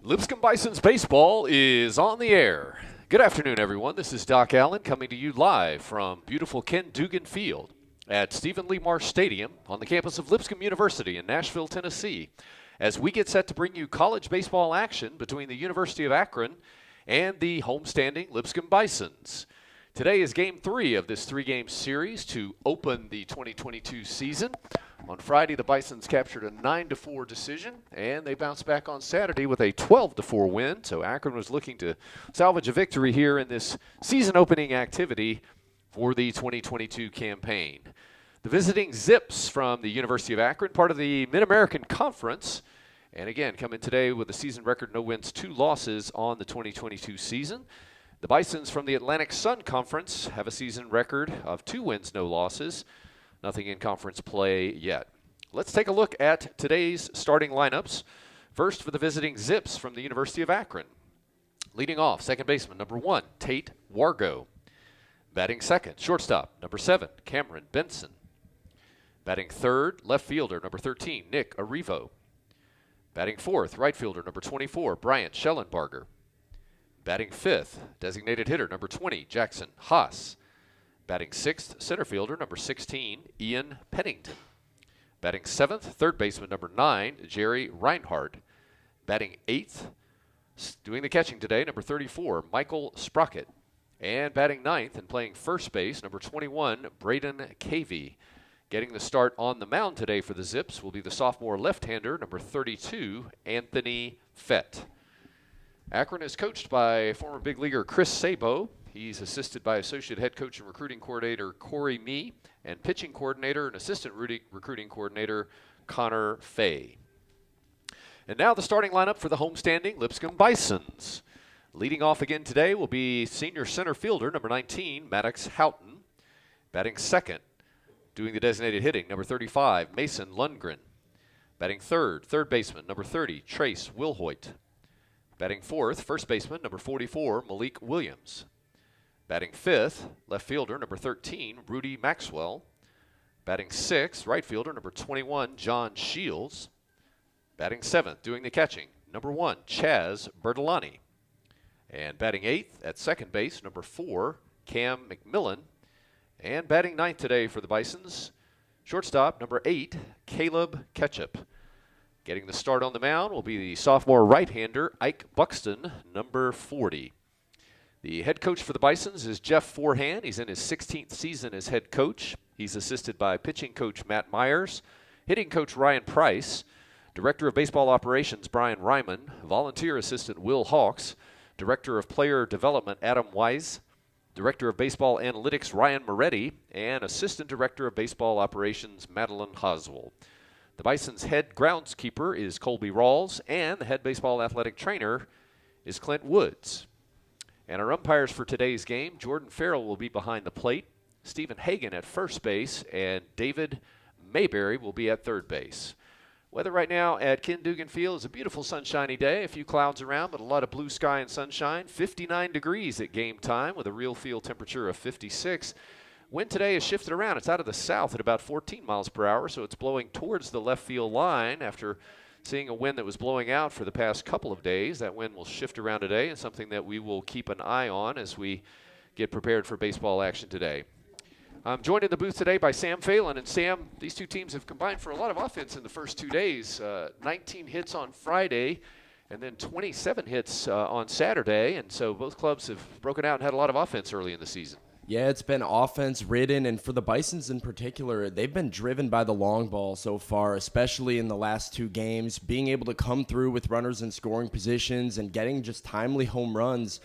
Lipscomb Bison's baseball is on the air. Good afternoon, everyone. This is Doc Allen coming to you live from beautiful Ken Dugan Field at Stephen Lee Marsh Stadium on the campus of Lipscomb University in Nashville, Tennessee, as we get set to bring you college baseball action between the University of Akron and the homestanding Lipscomb Bisons. Today is Game 3 of this three-game series to open the 2022 season. On Friday, the Bisons captured a 9-4 decision, and they bounced back on Saturday with a 12-4 win. So Akron was looking to salvage a victory here in this season-opening activity for the 2022 campaign. The visiting Zips from the University of Akron, part of the Mid-American Conference, and again, come in today with a season record, no wins, 2 losses on the 2022 season. The Bisons from the Atlantic Sun Conference have a season record of 2 wins, no losses. Nothing in conference play yet. Let's take a look at today's starting lineups. First for the visiting Zips from the University of Akron. Leading off, second baseman, number 1, Tate Wargo. Batting second, shortstop, number 7, Cameron Benson. Batting third, left fielder, number 13, Nick Arrivo. Batting fourth, right fielder, number 24, Bryant Schellenbarger. Batting fifth, designated hitter, number 20, Jackson Haas. Batting sixth, center fielder, number 16, Ian Pennington. Batting seventh, third baseman, number 9, Jerry Reinhardt. Batting eighth, doing the catching today, number 34, Michael Sprocket. And batting ninth and playing first base, number 21, Braden Cavey. Getting the start on the mound today for the Zips will be the sophomore left-hander, number 32, Anthony Fett. Akron is coached by former big leaguer Chris Sabo. He's assisted by associate head coach and recruiting coordinator Corey Mee and pitching coordinator and assistant recruiting coordinator Connor Fay. And now the starting lineup for the homestanding Lipscomb Bisons. Leading off again today will be senior center fielder number 19, Maddox Houghton. Batting second, doing the designated hitting, number 35, Mason Lundgren. Batting third, third baseman, number 30, Trace Wilhoit. Batting fourth, first baseman, number 44, Malik Williams. Batting fifth, left fielder, number 13, Rudy Maxwell. Batting sixth, right fielder, number 21, John Shields. Batting seventh, doing the catching, number 1, Chaz Bertolani. And batting eighth at second base, number 4, Cam McMillan. And batting ninth today for the Bisons, shortstop, number 8, Caleb Ketchup. Getting the start on the mound will be the sophomore right-hander, Ike Buxton, number 40. The head coach for the Bisons is Jeff Forehand. He's in his 16th season as head coach. He's assisted by pitching coach Matt Myers, hitting coach Ryan Price, director of baseball operations Brian Ryman, volunteer assistant Will Hawks, director of player development Adam Wise, director of baseball analytics Ryan Moretti, and assistant director of baseball operations Madeline Hoswell. The Bison's head groundskeeper is Colby Rawls, and the head baseball athletic trainer is Clint Woods. And our umpires for today's game, Jordan Farrell will be behind the plate, Stephen Hagan at first base, and David Mayberry will be at third base. Weather right now at Ken Dugan Field is a beautiful sunshiny day. A few clouds around, but a lot of blue sky and sunshine. 59 degrees at game time with a real field temperature of 56. Wind today has shifted around. It's out of the south at about 14 miles per hour, so it's blowing towards the left field line after seeing a wind that was blowing out for the past couple of days. That wind will shift around today and something that we will keep an eye on as we get prepared for baseball action today. I'm joined in the booth today by Sam Phelan. And Sam, these two teams have combined for a lot of offense in the first 2 days. 19 hits on Friday and then 27 hits on Saturday. And so both clubs have broken out and had a lot of offense early in the season. Yeah, it's been offense-ridden, and for the Bisons in particular, they've been driven by the long ball so far, especially in the last 2 games. Being able to come through with runners in scoring positions and getting just timely home runs.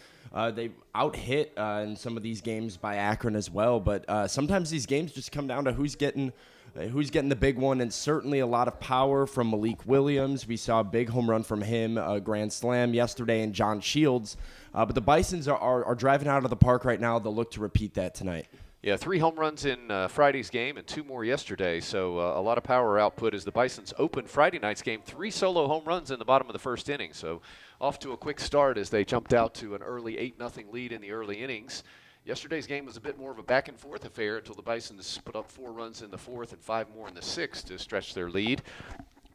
They out-hit in some of these games by Akron as well, but sometimes these games just come down to who's getting the big one, and certainly a lot of power from Malik Williams. We saw a big home run from him, a grand slam yesterday, and John Shields. But the Bisons are driving out of the park right now. They'll look to repeat that tonight. Yeah, 3 home runs in Friday's game and 2 more yesterday, so a lot of power output as the Bisons opened Friday night's game. 3 solo home runs in the bottom of the first inning, so off to a quick start as they jumped out to an early 8-0 lead in the early innings. Yesterday's game was a bit more of a back-and-forth affair until the Bisons put up 4 runs in the fourth and 5 more in the sixth to stretch their lead.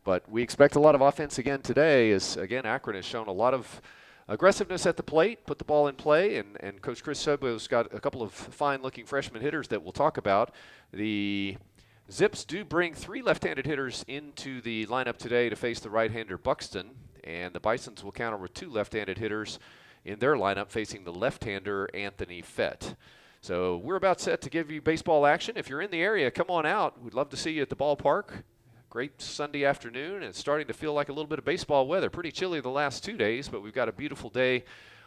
But we expect a lot of offense again today as, again, Akron has shown a lot of aggressiveness at the plate, put the ball in play, and Coach Chris Sobo's got a couple of fine-looking freshman hitters that we'll talk about. The Zips do bring 3 left-handed hitters into the lineup today to face the right-hander Buxton, and the Bisons will counter with 2 left-handed hitters in their lineup facing the left-hander Anthony Fett. So we're about set to give you baseball action. If you're in the area, come on out. We'd love to see you at the ballpark. Great Sunday afternoon, and it's starting to feel like a little bit of baseball weather. Pretty chilly the last 2 days, but we've got a beautiful day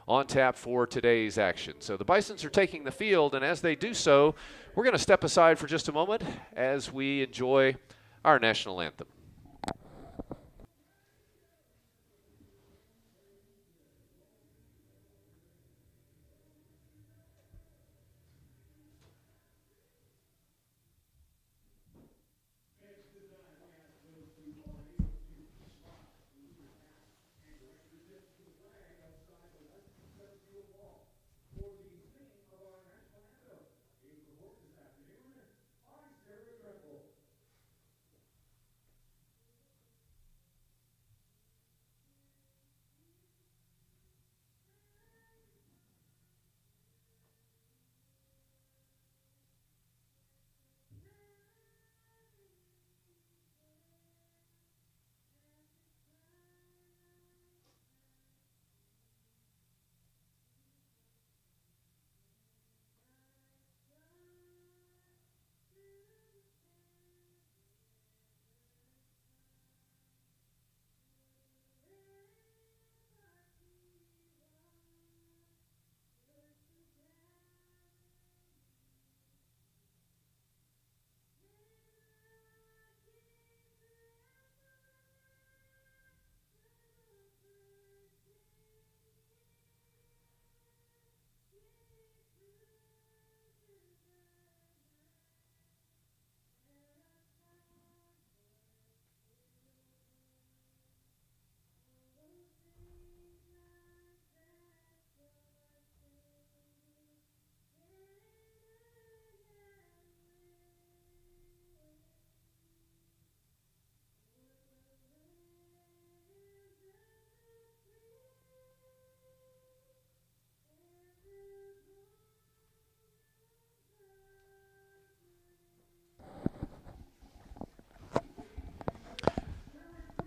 on tap for today's action. So the Bisons are taking the field, and as they do so, we're going to step aside for just a moment as we enjoy our national anthem.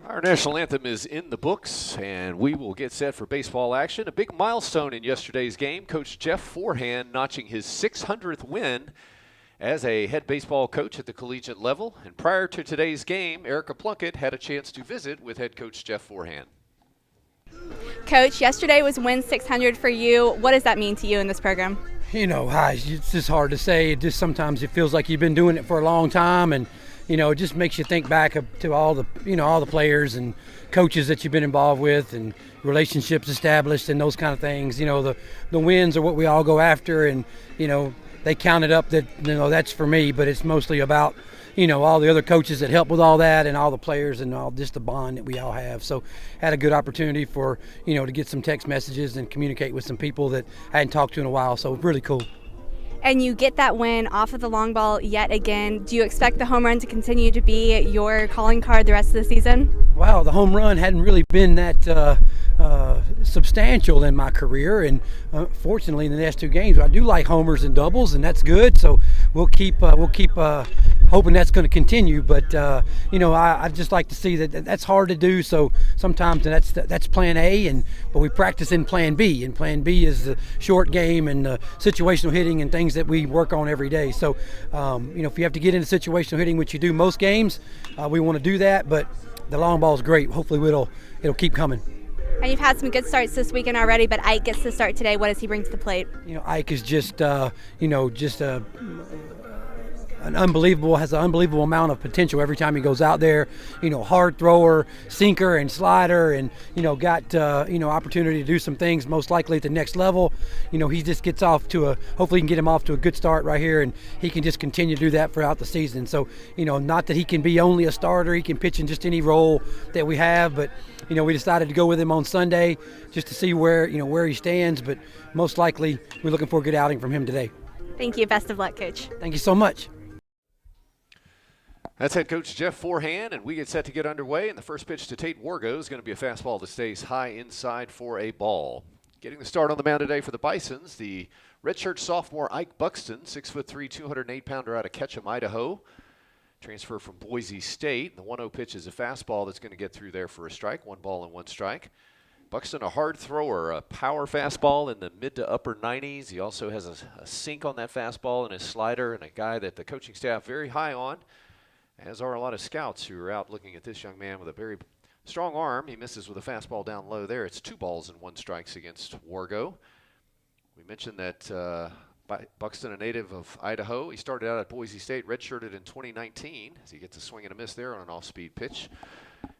Our national anthem is in the books, and we will get set for baseball action. A big milestone in yesterday's game, Coach Jeff Forehand notching his 600th win as a head baseball coach at the collegiate level. And prior to today's game, Erica Plunkett had a chance to visit with head coach Jeff Forehand. Coach, yesterday was win 600 for you. What does that mean to you in this program? You know, it's just hard to say. It just sometimes it feels like you've been doing it for a long time, and you know, it just makes you think back to all the players and coaches that you've been involved with and relationships established and those kind of things. You know, the wins are what we all go after, and you know, they counted up that, you know, that's for me, but it's mostly about, you know, all the other coaches that help with all that and all the players and all just the bond that we all have. So had a good opportunity for, you know, to get some text messages and communicate with some people that I hadn't talked to in a while. So really cool. And you get that win off of the long ball yet again. Do you expect the home run to continue to be your calling card the rest of the season? Wow, the home run hadn't really been that substantial in my career, and fortunately in the next 2 games I do like homers and doubles, and that's good. So we'll keep hoping that's going to continue. But you know, I just like to see that's hard to do. So sometimes that's plan A, but we practice in plan B, and plan B is the short game and situational hitting and things that we work on every day. So you know, if you have to get into situational hitting, which you do most games, we want to do that. But the long ball is great. Hopefully it'll keep coming. And you've had some good starts this weekend already, but Ike gets to start today. What does he bring to the plate? You know, Ike is just an unbelievable amount of potential every time he goes out there. You know, hard thrower, sinker and slider, and you know, got opportunity to do some things most likely at the next level. You know, he just gets off to hopefully he can get him off to a good start right here, and he can just continue to do that throughout the season. So, you know, not that he can be only a starter, he can pitch in just any role that we have, but you know, we decided to go with him on Sunday just to see where he stands, but most likely we're looking for a good outing from him today. Thank you. Best of luck, Coach. Thank you so much. That's head coach Jeff Forehand, and we get set to get underway. And the first pitch to Tate Wargo is going to be a fastball that stays high inside for a ball. Getting the start on the mound today for the Bisons, the redshirt sophomore Ike Buxton, 6'3", 208-pounder out of Ketchum, Idaho. Transfer from Boise State. The 1-0 pitch is a fastball that's going to get through there for a strike. 1 ball and 1 strike. Buxton, a hard thrower, a power fastball in the mid to upper 90s. He also has a sink on that fastball and his slider, and a guy that the coaching staff very high on, as are a lot of scouts who are out looking at this young man with a very strong arm. He misses with a fastball down low there. It's 2 balls and 1 strikes against Wargo. We mentioned that Buxton, a native of Idaho. He started out at Boise State, redshirted in 2019, as he gets a swing and a miss there on an off-speed pitch.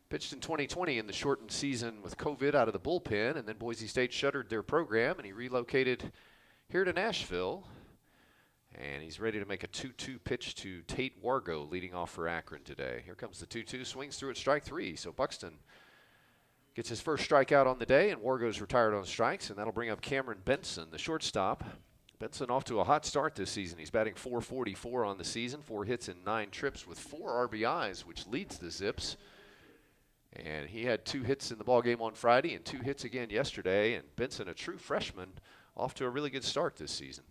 Pitched in 2020 in the shortened season with COVID out of the bullpen, and then Boise State shuttered their program, and he relocated here to Nashville. And he's ready to make a 2-2 pitch to Tate Wargo, leading off for Akron today. Here comes the 2-2, swings through at strike 3. So Buxton gets his first strikeout on the day, and Wargo's retired on strikes, and that'll bring up Cameron Benson, the shortstop. Benson off to a hot start this season. He's batting .444 on the season, 4 hits and 9 trips with 4 RBIs, which leads the Zips. And he had 2 hits in the ballgame on Friday and 2 hits again yesterday. And Benson, a true freshman, off to a really good start this season.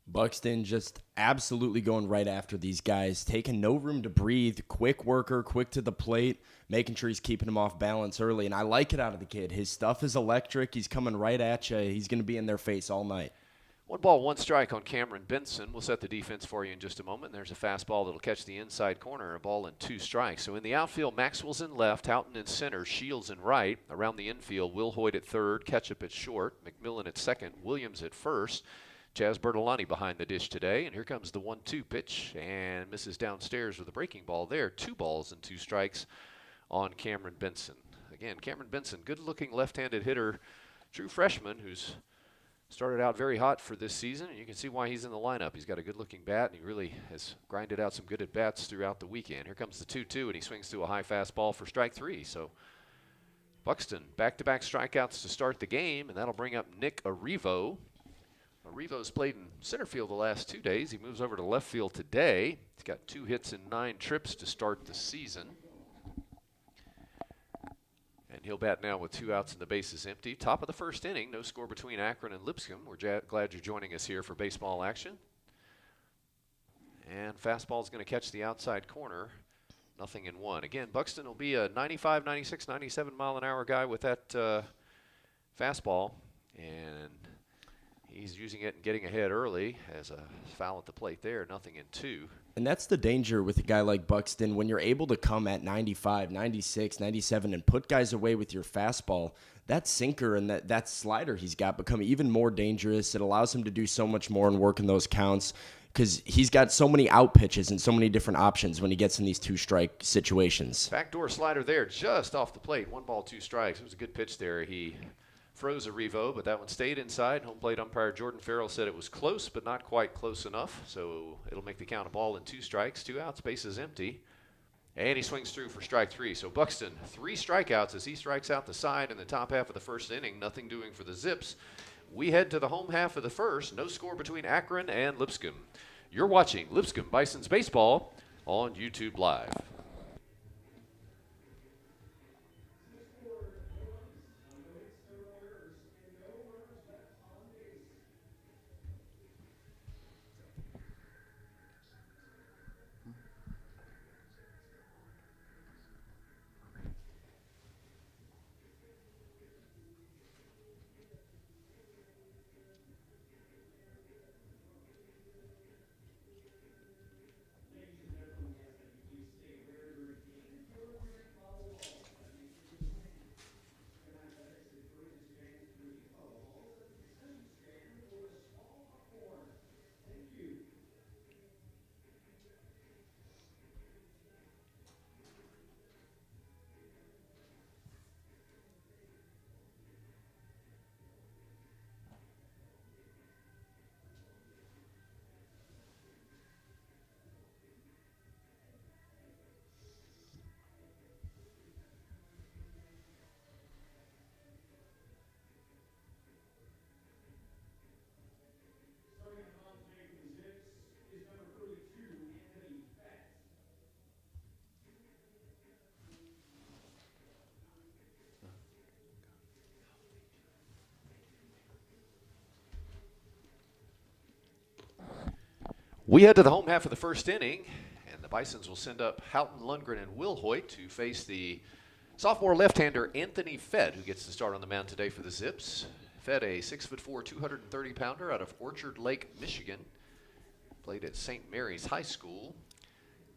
Buxton just absolutely going right after these guys, taking no room to breathe, quick worker, quick to the plate, making sure he's keeping him off balance early. And I like it out of the kid. His stuff is electric. He's coming right at you. He's going to be in their face all night. 1 ball, 1 strike on Cameron Benson. We'll set the defense for you in just a moment. There's a fastball that'll catch the inside corner, a ball and 2 strikes. So in the outfield, Maxwell's in left, Houghton in center, Shields in right. Around the infield, Will Hoyt at third, Ketchup at short, McMillan at second, Williams at first. Jazz Bertolani behind the dish today. And here comes the 1-2 pitch, and misses downstairs with a breaking ball there. 2 balls and 2 strikes on Cameron Benson. Again, Cameron Benson, good-looking left-handed hitter, true freshman who's started out very hot for this season, and you can see why he's in the lineup. He's got a good-looking bat, and he really has grinded out some good at-bats throughout the weekend. Here comes the 2-2, and he swings to a high fastball for strike 3. So Buxton, back-to-back strikeouts to start the game, and that'll bring up Nick Arrivo. Arrivo's played in center field the last 2 days. He moves over to left field today. He's got 2 hits and 9 trips to start the season. And he'll bat now with 2 outs and the bases empty. Top of the first inning, no score between Akron and Lipscomb. We're glad you're joining us here for baseball action. And fastball is going to catch the outside corner. 0-1. Again, Buxton will be a 95, 96, 97 mile an hour guy with that fastball. And he's using it and getting ahead early as a foul at the plate there, 0-2. And that's the danger with a guy like Buxton. When you're able to come at 95, 96, 97 and put guys away with your fastball, that sinker and that slider he's got become even more dangerous. It allows him to do so much more and work in those counts because he's got so many out pitches and so many different options when he gets in these 2-strike situations. Backdoor slider there just off the plate. 1 ball, 2 strikes. It was a good pitch there. He froze Arrivo, but that one stayed inside. Home plate umpire Jordan Farrell said it was close, but not quite close enough. So it'll make the count a ball and 2 strikes, 2 outs, bases empty. And he swings through for strike 3. So Buxton, 3 strikeouts as he strikes out the side in the top half of the first inning. Nothing doing for the Zips. We head to the home half of the first. No score between Akron and Lipscomb. You're watching Lipscomb Bisons Baseball on YouTube Live. We head to the home half of the first inning, and the Bisons will send up Houghton, Lundgren, and Will Hoyt to face the sophomore left-hander Anthony Fett, who gets to start on the mound today for the Zips. Fett, a 6'4", 230-pounder out of Orchard Lake, Michigan. Played at St. Mary's High School.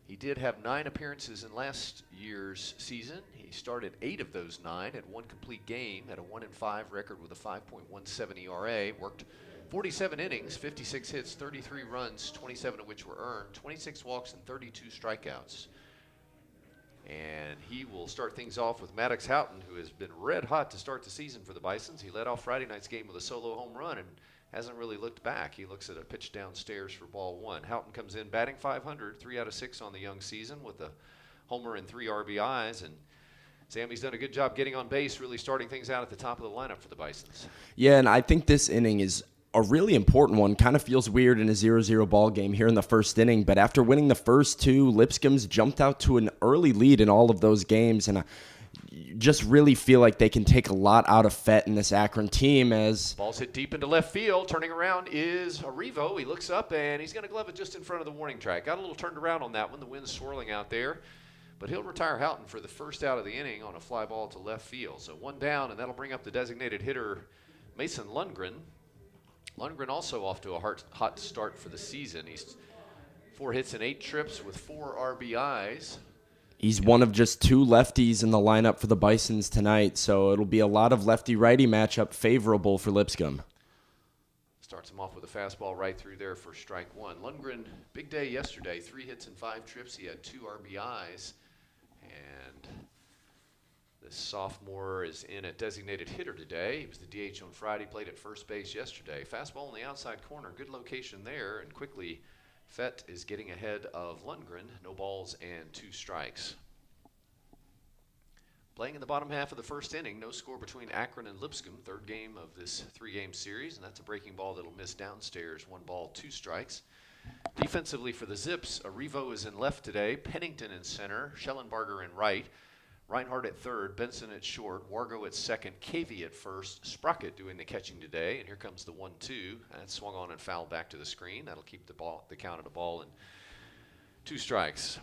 He did have 9 appearances in last year's season. He started 8 of those 9, had 1 complete game, had a 1-5 record with a 5.17 ERA, worked 47 innings, 56 hits, 33 runs, 27 of which were earned, 26 walks, and 32 strikeouts. And he will start things off with Maddox Houghton, who has been red hot to start the season for the Bisons. He led off Friday night's game with a solo home run and hasn't really looked back. He looks at a pitch downstairs for ball 1. Houghton comes in batting .500, 3 out of 6 on the young season with a homer and 3 RBIs. And Sammy's done a good job getting on base, really starting things out at the top of the lineup for the Bisons. Yeah, and I think this inning is a really important one. Kind of feels weird in a 0-0 ball game here in the first inning, but after winning the first 2, Lipscomb's jumped out to an early lead in all of those games, and I just really feel like they can take a lot out of Fett in this Akron team. As ball's hit deep into left field. Turning around is Arrivo. He looks up, and he's going to glove it just in front of the warning track. Got a little turned around on that one. The wind's swirling out there, but he'll retire Houghton for the first out of the inning on a fly ball to left field. So 1 down, and that'll bring up the designated hitter, Mason Lundgren. Lundgren also off to a hot start for the season. He's 4 hits and 8 trips with 4 RBIs. He's one of just 2 lefties in the lineup for the Bisons tonight, so it'll be a lot of lefty-righty matchup favorable for Lipscomb. Starts him off with a fastball right through there for strike 1. Lundgren, big day yesterday, 3 hits and 5 trips. He had 2 RBIs, and the sophomore is in at designated hitter today. He was the DH on Friday, played at first base yesterday. Fastball in the outside corner, good location there, and quickly Fett is getting ahead of Lundgren. No balls and 2 strikes. Playing in the bottom half of the first inning, no score between Akron and Lipscomb, 3rd game of this 3-game series, and that's a breaking ball that'll miss downstairs. 1 ball, 2 strikes. Defensively for the Zips, Arrivo is in left today, Pennington in center, Schellenbarger in right, Reinhardt at 3rd, Benson at short, Wargo at 2nd, Cavey at 1st, Sprocket doing the catching today, and here comes the 1-2. That swung on and fouled back to the screen. That'll keep the count of the ball and 2 strikes.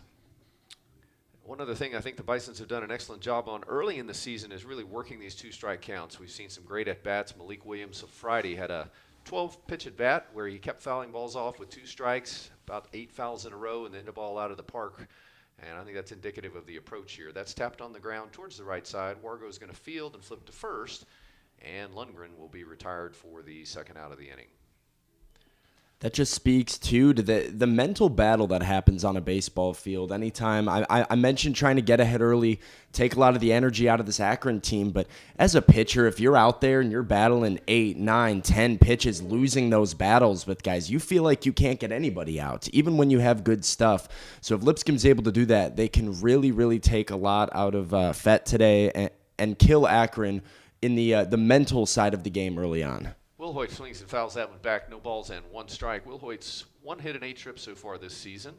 One other thing I think the Bisons have done an excellent job on early in the season is really working these 2-strike counts. We've seen some great at-bats. Malik Williams of Friday had a 12-pitch at-bat where he kept fouling balls off with 2 strikes, about 8 fouls in a row, and then the ball out of the park. And I think that's indicative of the approach here. That's tapped on the ground towards the right side. Wargo is going to field and flip to first, and Lundgren will be retired for the 2nd out of the inning. That just speaks, too, to the mental battle that happens on a baseball field. Anytime, I mentioned trying to get ahead early, take a lot of the energy out of this Akron team, but as a pitcher, if you're out there and you're battling 8, 9, 10 pitches, losing those battles with guys, you feel like you can't get anybody out, even when you have good stuff. So if Lipscomb's able to do that, they can really, really take a lot out of Fett today and kill Akron in the mental side of the game early on. Will Hoyt swings and fouls that one back. No balls and 1 strike. Will Hoyt's 1 hit and 8 trips so far this season.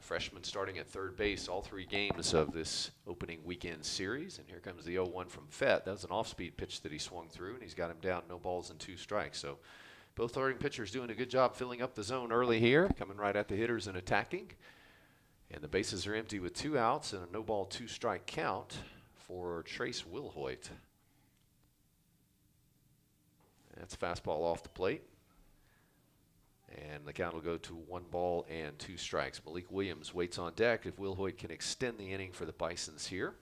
Freshman starting at 3rd base all 3 games of this opening weekend series. And here comes the 0-1 from Fett. That was an off-speed pitch that he swung through, and he's got him down. No balls and 2 strikes. So both starting pitchers doing a good job filling up the zone early here, coming right at the hitters and attacking. And the bases are empty with 2 outs and a no ball, 2 strike count for Trace Will Hoyt. That's a fastball off the plate. And the count will go to 1 ball and 2 strikes. Malik Williams waits on deck if Will Hoyt can extend the inning for the Bisons here.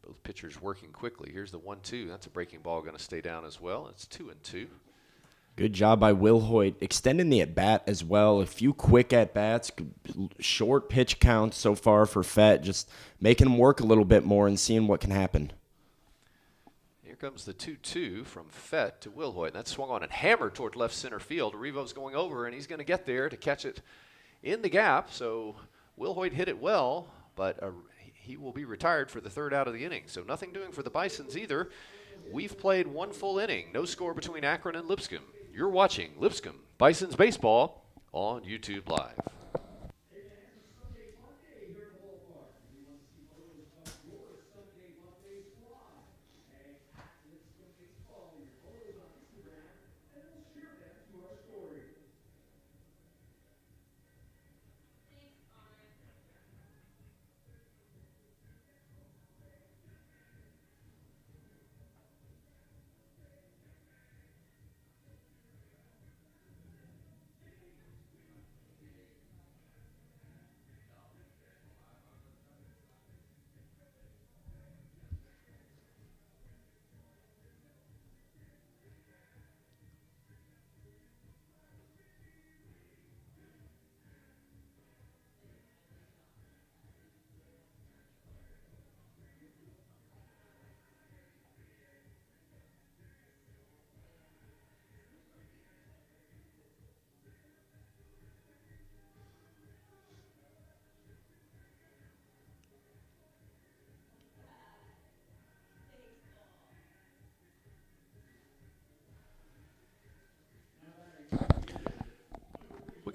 Both pitchers working quickly. Here's the 1-2. That's a breaking ball, going to stay down as well. It's 2-2. Good job by Will Hoyt, extending the at-bat as well. A few quick at-bats, short pitch counts so far for Fett, just making him work a little bit more and seeing what can happen. Here comes the 2-2 from Fett to Will Hoyt. That swung on and hammered toward left center field. Arrivo's going over, and he's going to get there to catch it in the gap. So Will Hoyt hit it well, but he will be retired for the 3rd out of the inning. So nothing doing for the Bisons either. We've played 1 full inning. No score between Akron and Lipscomb. You're watching Lipscomb Bisons Baseball on YouTube Live.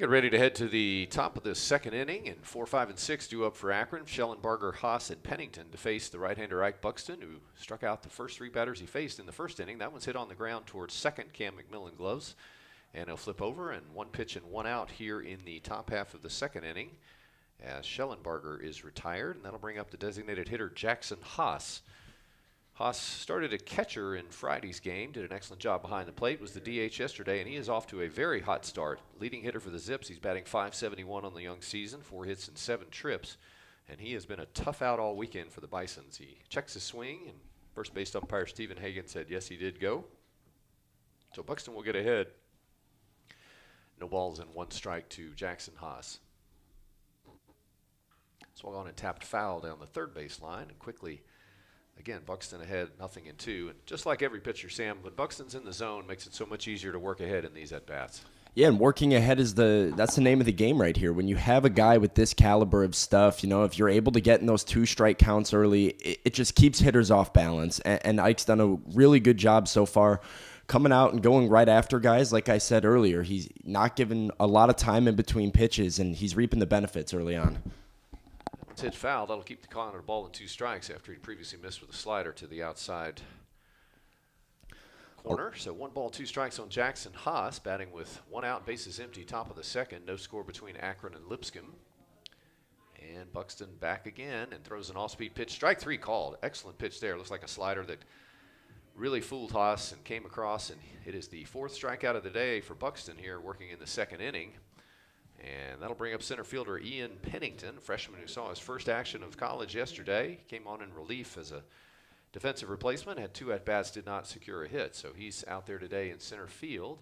Get ready to head to the top of the second inning, and 4, 5, and 6 due up for Akron. Schellenbarger, Haas, and Pennington to face the right-hander Ike Buxton, who struck out the first 3 batters he faced in the first inning. That one's hit on the ground towards second. Cam McMillan gloves, and he'll flip over, and 1 pitch and 1 out here in the top half of the second inning as Schellenbarger is retired, and that'll bring up the designated hitter Jackson Haas. Haas started a catcher in Friday's game, did an excellent job behind the plate, was the DH yesterday, and he is off to a very hot start. Leading hitter for the Zips, he's batting .571 on the young season, 4 hits and 7 trips, and he has been a tough out all weekend for the Bisons. He checks his swing, and first base umpire Stephen Hagan said yes, he did go. So Buxton will get ahead. No balls and 1 strike to Jackson Haas. Swung on and tapped foul down the third base line, and quickly, again, Buxton ahead, 0-2. And just like every pitcher, Sam, when Buxton's in the zone, makes it so much easier to work ahead in these at-bats. Yeah, and working ahead that's the name of the game right here. When you have a guy with this caliber of stuff, if you're able to get in those 2 strike counts early, it just keeps hitters off balance. And Ike's done a really good job so far coming out and going right after guys. Like I said earlier, he's not given a lot of time in between pitches, and he's reaping the benefits early on. It's hit foul. That'll keep the count on a ball and 2 strikes after he previously missed with a slider to the outside corner. So 1 ball, 2 strikes on Jackson Haas, batting with 1 out, bases empty, top of the second. No score between Akron and Lipscomb. And Buxton back again and throws an off-speed pitch. Strike 3 called. Excellent pitch there. Looks like a slider that really fooled Haas and came across. And it is the 4th strikeout of the day for Buxton here, working in the second inning. And that'll bring up center fielder Ian Pennington, a freshman who saw his first action of college yesterday. Came on in relief as a defensive replacement, had 2 at-bats, did not secure a hit. So he's out there today in center field.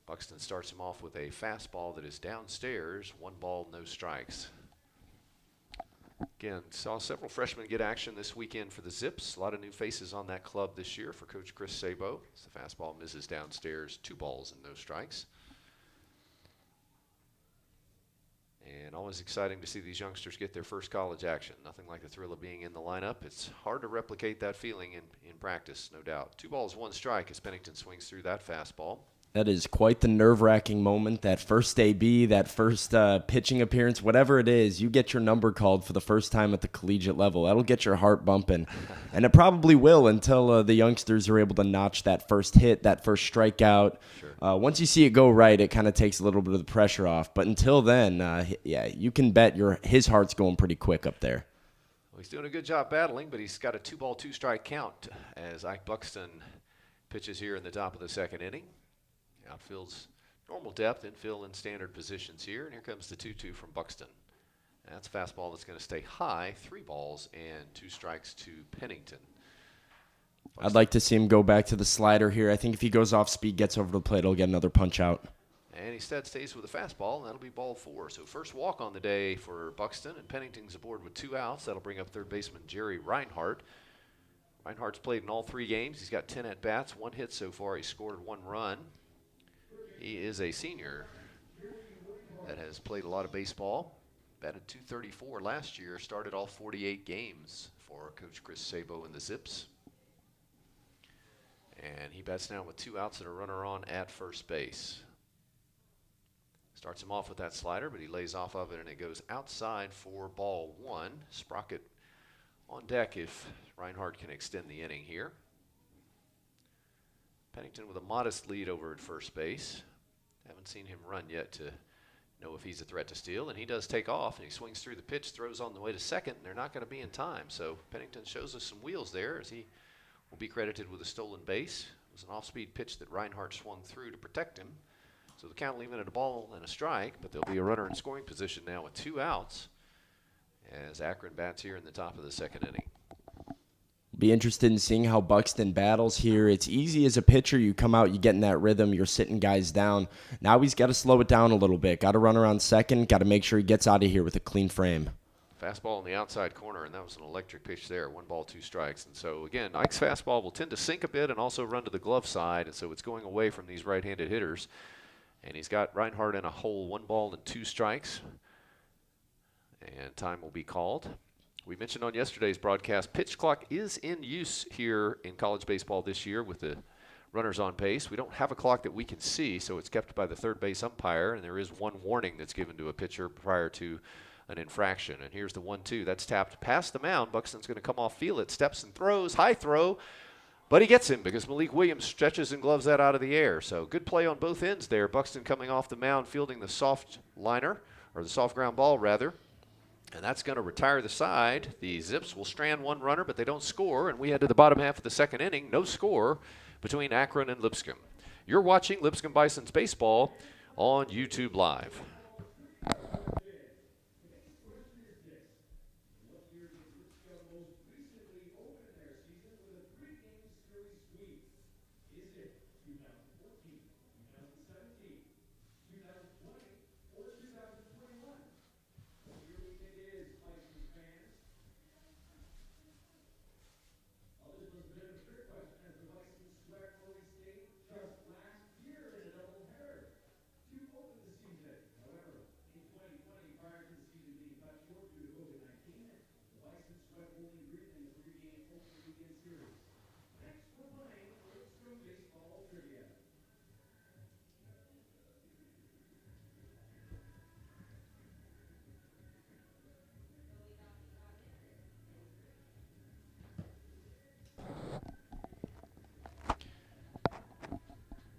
Buxton starts him off with a fastball that is downstairs, 1 ball, no strikes. Again, saw several freshmen get action this weekend for the Zips. A lot of new faces on that club this year for Coach Chris Sabo. As the fastball misses downstairs, 2 balls and no strikes. And always exciting to see these youngsters get their first college action. Nothing like the thrill of being in the lineup. It's hard to replicate that feeling in practice, no doubt. 2 balls, 1 strike as Pennington swings through that fastball. That is quite the nerve-wracking moment, that first AB, that first pitching appearance, whatever it is, you get your number called for the first time at the collegiate level. That'll get your heart bumping, and it probably will until the youngsters are able to notch that first hit, that first strikeout. Sure. Once you see it go right, it kind of takes a little bit of the pressure off, but until then, yeah, you can bet his heart's going pretty quick up there. Well, he's doing a good job battling, but he's got a 2 ball, 2 strike count as Ike Buxton pitches here in the top of the second inning. Outfield's normal depth, infield in standard positions here. And here comes the 2-2 from Buxton. That's a fastball that's going to stay high. 3 balls and 2 strikes to Pennington. Buxton. I'd like to see him go back to the slider here. I think if he goes off speed, gets over the plate, he'll get another punch out. And he instead stays with a fastball, and that'll be ball 4. So first walk on the day for Buxton, and Pennington's aboard with 2 outs. That'll bring up third baseman Jerry Reinhardt. Reinhardt's played in all 3 games. He's got 10 at-bats, 1 hit so far. He scored 1 run. He is a senior that has played a lot of baseball. Batted .234 last year, started all 48 games for Coach Chris Sabo and the Zips. And he bats now with 2 outs and a runner on at first base. Starts him off with that slider, but he lays off of it and it goes outside for ball 1. Sprocket on deck if Reinhardt can extend the inning here. Pennington with a modest lead over at first base. Haven't seen him run yet to know if he's a threat to steal, and he does take off, and he swings through the pitch, throws on the way to second, and they're not going to be in time. So Pennington shows us some wheels there as he will be credited with a stolen base. It was an off-speed pitch that Reinhardt swung through to protect him. So the count leaving it a ball and a strike, but there'll be a runner in scoring position now with 2 outs as Akron bats here in the top of the second inning. Be interested in seeing how Buxton battles here. It's easy as a pitcher. You come out, you get in that rhythm, you're sitting guys down. Now he's got to slow it down a little bit. Got to run around second. Got to make sure he gets out of here with a clean frame. Fastball on the outside corner, and that was an electric pitch there. 1 ball, 2 strikes. And so, again, Ike's fastball will tend to sink a bit and also run to the glove side, and so it's going away from these right-handed hitters. And he's got Reinhardt in a hole, 1 ball and 2 strikes. And time will be called. We mentioned on yesterday's broadcast, pitch clock is in use here in college baseball this year with the runners on base. We don't have a clock that we can see, so it's kept by the third base umpire, and there is one warning that's given to a pitcher prior to an infraction. And here's the 1-2. That's tapped past the mound. Buxton's going to come off, feel it, steps and throws, high throw, but he gets him because Malik Williams stretches and gloves that out of the air. So good play on both ends there. Buxton coming off the mound, fielding the soft liner, or the soft ground ball rather. And that's going to retire the side. The Zips will strand one runner, but they don't score. And we head to the bottom half of the second inning. No score between Akron and Lipscomb. You're watching Lipscomb Bison's baseball on YouTube Live.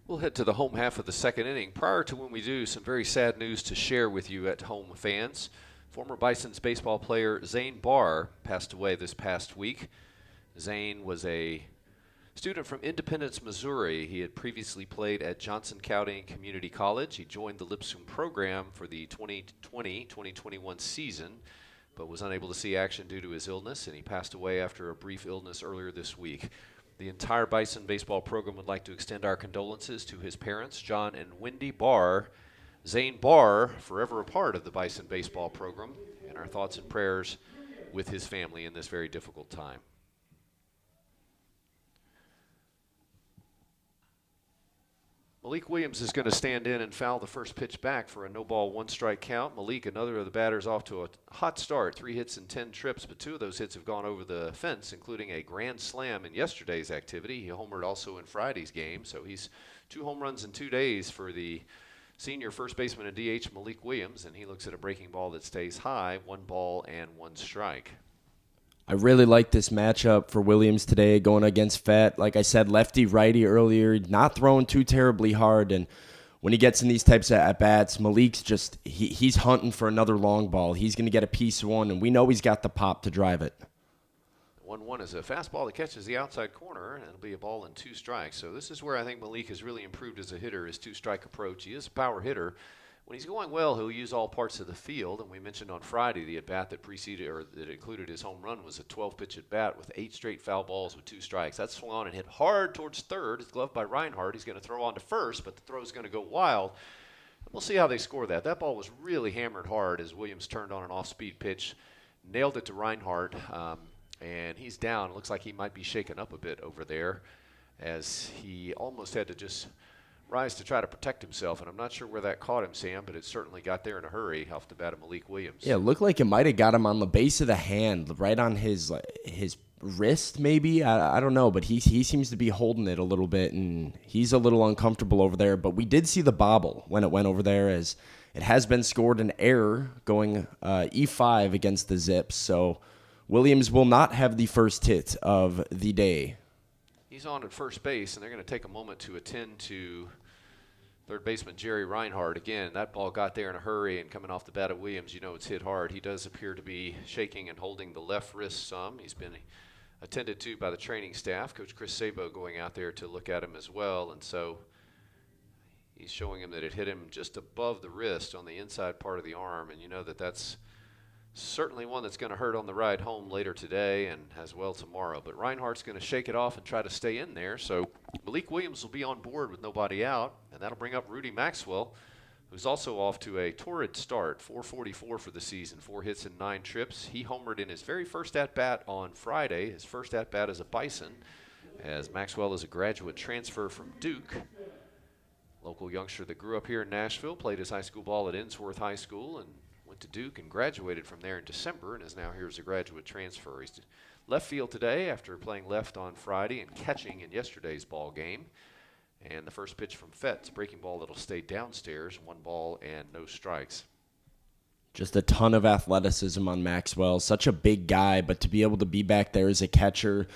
We'll head to the home half of the second inning. Prior to when we do, some very sad news to share with you at home fans. Former Bison's baseball player Zane Barr passed away this past week. Zane was a student from Independence, Missouri. He had previously played at Johnson County Community College. He joined the Lipscomb program for the 2020-2021 season, but was unable to see action due to his illness, and he passed away after a brief illness earlier this week. The entire Bison baseball program would like to extend our condolences to his parents, John and Wendy Barr. Zane Barr, forever a part of the Bison baseball program, and our thoughts and prayers with his family in this very difficult time. Malik Williams is going to stand in and foul the first pitch back for a no-ball, one-strike count. Malik, another of the batters, off to a hot start, 3 hits and 10 trips, but 2 of those hits have gone over the fence, including a grand slam in yesterday's activity. He homered also in Friday's game, so he's 2 home runs in 2 days for the senior first baseman and DH Malik Williams, and he looks at a breaking ball that stays high, 1 ball and 1 strike. I really like this matchup for Williams today going against Fett. Like I said, lefty-righty earlier, not throwing too terribly hard. And when he gets in these types of at-bats, Malik's just, he's hunting for another long ball. He's going to get a piece of one, and we know he's got the pop to drive it. 1-1 is a fastball that catches the outside corner, and it'll be a ball and 2 strikes. So this is where I think Malik has really improved as a hitter, his 2-strike approach. He is a power hitter. When he's going well, he'll use all parts of the field, and we mentioned on Friday the at-bat that preceded or that included his home run was a 12-pitch at-bat with 8 straight foul balls with 2 strikes. That swung on and hit hard towards third. It's gloved by Reinhardt. He's going to throw on to first, but the throw is going to go wild. We'll see how they score that. That ball was really hammered hard as Williams turned on an off-speed pitch, nailed it to Reinhardt, and he's down. It looks like he might be shaken up a bit over there as he almost had to just rise to try to protect himself, and I'm not sure where that caught him, Sam, but it certainly got there in a hurry off the bat of Malik Williams. Yeah, it looked like it might have got him on the base of the hand, right on his wrist maybe. I don't know, but he seems to be holding it a little bit, and he's a little uncomfortable over there. But we did see the bobble when it went over there, as it has been scored an error going E5 against the Zips. So Williams will not have the first hit of the day. He's on at first base, and they're going to take a moment to attend to third baseman Jerry Reinhardt. Again, that ball got there in a hurry, and coming off the bat of Williams, you know it's hit hard. He does appear to be shaking and holding the left wrist some. He's been attended to by the training staff. Coach Chris Sabo going out there to look at him as well, and so he's showing him that it hit him just above the wrist on the inside part of the arm, and you know that that's certainly one that's going to hurt on the ride home later today and as well tomorrow. But Reinhardt's going to shake it off and try to stay in there. So Malik Williams will be on board with nobody out, and that'll bring up Rudy Maxwell, who's also off to a torrid start, 444 for the season, 4 hits and 9 trips. He homered in his very first at-bat on Friday, his first at-bat as a Bison, as Maxwell is a graduate transfer from Duke. Local youngster that grew up here in Nashville, played his high school ball at Innsworth High School, and went to Duke and graduated from there in December and is now here as a graduate transfer. He's left field today after playing left on Friday and catching in yesterday's ball game. And the first pitch from Fett's breaking ball that'll stay downstairs, 1 ball and no strikes. Just a ton of athleticism on Maxwell. Such a big guy, but to be able to be back there as a catcher,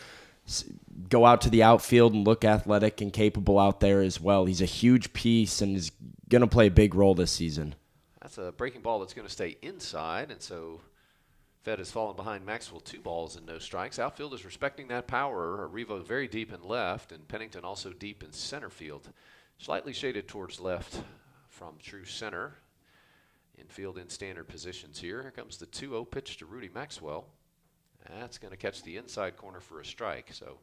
go out to the outfield and look athletic and capable out there as well. He's a huge piece and is going to play a big role this season. That's a breaking ball that's going to stay inside, and so Fett has fallen behind Maxwell, 2 balls and no strikes. Outfield is respecting that power. Revo very deep in left, and Pennington also deep in center field. Slightly shaded towards left from true center. Infield in standard positions here. Here comes the 2-0 pitch to Rudy Maxwell. That's going to catch the inside corner for a strike. So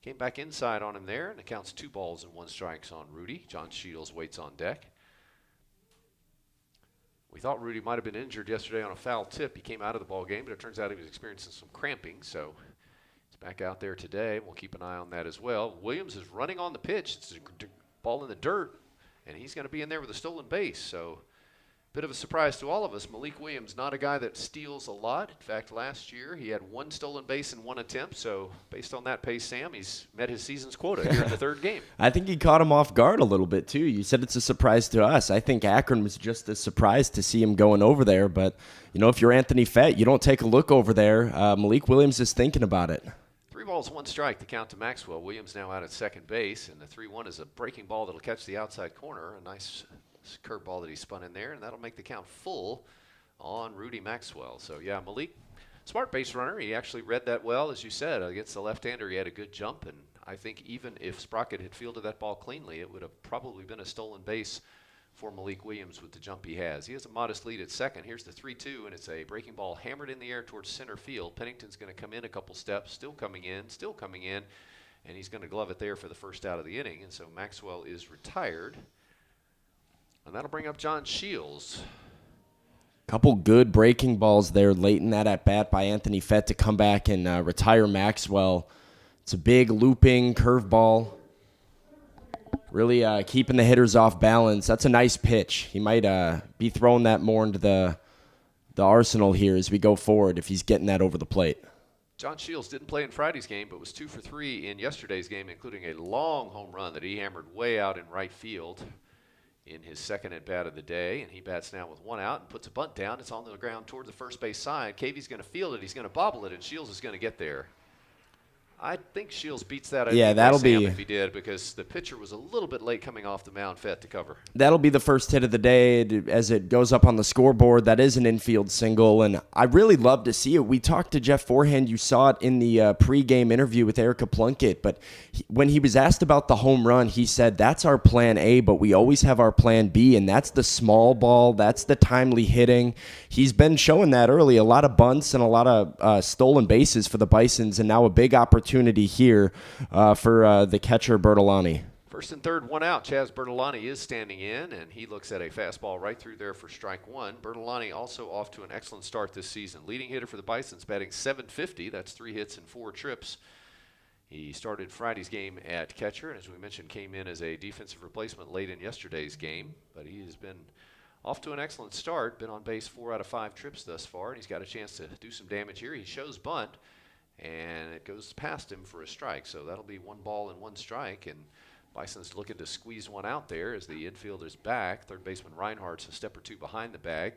came back inside on him there, and it counts 2 balls and 1 strike on Rudy. John Shields waits on deck. We thought Rudy might have been injured yesterday on a foul tip. He came out of the ball game, but it turns out he was experiencing some cramping. So he's back out there today. We'll keep an eye on that as well. Williams is running on the pitch. It's a ball in the dirt, and he's going to be in there with a stolen base. So bit of a surprise to all of us. Malik Williams, not a guy that steals a lot. In fact, last year he had 1 stolen base in 1 attempt. So based on that pace, Sam, he's met his season's quota here in the 3rd game. I think he caught him off guard a little bit, too. You said it's a surprise to us. I think Akron was just as surprised to see him going over there. But, you know, if you're Anthony Fett, you don't take a look over there. Malik Williams is thinking about it. 3 balls, 1 strike to count to Maxwell. Williams now out at second base, and the 3-1 is a breaking ball that'll catch the outside corner. A nice curveball that he spun in there, and that'll make the count full on Rudy Maxwell. So, yeah, Malik, smart base runner. He actually read that well, as you said. Against the left-hander, he had a good jump, and I think even if Sprocket had fielded that ball cleanly, it would have probably been a stolen base for Malik Williams with the jump he has. He has a modest lead at second. Here's the 3-2, and it's a breaking ball hammered in the air towards center field. Pennington's going to come in a couple steps, still coming in, and he's going to glove it there for the first out of the inning, and so Maxwell is retired. And that'll bring up John Shields. Couple good breaking balls there late in that at-bat by Anthony Fett to come back and retire Maxwell. It's a big looping curveball. Really keeping the hitters off balance. That's a nice pitch. He might be throwing that more into the arsenal here as we go forward if he's getting that over the plate. John Shields didn't play in Friday's game, but was 2 for 3 in yesterday's game, including a long home run that he hammered way out in right field in his second at-bat of the day, and he bats now with 1 out and puts a bunt down. It's on the ground toward the first base side. Cavey's going to field it. He's going to bobble it, and Shields is going to get there. I think Shields beats that. Yeah, that'll be if he did, because the pitcher was a little bit late coming off the mound. Fett to cover. That'll be the first hit of the day as it goes up on the scoreboard. That is an infield single, and I really love to see it. We talked to Jeff Forehand. You saw it in the pregame interview with Erica Plunkett, but when he was asked about the home run, he said, that's our plan A, but we always have our plan B, and that's the small ball. That's the timely hitting. He's been showing that early. A lot of bunts and a lot of stolen bases for the Bisons, and now a big opportunity here for the catcher Bertolani. First and third, 1 out. Chaz Bertolani is standing in, and he looks at a fastball right through there for strike 1. Bertolani also off to an excellent start this season. Leading hitter for the Bisons, batting .750. That's 3 hits and 4 trips. He started Friday's game at catcher, and as we mentioned, came in as a defensive replacement late in yesterday's game. But he has been off to an excellent start. Been on base 4 out of 5 trips thus far, and he's got a chance to do some damage here. He shows bunt, and it goes past him for a strike. So that'll be 1 ball and 1 strike, and Bison's looking to squeeze one out there as the infielder's back. Third baseman Reinhardt's a step or 2 behind the bag.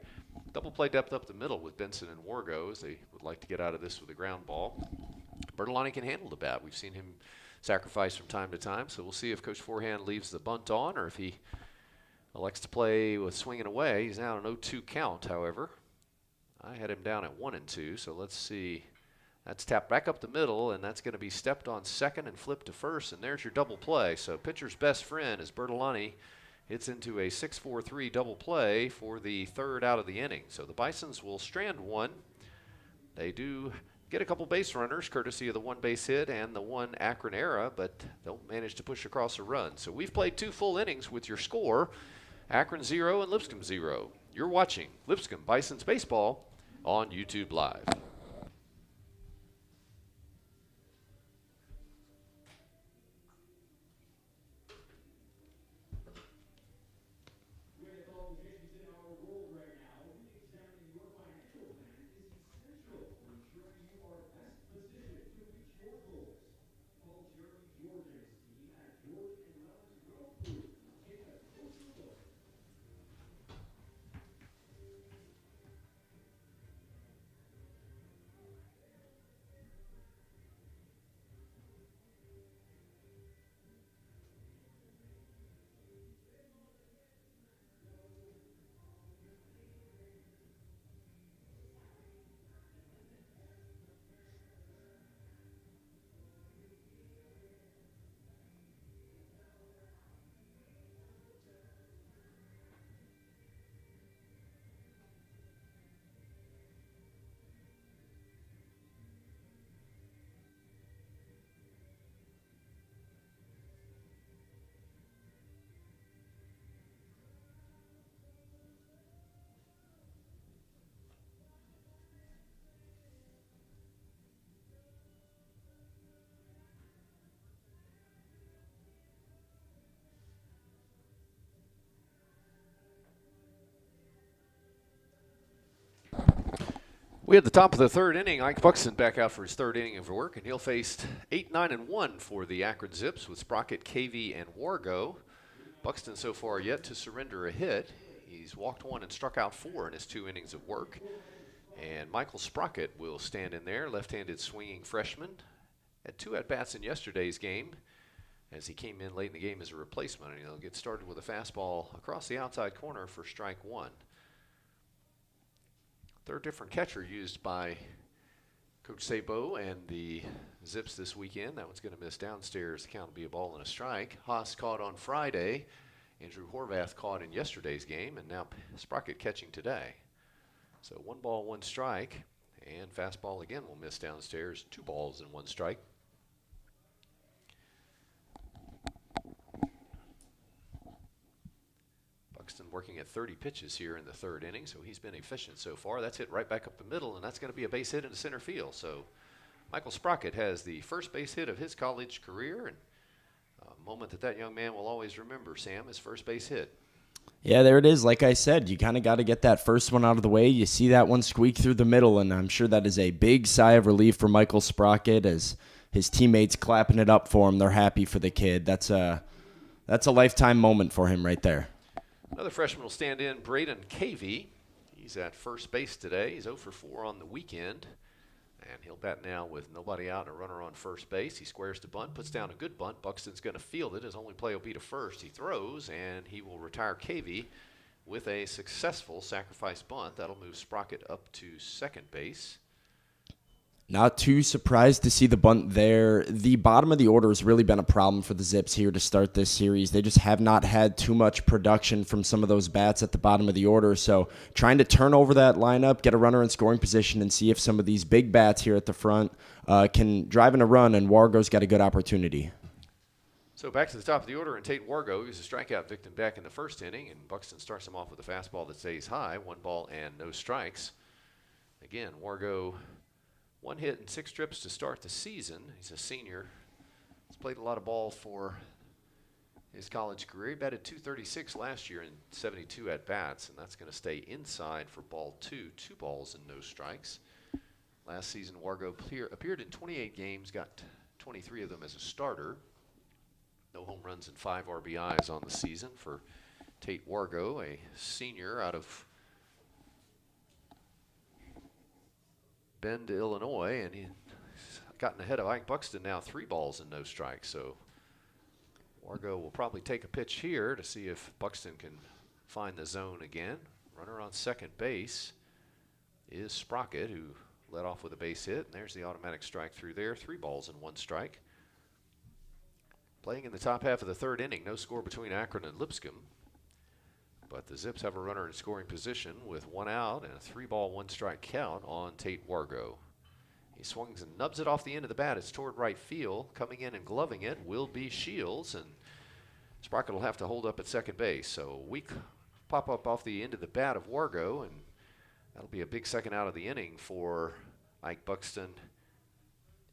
Double play depth up the middle with Benson and Wargo as they would like to get out of this with a ground ball. Bertolani can handle the bat. We've seen him sacrifice from time to time, so we'll see if Coach Forehand leaves the bunt on or if he elects to play with swinging away. He's now an 0-2 count, however. I had him down at 1-2, so let's see. That's tapped back up the middle, and that's going to be stepped on second and flipped to first, and there's your double play. So pitcher's best friend is Bertolani hits into a 6-4-3 double play for the 3rd out of the inning. So the Bisons will strand 1. They do get a couple base runners, courtesy of the 1 base hit and the 1 Akron error, but they'll manage to push across a run. So we've played 2 full innings with your score, Akron 0 and Lipscomb 0. You're watching Lipscomb Bisons Baseball on YouTube Live. We had the top of the third inning. Ike Buxton back out for his third inning of work, and he'll face 8, 9, and 1 for the Akron Zips with Sprocket, Cavey, and Wargo. Buxton so far yet to surrender a hit. He's walked 1 and struck out 4 in his 2 innings of work. And Michael Sprocket will stand in there, left-handed swinging freshman. Had 2 at-bats in yesterday's game as he came in late in the game as a replacement. And he'll get started with a fastball across the outside corner for strike 1. Third different catcher used by Coach Sabo and the Zips this weekend. That one's going to miss downstairs. The count will be a ball and a strike. Haas caught on Friday. Andrew Horvath caught in yesterday's game, and now Sprocket catching today. So 1 ball, 1 strike, and fastball again will miss downstairs. 2 balls and 1 strike. Buxton working at 30 pitches here in the third inning, so he's been efficient so far. That's hit right back up the middle, and that's going to be a base hit into center field. So Michael Sprocket has the first base hit of his college career, and a moment that young man will always remember, Sam, his first base hit. Yeah, there it is. Like I said, you kind of got to get that first one out of the way. You see that one squeak through the middle, and I'm sure that is a big sigh of relief for Michael Sprocket as his teammates clapping it up for him. They're happy for the kid. That's a lifetime moment for him right there. Another freshman will stand in, Braden Cavey. He's at first base today. He's 0 for 4 on the weekend. And he'll bat now with nobody out and a runner on first base. He squares to bunt, puts down a good bunt. Buxton's going to field it. His only play will be to first. He throws, and he will retire Cavey with a successful sacrifice bunt. That'll move Sprocket up to second base. Not too surprised to see the bunt there. The bottom of the order has really been a problem for the Zips here to start this series. They just have not had too much production from some of those bats at the bottom of the order. So trying to turn over that lineup, get a runner in scoring position, and see if some of these big bats here at the front can drive in a run, and Wargo's got a good opportunity. So back to the top of the order, and Tate Wargo, he was a strikeout victim back in the first inning, and Buxton starts him off with a fastball that stays high, 1 ball and no strikes. Again, Wargo, 1 hit and 6 trips to start the season. He's a senior. He's played a lot of ball for his college career. He batted .236 last year in 72 at-bats, and that's going to stay inside for ball 2, 2 balls and no strikes. Last season, Wargo appeared in 28 games, got 23 of them as a starter. No home runs and 5 RBIs on the season for Tate Wargo, a senior out of Bend, Illinois, and he's gotten ahead of Ike Buxton now, 3 balls and no strikes. So Wargo will probably take a pitch here to see if Buxton can find the zone again. Runner on second base is Sprocket, who led off with a base hit, and there's the automatic strike through there. 3 balls and 1 strike. Playing in the top half of the third inning, no score between Akron and Lipscomb. But the Zips have a runner in scoring position with 1 out and a 3 ball, 1 strike count on Tate Wargo. He swings and nubs it off the end of the bat. It's toward right field. Coming in and gloving it will be Shields, and Sprocket will have to hold up at second base. So weak pop up off the end of the bat of Wargo, and that'll be a big second out of the inning for Ike Buxton.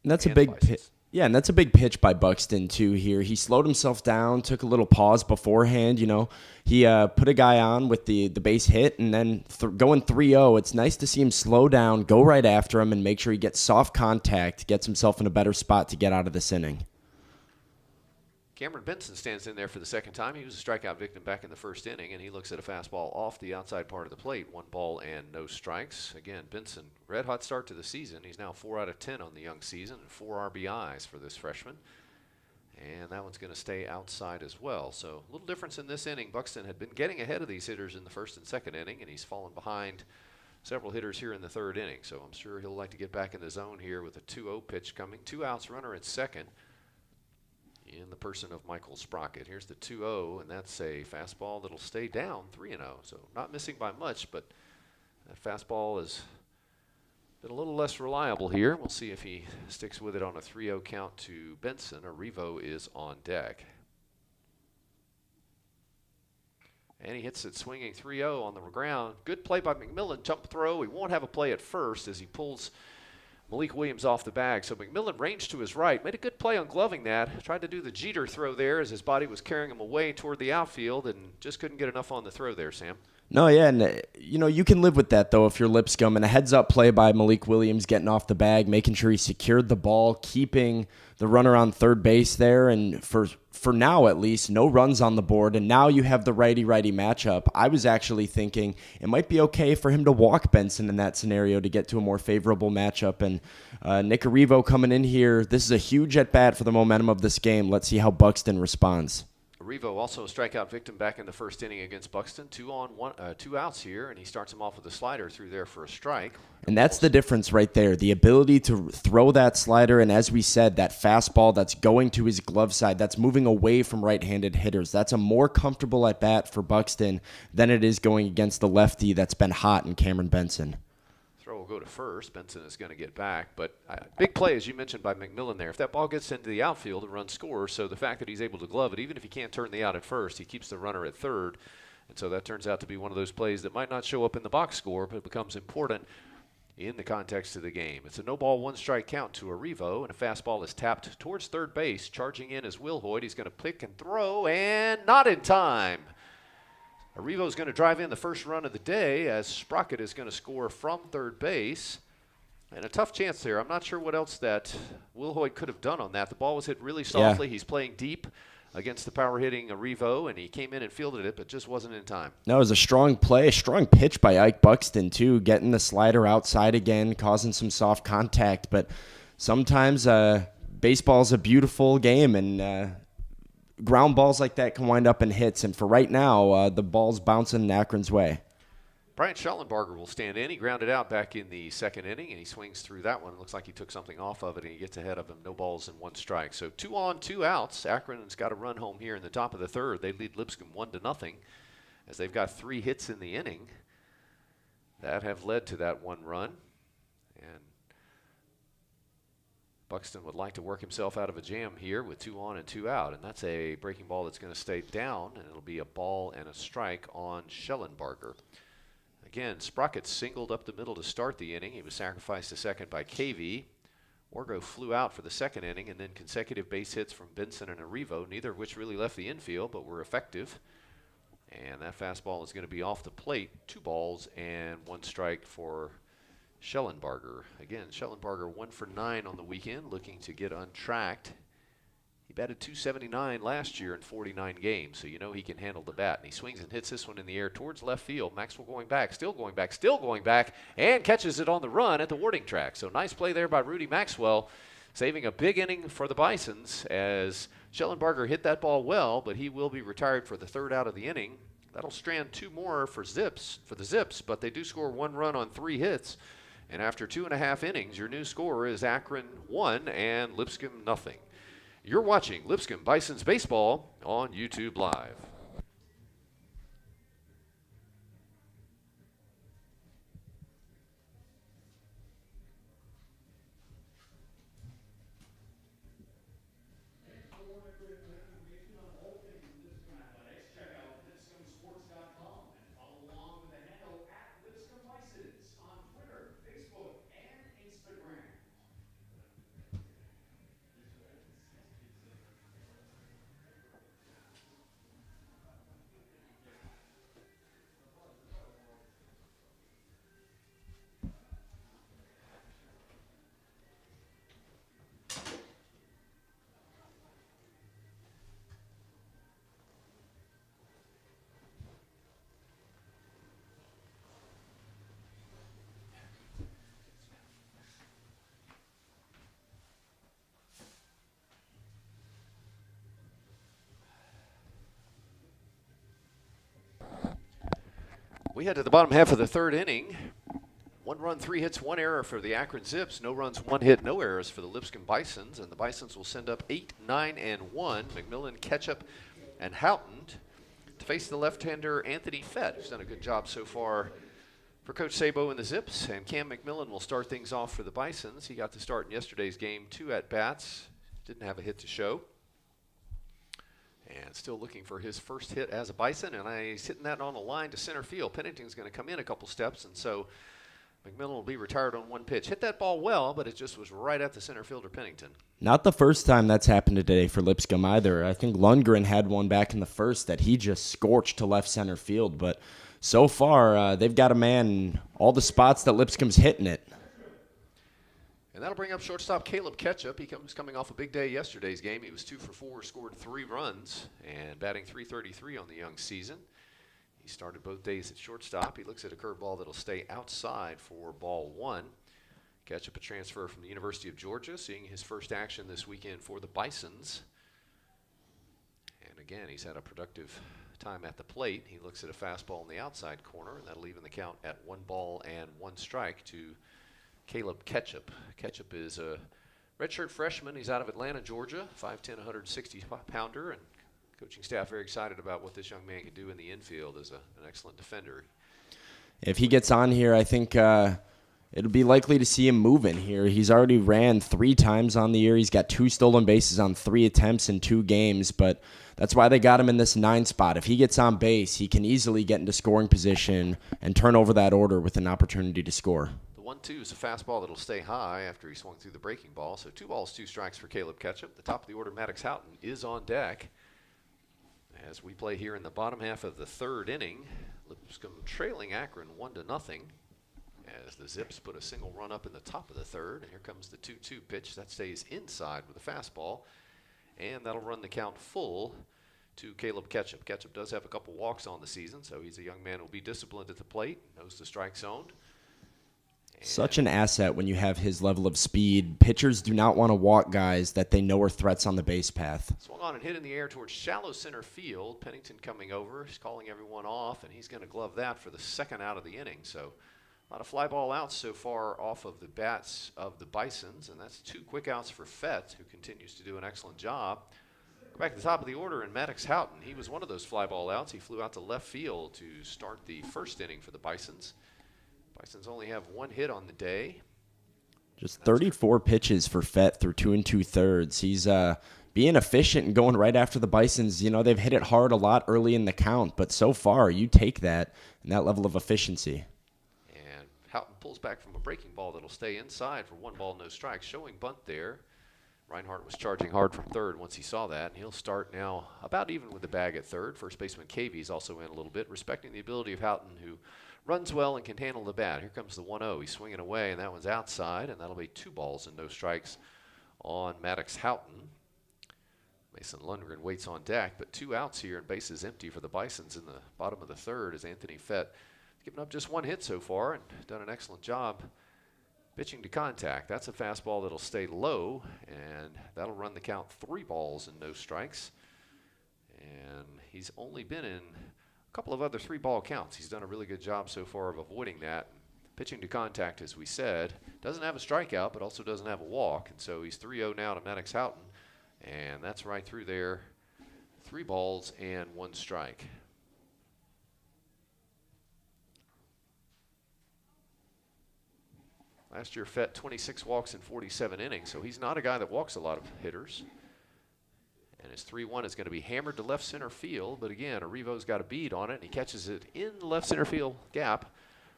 And that's a big pitch. Yeah, and that's a big pitch by Buxton, too, here. He slowed himself down, took a little pause beforehand, you know. He put a guy on with the base hit, and then going 3-0, it's nice to see him slow down, go right after him, and make sure he gets soft contact, gets himself in a better spot to get out of this inning. Cameron Benson stands in there for the second time. He was a strikeout victim back in the first inning, and he looks at a fastball off the outside part of the plate. 1 ball and no strikes. Again, Benson, red hot start to the season. He's now 4 out of 10 on the young season and 4 RBIs for this freshman. And that one's going to stay outside as well. So a little difference in this inning. Buxton had been getting ahead of these hitters in the first and second inning, and he's fallen behind several hitters here in the third inning. So I'm sure he'll like to get back in the zone here with a 2-0 pitch coming. 2 outs, runner at second in the person of Michael Sprocket. Here's the 2-0, and that's a fastball that'll stay down 3-0. So not missing by much, but that fastball has been a little less reliable here. We'll see if he sticks with it on a 3-0 count to Benson. Arrivo is on deck. And he hits it swinging 3-0 on the ground. Good play by McMillan. Jump throw. He won't have a play at first as he pulls Malik Williams off the bag. So McMillan ranged to his right, made a good play on gloving that, tried to do the Jeter throw there as his body was carrying him away toward the outfield and just couldn't get enough on the throw there, Sam. No, yeah, and you can live with that though if you're Lipscomb. And a heads-up play by Malik Williams getting off the bag, making sure he secured the ball, keeping the runner on third base there, and for now at least, no runs on the board. And now you have the righty-righty matchup. I was actually thinking it might be okay for him to walk Benson in that scenario to get to a more favorable matchup. And Nick Arrivo coming in here, this is a huge at-bat for the momentum of this game. Let's see how Buxton responds. Arrivo also a strikeout victim back in the first inning against Buxton. 2 outs here, and he starts him off with a slider through there for a strike. And that's the difference right there, the ability to throw that slider, and as we said, that fastball that's going to his glove side, that's moving away from right-handed hitters. That's a more comfortable at-bat for Buxton than it is going against the lefty that's been hot in Cameron Benson. Throw will go to first. Benson is going to get back. But big play, as you mentioned, by McMillan there. If that ball gets into the outfield, the run scores. So the fact that he's able to glove it, even if he can't turn the out at first, he keeps the runner at third. And so that turns out to be one of those plays that might not show up in the box score, but it becomes important in the context of the game. It's a no-ball, one-strike count to Arrivo, and a fastball is tapped towards third base. Charging in is Will Hoyt. He's going to pick and throw, and not in time. Arrivo is going to drive in the first run of the day as Sprocket is going to score from third base. And a tough chance there. I'm not sure what else that Will Hoyt could have done on that. The ball was hit really softly. Yeah. He's playing deep against the power-hitting Arrivo, and he came in and fielded it, but just wasn't in time. No, it was a strong play, a strong pitch by Ike Buxton, too, getting the slider outside again, causing some soft contact. But sometimes baseball's a beautiful game, and ground balls like that can wind up in hits. And for right now, the ball's bouncing in Akron's way. Brian Schellenbarger will stand in. He grounded out back in the second inning, and he swings through that one. It looks like he took something off of it, and he gets ahead of him. No balls and one strike. So 2 on, 2 outs. Akron's got a run home here in the top of the third. They lead Lipscomb 1-0 as they've got 3 hits in the inning that have led to that one run. And Buxton would like to work himself out of a jam here with 2 on and 2 out. And that's a breaking ball that's going to stay down, and it'll be a ball and a strike on Schellenbarger. Again, Sprocket singled up the middle to start the inning. He was sacrificed to second by KV. Orgo flew out for the second inning, and then consecutive base hits from Benson and Arrivo, neither of which really left the infield, but were effective. And that fastball is going to be off the plate. 2 balls and 1 strike for Schellenbarger. Again, Schellenbarger 1 for 9 on the weekend, looking to get untracked. He batted .279 last year in 49 games, so you know he can handle the bat. And he swings and hits this one in the air towards left field. Maxwell going back, still going back, still going back, and catches it on the run at the warning track. So nice play there by Rudy Maxwell, saving a big inning for the Bisons as Schellenbarger hit that ball well, but he will be retired for the 3rd out of the inning. That'll strand 2 more for the Zips, but they do score 1 run on 3 hits. And after 2.5 innings, your new score is Akron 1 and Lipscomb 0. You're watching Lipscomb Bisons Baseball on YouTube Live. We head to the bottom half of the 3rd inning. 1 run, 3 hits, 1 error for the Akron Zips. No runs, 1 hit, no errors for the Lipscomb Bisons. And the Bisons will send up 8, 9, and 1. McMillan, Ketchup, and Houghton to face the left-hander Anthony Fett, who's done a good job so far for Coach Sabo and the Zips. And Cam McMillan will start things off for the Bisons. He got to start in yesterday's game, 2 at-bats. Didn't have a hit to show. And still looking for his first hit as a Bison, and he's hitting that on the line to center field. Pennington's going to come in a couple steps, and so McMillan will be retired on one pitch. Hit that ball well, but it just was right at the center fielder Pennington. Not the first time that's happened today for Lipscomb either. I think Lundgren had one back in the first that he just scorched to left center field. But so far, they've got a man in all the spots that Lipscomb's hitting it. And that'll bring up shortstop Caleb Ketchup. He was coming off a big day yesterday's game. He was 2 for 4, scored 3 runs, and batting .333 on the young season. He started both days at shortstop. He looks at a curveball that'll stay outside for ball 1. Ketchup, a transfer from the University of Georgia, seeing his first action this weekend for the Bisons. And again, he's had a productive time at the plate. He looks at a fastball in the outside corner, and that'll even the count at 1 ball and 1 strike to Caleb Ketchup. Ketchup is a redshirt freshman. He's out of Atlanta, Georgia, 5'10", 160-pounder, and coaching staff very excited about what this young man can do in the infield as an excellent defender. If he gets on here, I think it'll be likely to see him moving here. He's already ran 3 times on the year. He's got 2 stolen bases on 3 attempts in 2 games, but that's why they got him in this 9 spot. If he gets on base, he can easily get into scoring position and turn over that order with an opportunity to score. The 1-2 is a fastball that'll stay high after he swung through the breaking ball. So 2 balls, 2 strikes for Caleb Ketchup. The top of the order, Maddox Houghton, is on deck as we play here in the bottom half of the 3rd inning. Lipscomb trailing Akron 1-0 as the Zips put a single run up in the top of the 3rd. And here comes the 2-2 pitch. That stays inside with a fastball, and that'll run the count full to Caleb Ketchup. Ketchup does have a couple walks on the season, so he's a young man who will be disciplined at the plate, knows the strike zone. Such an asset when you have his level of speed. Pitchers do not want to walk guys that they know are threats on the base path. Swung on and hit in the air towards shallow center field. Pennington coming over. He's calling everyone off, and he's going to glove that for the 2nd out of the inning. So a lot of fly ball outs so far off of the bats of the Bisons, and that's 2 quick outs for Fett, who continues to do an excellent job. Go back to the top of the order, and Maddox Houghton, he was one of those fly ball outs. He flew out to left field to start the 1st inning for the Bisons. Bisons only have 1 hit on the day. Just 34 pitches for Fett through 2 2/3. He's being efficient and going right after the Bisons. You know, they've hit it hard a lot early in the count, but so far you take that and that level of efficiency. And Houghton pulls back from a breaking ball that'll stay inside for 1 ball, no strikes, showing bunt there. Reinhardt was charging hard from 3rd once he saw that, and he'll start now about even with the bag at 3rd. First baseman Cavey's also in a little bit, respecting the ability of Houghton, who runs well and can handle the bat. Here comes the 1-0. He's swinging away, and that one's outside, and that'll be 2 balls and no strikes on Maddox Houghton. Mason Lundgren waits on deck, but 2 outs here and bases empty for the Bisons in the bottom of the 3rd as Anthony Fett given up just 1 hit so far and done an excellent job pitching to contact. That's a fastball that'll stay low, and that'll run the count 3 balls and no strikes. And he's only been in a couple of other 3-ball counts. He's done a really good job so far of avoiding that. Pitching to contact, as we said, doesn't have a strikeout, but also doesn't have a walk. And so he's 3-0 now to Maddox Houghton, and that's right through there. 3 balls and 1 strike. Last year, Fett 26 walks in 47 innings, so he's not a guy that walks a lot of hitters. And his 3-1 is going to be hammered to left center field, but again, Arrivo's got a bead on it, and he catches it in the left center field gap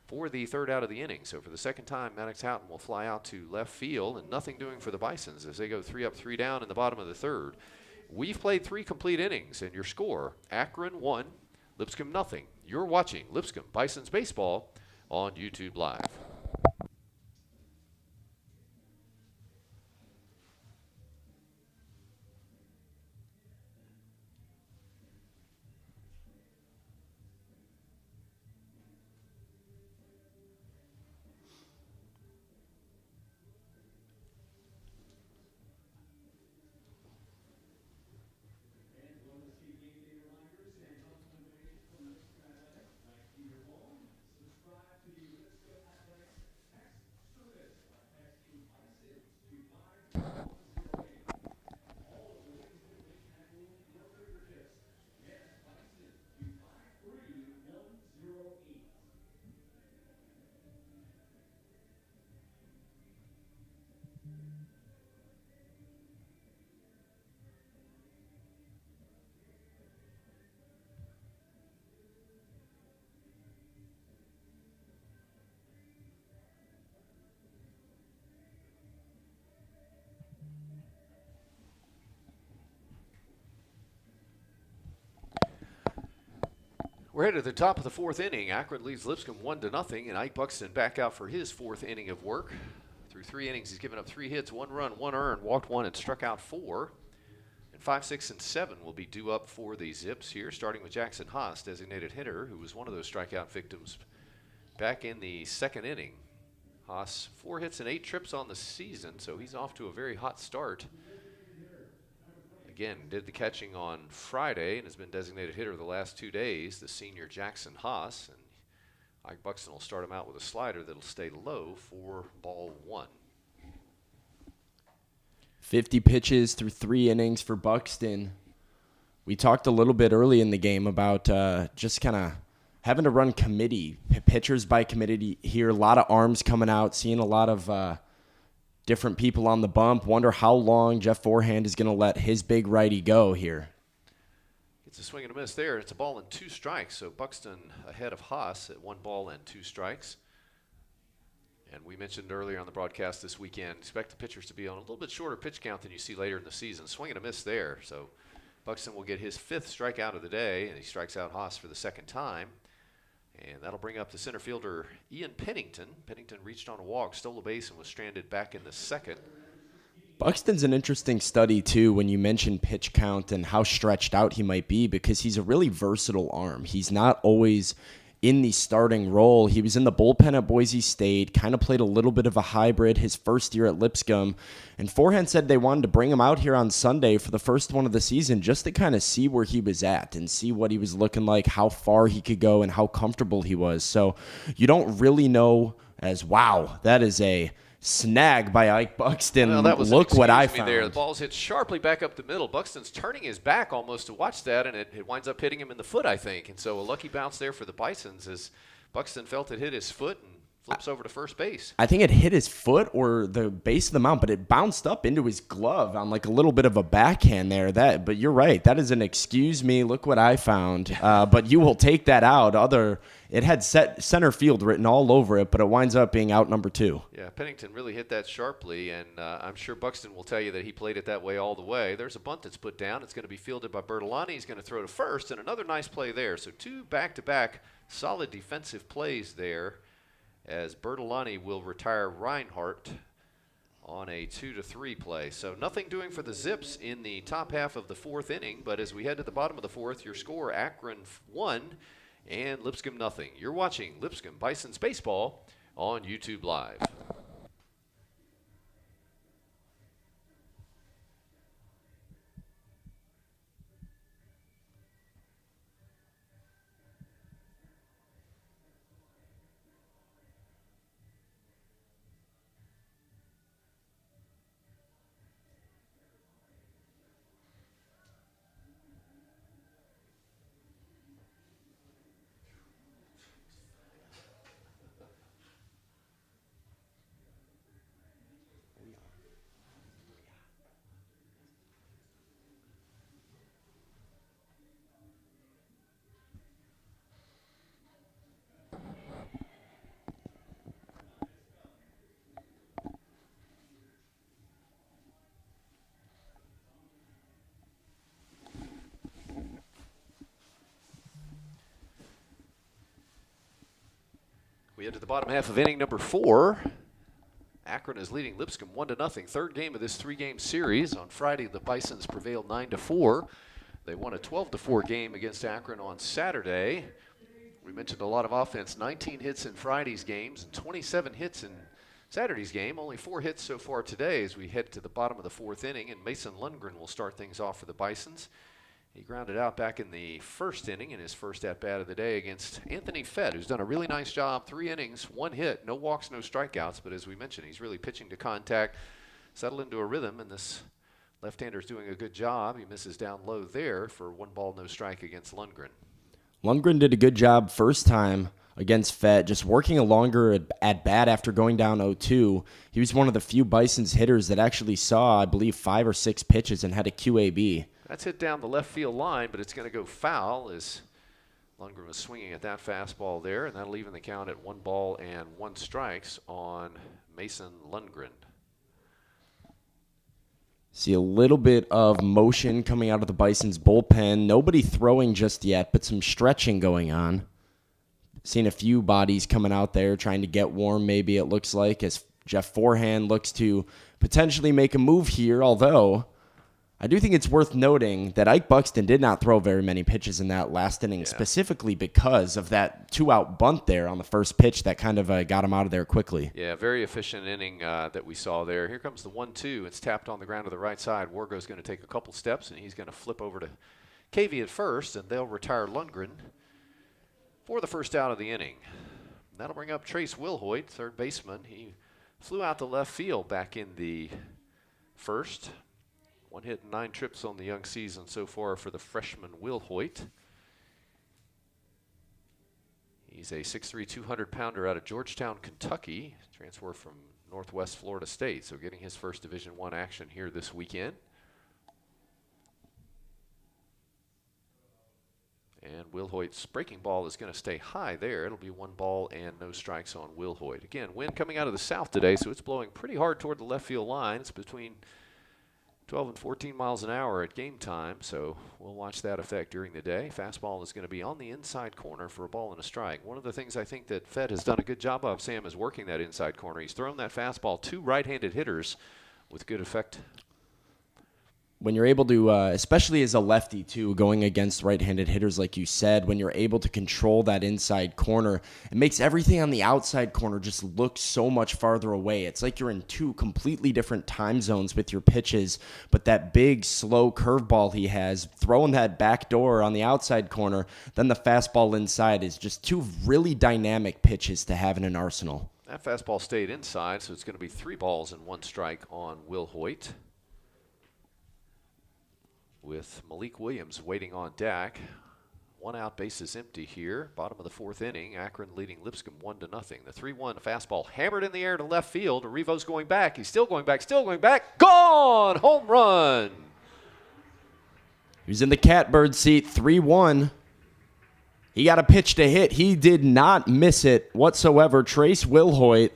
for the 3rd out of the inning. So for the 2nd time, Maddox Houghton will fly out to left field, and nothing doing for the Bisons as they go 3 up, 3 down in the bottom of the 3rd. We've played 3 complete innings, and your score, Akron 1, Lipscomb nothing. You're watching Lipscomb Bisons Baseball on YouTube Live. We're headed to the top of the fourth inning. Akron leads Lipscomb 1-0, and Ike Buxton back out for his fourth inning of work. Through 3 innings, he's given up 3 hits, 1 run, 1 earned, walked 1, and struck out 4. And 5, 6, and 7 will be due up for the Zips here, starting with Jackson Haas, designated hitter, who was one of those strikeout victims back in the second inning. Haas, 4 hits and 8 trips on the season, so he's off to a very hot start. Again, did the catching on Friday and has been designated hitter the last 2 days, the senior Jackson Haas. And Ike Buxton will start him out with a slider that'll stay low for ball 1. 50 pitches through 3 innings for Buxton. We talked a little bit early in the game about just kind of having to run committee, pitchers by committee here. A lot of arms coming out, seeing a lot of different people on the bump. Wonder how long Jeff Forehand is going to let his big righty go here. Gets a swing and a miss there. It's a ball and 2 strikes. So Buxton ahead of Haas at 1 ball and 2 strikes. And we mentioned earlier on the broadcast this weekend, expect the pitchers to be on a little bit shorter pitch count than you see later in the season. Swing and a miss there. So Buxton will get his 5th strikeout of the day, and he strikes out Haas for the 2nd time. And that'll bring up the center fielder, Ian Pennington. Pennington reached on a walk, stole a base, and was stranded back in the 2nd. Buxton's an interesting study, too, when you mention pitch count and how stretched out he might be, because he's a really versatile arm. He's not always in the starting role. He was in the bullpen at Boise State, kind of played a little bit of a hybrid his first year at Lipscomb. And Forehand said they wanted to bring him out here on Sunday for the first one of the season just to kind of see where he was at and see what he was looking like, how far he could go, and how comfortable he was. So you don't really know as, wow, that is a snag by Ike Buxton. Well, that was Look what I found. There. The ball's hit sharply back up the middle. Buxton's turning his back almost to watch that, and it winds up hitting him in the foot, I think. And so a lucky bounce there for the Bisons as Buxton felt it hit his foot and flips over to first base. I think it hit his foot or the base of the mound, but it bounced up into his glove on like a little bit of a backhand there. But you're right. That is an excuse me, look what I found. But you will take that out. It had center field written all over it, but it winds up being out number 2. Yeah, Pennington really hit that sharply, and I'm sure Buxton will tell you that he played it that way all the way. There's a bunt that's put down. It's going to be fielded by Bertolani. He's going to throw to first, and another nice play there. So 2 back-to-back solid defensive plays there as Bertolani will retire Reinhardt on a 2-3 play. So nothing doing for the Zips in the top half of the 4th inning, but as we head to the bottom of the 4th, your score, Akron 1 and Lipscomb 0. You're watching Lipscomb Bisons Baseball on YouTube Live. We head to the bottom half of inning number 4. Akron is leading Lipscomb 1-0. 3rd game of this 3-game series. On Friday, the Bisons prevailed 9-4. They won a 12-4 game against Akron on Saturday. We mentioned a lot of offense, 19 hits in Friday's games and 27 hits in Saturday's game. Only 4 hits so far today as we head to the bottom of the 4th inning, and Mason Lundgren will start things off for the Bisons. He grounded out back in the 1st inning in his first at-bat of the day against Anthony Fett, who's done a really nice job. 3 innings, 1 hit, no walks, no strikeouts. But as we mentioned, he's really pitching to contact, settled into a rhythm, and this left-hander's doing a good job. He misses down low there for 1 ball, no strike against Lundgren. Lundgren did a good job first time against Fett, just working a longer at-bat after going down 0-2. He was one of the few Bisons hitters that actually saw, I believe, 5 or 6 pitches and had a QAB. That's hit down the left field line, but it's going to go foul as Lundgren was swinging at that fastball there, and that'll even the count at 1 ball and 1 strikes on Mason Lundgren. See a little bit of motion coming out of the Bison's bullpen. Nobody throwing just yet, but some stretching going on. Seen a few bodies coming out there trying to get warm, maybe it looks like, as Jeff Forehand looks to potentially make a move here, although I do think it's worth noting that Ike Buxton did not throw very many pitches in that last inning, specifically because of that two-out bunt there on the first pitch that kind of got him out of there quickly. Yeah, very efficient inning that we saw there. Here comes the 1-2. It's tapped on the ground to the right side. Wargo's going to take a couple steps, and he's going to flip over to Cavey at first, and they'll retire Lundgren for the first out of the inning. That'll bring up Trace Wilhoit, third baseman. He flew out to left field back in the first. 1 hit and 9 trips on the young season so far for the freshman Wilhoit. He's a 6'3", 200-pounder out of Georgetown, Kentucky. Transfer from Northwest Florida State, so getting his first Division I action here this weekend. And Wilhoit's breaking ball is going to stay high there. It'll be 1 ball and no strikes on Wilhoit. Again, wind coming out of the south today, so it's blowing pretty hard toward the left field line. It's between 12 and 14 miles an hour at game time, so we'll watch that effect during the day. Fastball is going to be on the inside corner for a ball and a strike. One of the things I think that Fed has done a good job of, Sam, is working that inside corner. He's thrown that fastball to right-handed hitters with good effect. When you're able to, especially as a lefty too, going against right-handed hitters like you said, when you're able to control that inside corner, it makes everything on the outside corner just look so much farther away. It's like you're in 2 completely different time zones with your pitches, but that big, slow curveball he has, throwing that back door on the outside corner, then the fastball inside is just 2 really dynamic pitches to have in an arsenal. That fastball stayed inside, so it's going to be 3 balls and 1 strike on Wilhoit, with Malik Williams waiting on deck. 1 out, bases empty here. Bottom of the 4th inning. Akron leading Lipscomb 1-0. The 3-1 fastball hammered in the air to left field. Arrivo's going back. He's still going back, still going back. Gone! Home run! He's in the catbird seat, 3-1. He got a pitch to hit. He did not miss it whatsoever. Trace Wilhoit.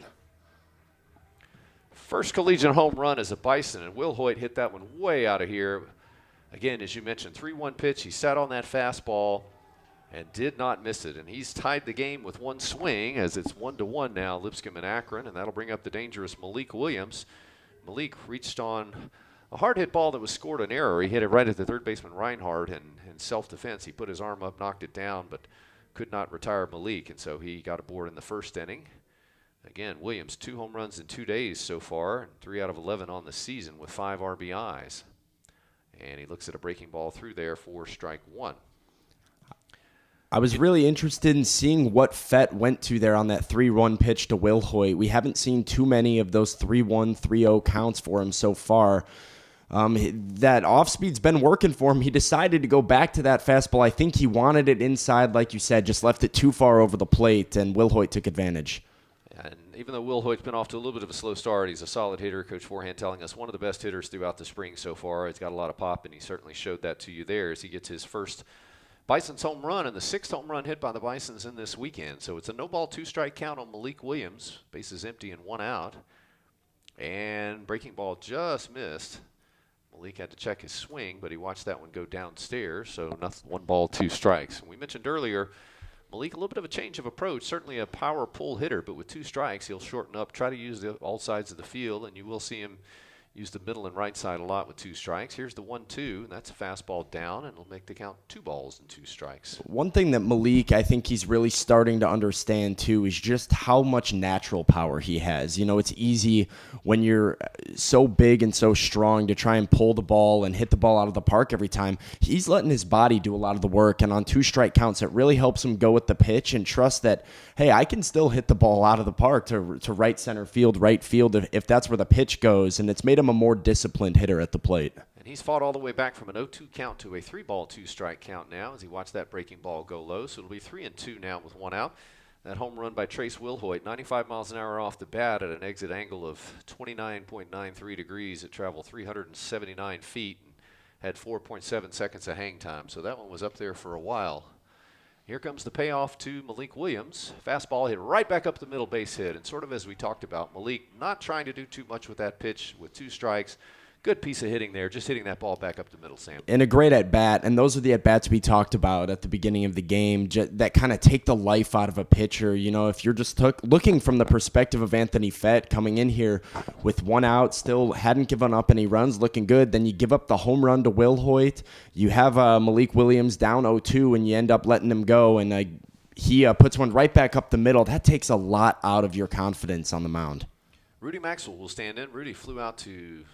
First collegiate home run as a Bison, and Wilhoit hit that one way out of here. Again, as you mentioned, 3-1 pitch. He sat on that fastball and did not miss it. And he's tied the game with 1 swing, as it's 1-1 now, Lipscomb and Akron. And that'll bring up the dangerous Malik Williams. Malik reached on a hard hit ball that was scored an error. He hit it right at the third baseman Reinhardt, and in self-defense, he put his arm up, knocked it down, but could not retire Malik. And so he got aboard in the first inning. Again, Williams, 2 home runs in 2 days so far, and 3 out of 11 on the season with 5 RBIs. And he looks at a breaking ball through there for strike 1. I was really interested in seeing what Fett went to there on that 3-1 pitch to Wilhoit. We haven't seen too many of those 3-1, 3-0 counts for him so far. That off-speed's been working for him. He decided to go back to that fastball. I think he wanted it inside, like you said, just left it too far over the plate, and Wilhoit took advantage. And even though Wilhoit's been off to a little bit of a slow start, he's a solid hitter. Coach Forehand telling us one of the best hitters throughout the spring so far. He's got a lot of pop, and he certainly showed that to you there as he gets his first Bison's home run and the 6th home run hit by the Bisons in this weekend. So it's a no-ball, 2-strike count on Malik Williams. Bases empty and 1 out. And breaking ball just missed. Malik had to check his swing, but he watched that one go downstairs. So nothing, 1 ball, 2 strikes. And we mentioned earlier, Malik, a little bit of a change of approach, certainly a power pull hitter, but with 2 strikes, he'll shorten up, try to use all sides of the field, and you will see him use the middle and right side a lot with 2 strikes. Here's the 1-2, and that's a fastball down, and it'll make the count 2 balls and 2 strikes. One thing that Malik, I think he's really starting to understand too, is just how much natural power he has. You know, it's easy when you're so big and so strong to try and pull the ball and hit the ball out of the park every time. He's letting his body do a lot of the work, and on 2-strike counts, it really helps him go with the pitch and trust that, hey, I can still hit the ball out of the park to right center field, right field, if that's where the pitch goes, and it's made him a more disciplined hitter at the plate. And he's fought all the way back from an 0-2 count to a 3-ball, 2-strike count now as he watched that breaking ball go low. So it'll be 3-2 now with 1 out. That home run by Trace Wilhoit, 95 miles an hour off the bat at an exit angle of 29.93 degrees. It traveled 379 feet and had 4.7 seconds of hang time. So that one was up there for a while. Here comes the payoff to Malik Williams. Fastball hit right back up the middle, base hit. And sort of as we talked about, Malik not trying to do too much with that pitch with 2 strikes. good piece of hitting there, just hitting that ball back up the middle, Sam. And a great at-bat, and those are the at-bats we talked about at the beginning of the game that kind of take the life out of a pitcher. You know, if you're just looking from the perspective of Anthony Fett coming in here with one out, still hadn't given up any runs, looking good, then you give up the home run to Will Hoyt. You have Malik Williams down 0-2, and you end up letting him go, and he puts one right back up the middle. That takes a lot out of your confidence on the mound. Rudy Maxwell will stand in. Rudy flew out to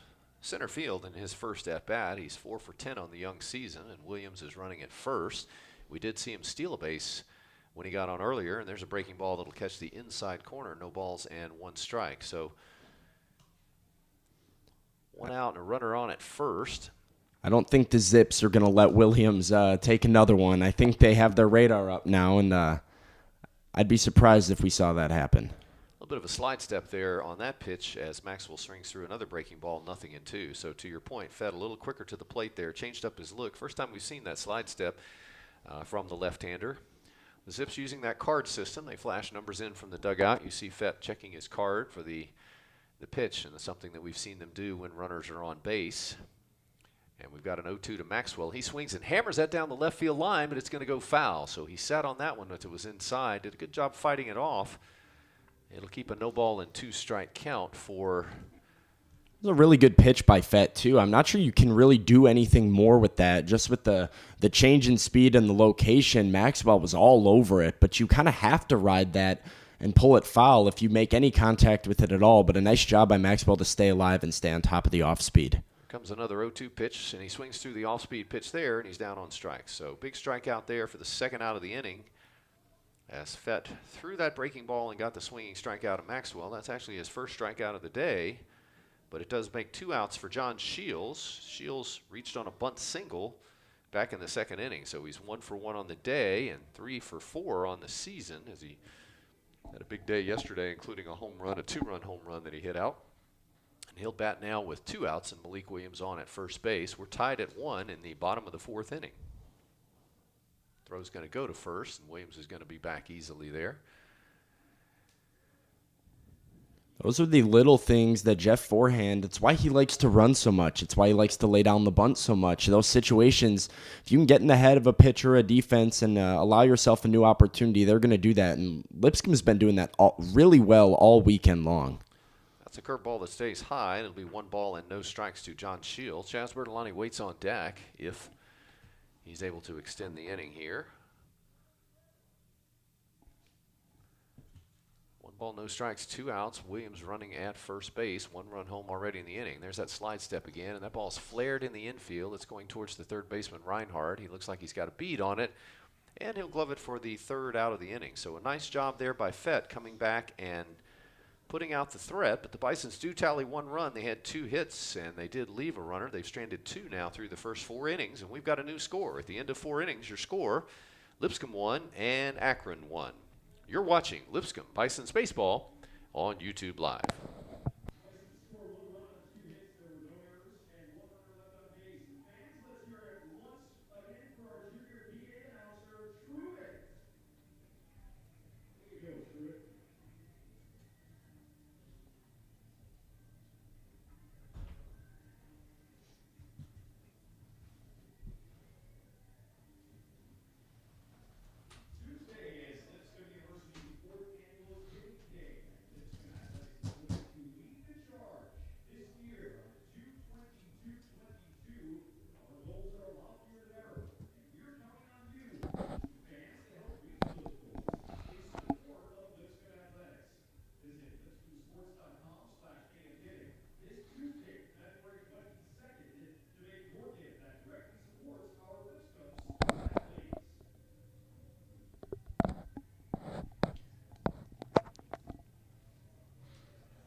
center field in his first at-bat. He's 4 for 10 on the young season, and Williams is running at first. We did see him steal a base when he got on earlier, and there's a breaking ball that'll catch the inside corner. No balls and 1 strike. So 1 out and a runner on at first. I don't think the Zips are going to let Williams take another one. I think they have their radar up now, and I'd be surprised if we saw that happen. A little bit of a slide step there on that pitch as Maxwell swings through another breaking ball, 0-2. So to your point, Fed a little quicker to the plate there, changed up his look. First time we've seen that slide step from the left-hander. The Zips using that card system. They flash numbers in from the dugout. You see Fett checking his card for the pitch, and it's something that we've seen them do when runners are on base. And we've got an 0-2 to Maxwell. He swings and hammers that down the left field line, but it's going to go foul. So he sat on that one until it was inside. Did a good job fighting it off. It'll keep a no ball and 2 strike count for. It was a really good pitch by Fett, too. I'm not sure you can really do anything more with that. Just with the change in speed and the location, Maxwell was all over it. But you kind of have to ride that and pull it foul if you make any contact with it at all. But a nice job by Maxwell to stay alive and stay on top of the off speed. Comes another 0-2 pitch, and he swings through the off-speed pitch there, and he's down on strikes. So big strikeout there for the second out of the inning. As Fett threw that breaking ball and got the swinging strikeout of Maxwell. That's actually his first strikeout of the day, but it does make 2 outs for John Shields. Shields reached on a bunt single back in the second inning, so he's 1 for 1 on the day and 3 for 4 on the season, as he had a big day yesterday, including a home run, a 2-run home run that he hit out. And he'll bat now with 2 outs and Malik Williams on at first base. We're tied at 1 in the bottom of the 4th inning. Throw's going to go to first, and Williams is going to be back easily there. Those are the little things that Jeff Forehand, it's why he likes to run so much. It's why he likes to lay down the bunt so much. Those situations, if you can get in the head of a pitcher, a defense, and allow yourself a new opportunity, they're going to do that. And Lipscomb's been doing that really well all weekend long. It's a curveball that stays high. It'll be 1 ball and no strikes to John Shields. Chaz Bertolani waits on deck if he's able to extend the inning here. 1 ball, no strikes, 2 outs. Williams running at first base. 1 run home already in the inning. There's that slide step again, and that ball's flared in the infield. It's going towards the third baseman, Reinhardt. He looks like he's got a bead on it, and he'll glove it for the 3rd out of the inning. So a nice job there by Fett coming back and putting out the threat, but the Bisons do tally 1 run. They had 2 hits, and they did leave a runner. They've stranded 2 now through the first 4 innings, and we've got a new score. At the end of 4 innings, your score, Lipscomb 1 and Akron 1. You're watching Lipscomb Bisons Baseball on YouTube Live.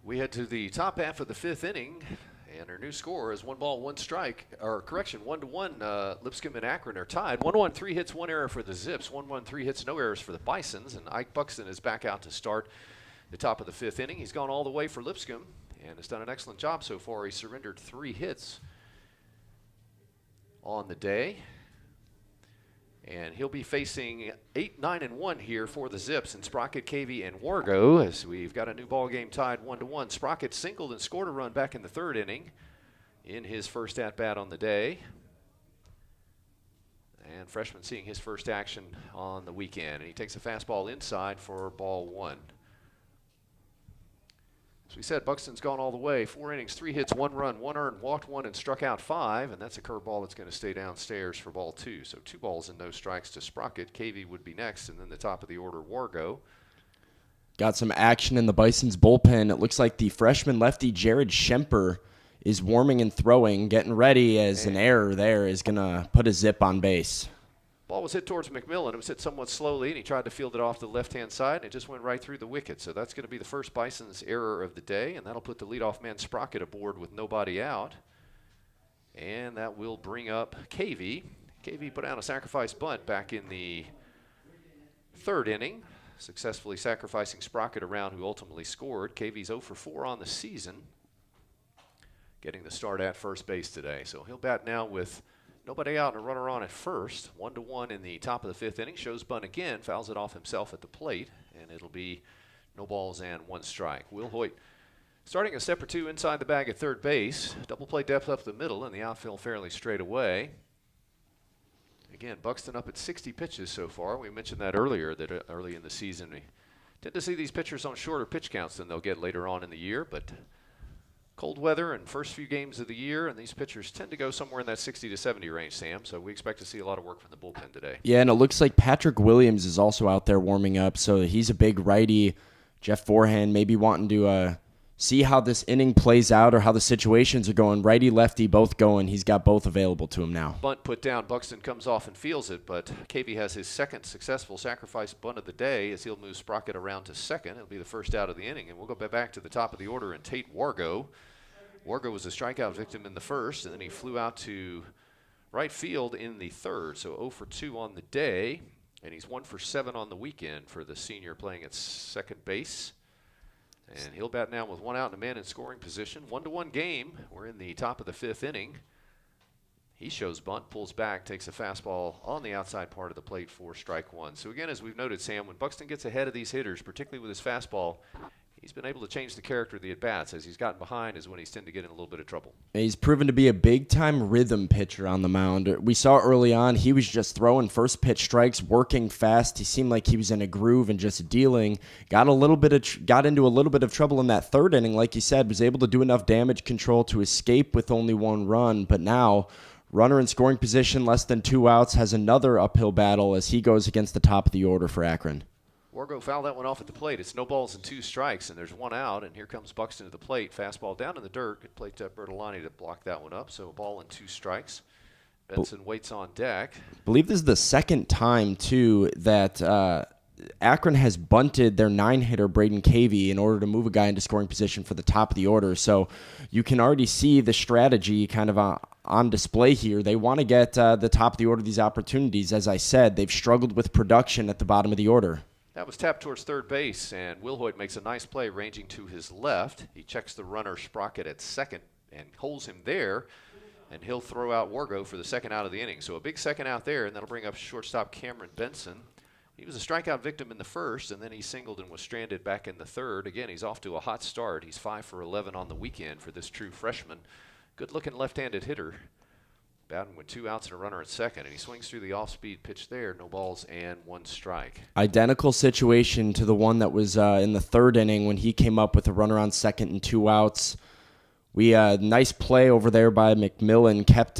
We head to the top half of the 5th inning, and our new score is 1 ball, 1 strike, or correction, 1-1. Lipscomb and Akron are tied. 1-1, 3 hits, 1 error for the Zips. 1-1, 3 hits, no errors for the Bisons. And Ike Buxton is back out to start the top of the 5th inning. He's gone all the way for Lipscomb and has done an excellent job so far. He surrendered 3 hits on the day. And he'll be facing 8, 9, and 1 here for the Zips in Sprocket, Cavey, and Wargo, as we've got a new ball game tied 1-1. Sprocket singled and scored a run back in the 3rd inning. in his first at-bat on the day. And freshman seeing his first action on the weekend. And he takes a fastball inside for ball 1. As we said, Buxton's gone all the way. 4 innings, 3 hits, 1 run, 1 earned, walked 1, and struck out 5. And that's a curveball that's going to stay downstairs for ball 2. So 2 balls and no strikes to Sprocket. Cavey would be next, and then the top of the order, Wargo. Got some action in the Bison's bullpen. It looks like the freshman lefty Jared Schemper is warming and throwing, getting ready as an error there is going to put a zip on base. Ball was hit towards McMillan. It was hit somewhat slowly, and he tried to field it off the left-hand side, and it just went right through the wicket. So that's going to be the first Bison's error of the day, and that'll put the leadoff man Sprocket aboard with nobody out. And that will bring up Cavey. Cavey put out a sacrifice bunt back in the 3rd inning, successfully sacrificing Sprocket around, who ultimately scored. Cavey's 0 for 4 on the season, getting the start at first base today. So he'll bat now with nobody out and a runner on at first. 1-1 in the top of the 5th inning. Shows bunt again, fouls it off himself at the plate, and it'll be no balls and 1 strike. Will Hoyt starting a step or 2 inside the bag at third base. Double play depth up the middle, and the outfield fairly straight away. Again, Buxton up at 60 pitches so far. We mentioned that earlier, that early in the season we tend to see these pitchers on shorter pitch counts than they'll get later on in the year, but cold weather and first few games of the year, and these pitchers tend to go somewhere in that 60 to 70 range, Sam. So we expect to see a lot of work from the bullpen today. Yeah, and it looks like Patrick Williams is also out there warming up, so he's a big righty. Jeff Forehand maybe wanting to see how this inning plays out or how the situations are going. Righty, lefty, both going. He's got both available to him now. Bunt put down. Buxton comes off and fields it, but Cavey has his 2nd successful sacrifice bunt of the day as he'll move Sprocket around to 2nd. It'll be the first out of the inning, and we'll go back to the top of the order and Tate Wargo. Wargo was a strikeout victim in the 1st, and then he flew out to right field in the 3rd. So 0 for 2 on the day, and he's 1 for 7 on the weekend for the senior playing at 2nd base. And he'll bat now with 1 out and a man in scoring position. 1-1 game. We're in the top of the 5th inning. He shows bunt, pulls back, takes a fastball on the outside part of the plate for strike 1. So again, as we've noted, Sam, when Buxton gets ahead of these hitters, particularly with his fastball, he's been able to change the character of the at-bats. As he's gotten behind is when he's tend to get in a little bit of trouble. He's proven to be a big-time rhythm pitcher on the mound. We saw early on he was just throwing first pitch strikes, working fast. He seemed like he was in a groove and just dealing. Got into a little bit of trouble in that 3rd inning, like you said, was able to do enough damage control to escape with only 1 run. But now, runner in scoring position, less than 2 outs, has another uphill battle as he goes against the top of the order for Akron. Wargo fouled that one off at the plate. It's no balls and 2 strikes, and there's 1 out, and here comes Buxton to the plate. Fastball down in the dirt. Good play to Bertolani to block that one up, so a ball and 2 strikes. Benson waits on deck. I believe this is the 2nd time, too, that Akron has bunted their 9-hitter, Braden Cavey, in order to move a guy into scoring position for the top of the order. So you can already see the strategy kind of on display here. They want to get the top of the order these opportunities. As I said, they've struggled with production at the bottom of the order. That was tapped towards third base, and Will Hoyt makes a nice play ranging to his left. He checks the runner Sprocket at 2nd and holds him there, and he'll throw out Wargo for the 2nd out of the inning. So a big 2nd out there, and that'll bring up shortstop Cameron Benson. He was a strikeout victim in the 1st, and then he singled and was stranded back in the 3rd. Again, he's off to a hot start. He's 5 for 11 on the weekend for this true freshman. Good-looking left-handed hitter. Batting with 2 outs and a runner at 2nd, and he swings through the off-speed pitch there. No balls and 1 strike. Identical situation to the one that was in the 3rd inning when he came up with a runner on 2nd and 2 outs. Nice play over there by McMillan. Kept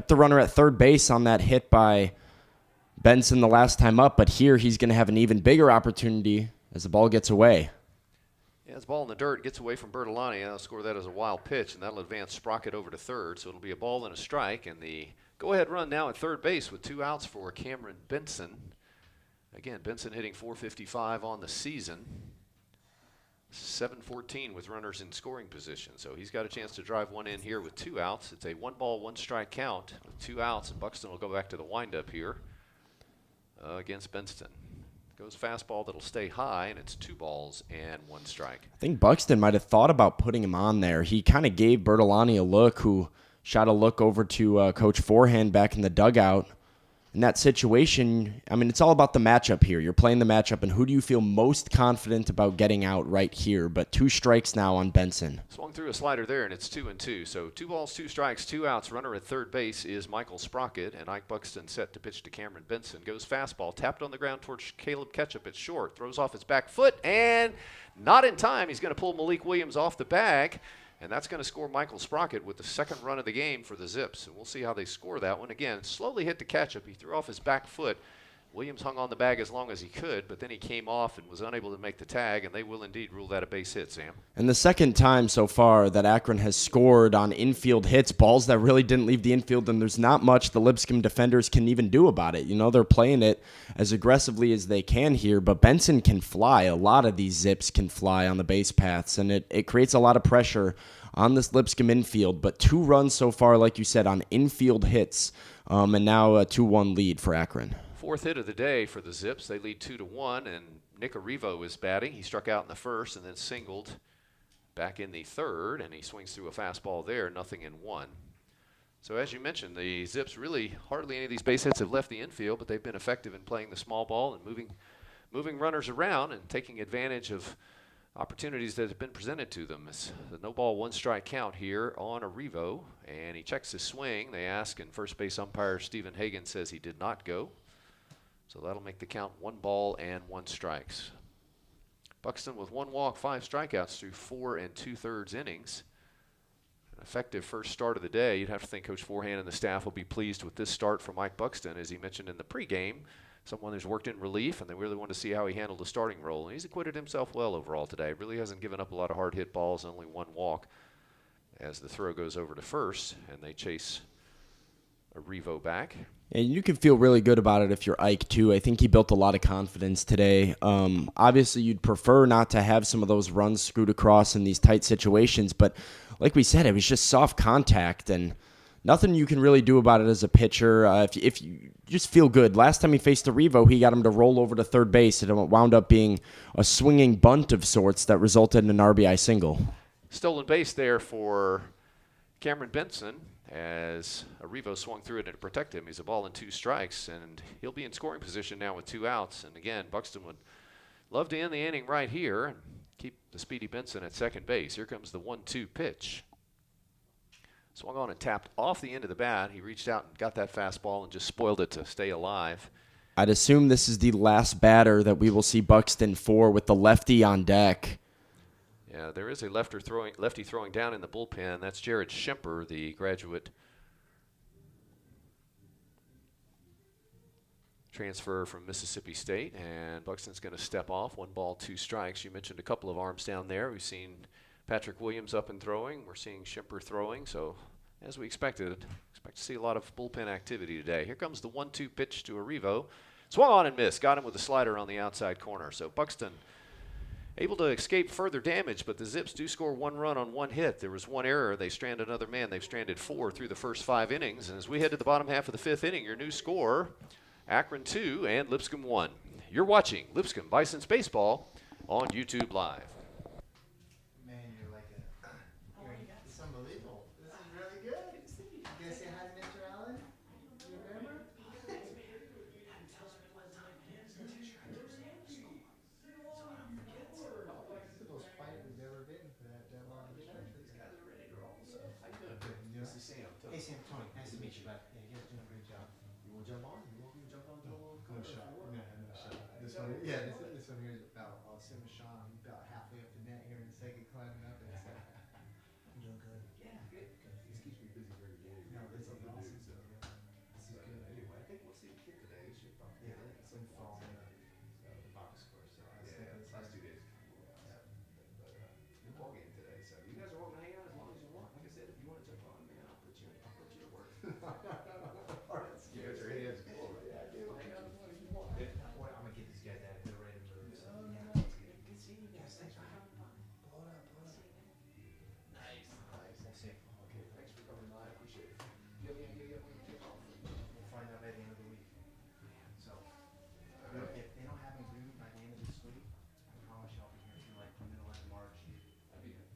the runner at third base on that hit by Benson the last time up, but here he's going to have an even bigger opportunity as the ball gets away. Yeah, it's ball in the dirt, gets away from Bertolani. I'll score that as a wild pitch, and that'll advance Sprocket over to 3rd. So it'll be a ball and a strike, and the go-ahead run now at third base with 2 outs for Cameron Benson. Again, Benson hitting .455 on the season. 7-14 with runners in scoring position. So he's got a chance to drive one in here with 2 outs. It's a 1-ball, 1-strike count with 2 outs, and Buxton will go back to the windup here against Benson. Goes fastball that'll stay high, and it's 2 balls and 1 strike. I think Buxton might have thought about putting him on there. He kind of gave Bertolani a look, who shot a look over to Coach Forehand back in the dugout. in that situation, I mean, it's all about the matchup here. You're playing the matchup, and who do you feel most confident about getting out right here? But 2 strikes now on Benson. Swung through a slider there, and it's 2-2. So 2 balls, 2 strikes, 2 outs. Runner at third base is Michael Sprocket, and Ike Buxton set to pitch to Cameron Benson. Goes fastball, tapped on the ground towards Caleb Ketchup at short. Throws off his back foot, and not in time. He's going to pull Malik Williams off the bag. And that's going to score Michael Sprocket with the second run of the game for the Zips. And we'll see how they score that one. Again, slowly hit the catch-up. He threw off his back foot. Williams hung on the bag as long as he could, but then he came off and was unable to make the tag, and they will indeed rule that a base hit, Sam. And the second time so far that Akron has scored on infield hits, balls that really didn't leave the infield, and there's not much the Lipscomb defenders can even do about it. You know, they're playing it as aggressively as they can here, but Benson can fly. A lot of these Zips can fly on the base paths, and it creates a lot of pressure on this Lipscomb infield. But 2 runs so far, like you said, on infield hits, and now a 2-1 lead for Akron. 4th hit of the day for the Zips. They lead 2-1, and Nick Arrivo is batting. He struck out in the first and then singled back in the third, and he swings through a fastball there, 0-1. So as you mentioned, the Zips really hardly any of these base hits have left the infield, but they've been effective in playing the small ball and moving runners around and taking advantage of opportunities that have been presented to them. It's the no ball, 1 strike count here on Arrivo, and he checks his swing. They ask, and first base umpire Stephen Hagan says he did not go. So that'll make the count 1 ball and 1 strikes. Buxton with 1 walk, 5 strikeouts through 4 2/3 innings. An effective first start of the day. You'd have to think Coach Forehand and the staff will be pleased with this start from Mike Buxton, as he mentioned in the pregame. Someone who's worked in relief, and they really want to see how he handled the starting role. And he's acquitted himself well overall today. Really hasn't given up a lot of hard hit balls, only 1 walk as the throw goes over to first, and they chase Arrivo back. And you can feel really good about it if you're Ike, too. I think he built a lot of confidence today. Obviously, you'd prefer not to have some of those runs scoot across in these tight situations. But like we said, it was just soft contact, and nothing you can really do about it as a pitcher. If you just feel good. Last time he faced Arrivo, he got him to roll over to third base, and it wound up being a swinging bunt of sorts that resulted in an RBI single. Stolen base there for Cameron Benson, as Arrivo swung through it to protect him. He's a ball and 2 strikes, and he'll be in scoring position now with 2 outs. And again, Buxton would love to end the inning right here and keep the speedy Benson at second base. Here comes the 1-2 pitch. Swung on and tapped off the end of the bat. He reached out and got that fastball and just spoiled it to stay alive. I'd assume this is the last batter that we will see Buxton for, with the lefty on deck. Yeah, there is a lefty throwing down in the bullpen. That's Jared Schemper, the graduate transfer from Mississippi State. And Buxton's going to step off. 1 ball, 2 strikes. You mentioned a couple of arms down there. We've seen Patrick Williams up and throwing. We're seeing Schemper throwing. So as we expected, expect to see a lot of bullpen activity today. Here comes the 1-2 pitch to Arrivo. Swung on and missed. Got him with a slider on the outside corner. So Buxton able to escape further damage, but the Zips do score 1 run on 1 hit. There was 1 error. They strand another man. They've stranded 4 through the first 5 innings. And as we head to the bottom half of the 5th inning, your new score, Akron 2 and Lipscomb 1. You're watching Lipscomb Bison's Baseball on YouTube Live. Man, you're like it's unbelievable. This is really good. You guys say hi to Mr. Allen? You remember? It's the most fight we've ever been for that long stretch. These guys are ready to roll. So how you doing? This is Sam. Hey Sam, Tony. Nice to meet you, bud. Yeah, you guys are doing a great job. You want to jump on? You want me to jump on to a little No shot. No shot. This one, yeah, this one here is about Sim Sean. He's about halfway up the net here in the second, climbing up. And so. You doing good? Yeah, good. This keeps me busy during the game. No, this is awesome. This is good. Anyway, I think we'll see the kid today. He should probably Yeah, some fall in the box score. So last 2 days. But new ball game today. So you guys are welcome to hang out as long as you want. Like I said, if you want to jump on, man, I'll put you to work. You got your hands full. Yeah, I do. Hang out as long as you want. Boy, I'm gonna get these guys out of here ready to move. So. Good seeing you guys. Thanks for having fun. Blow it up, blow it up. Nice. We'll see. Okay, thanks for coming by. I appreciate it. Do you have any idea when you take off? We'll find out by the end of the week. So, if they don't have me due by the end of this week, I promise you I'll be here through like the middle of March. That'd be good.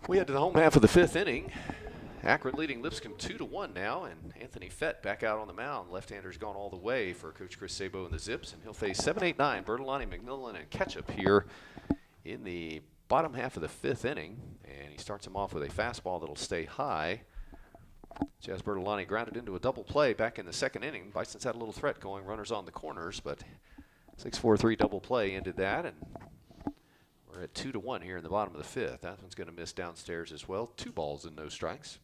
We head to the home half of the fifth inning. Akron leading Lipscomb 2-1 now, and Anthony Fett back out on the mound. Left-hander's gone all the way for Coach Chris Sabo and the Zips, and he'll face 7, 8, 9 Bertolani, McMillan, and Ketchup here in the bottom half of the fifth inning. And he starts him off with a fastball that'll stay high. Jazz Bertolani grounded into a double play back in the second inning. Bison's had a little threat going, runners on the corners, but 6-4-3 double play ended that, and we're at 2-1 here in the bottom of the fifth. That one's going to miss downstairs as well. 2 balls and no strikes.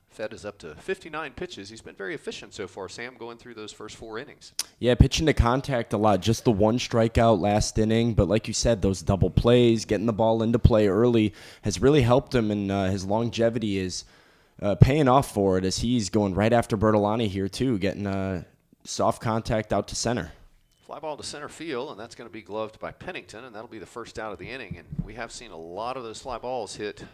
Fed is up to 59 pitches. He's been very efficient so far, Sam, going through those first 4 innings. Yeah, pitching to contact a lot. Just the 1 strikeout last inning. But like you said, those double plays, getting the ball into play early has really helped him, and his longevity is paying off for it as he's going right after Bertolani here, too, getting soft contact out to center. Fly ball to center field, and that's going to be gloved by Pennington, and that'll be the first out of the inning. And we have seen a lot of those fly balls hit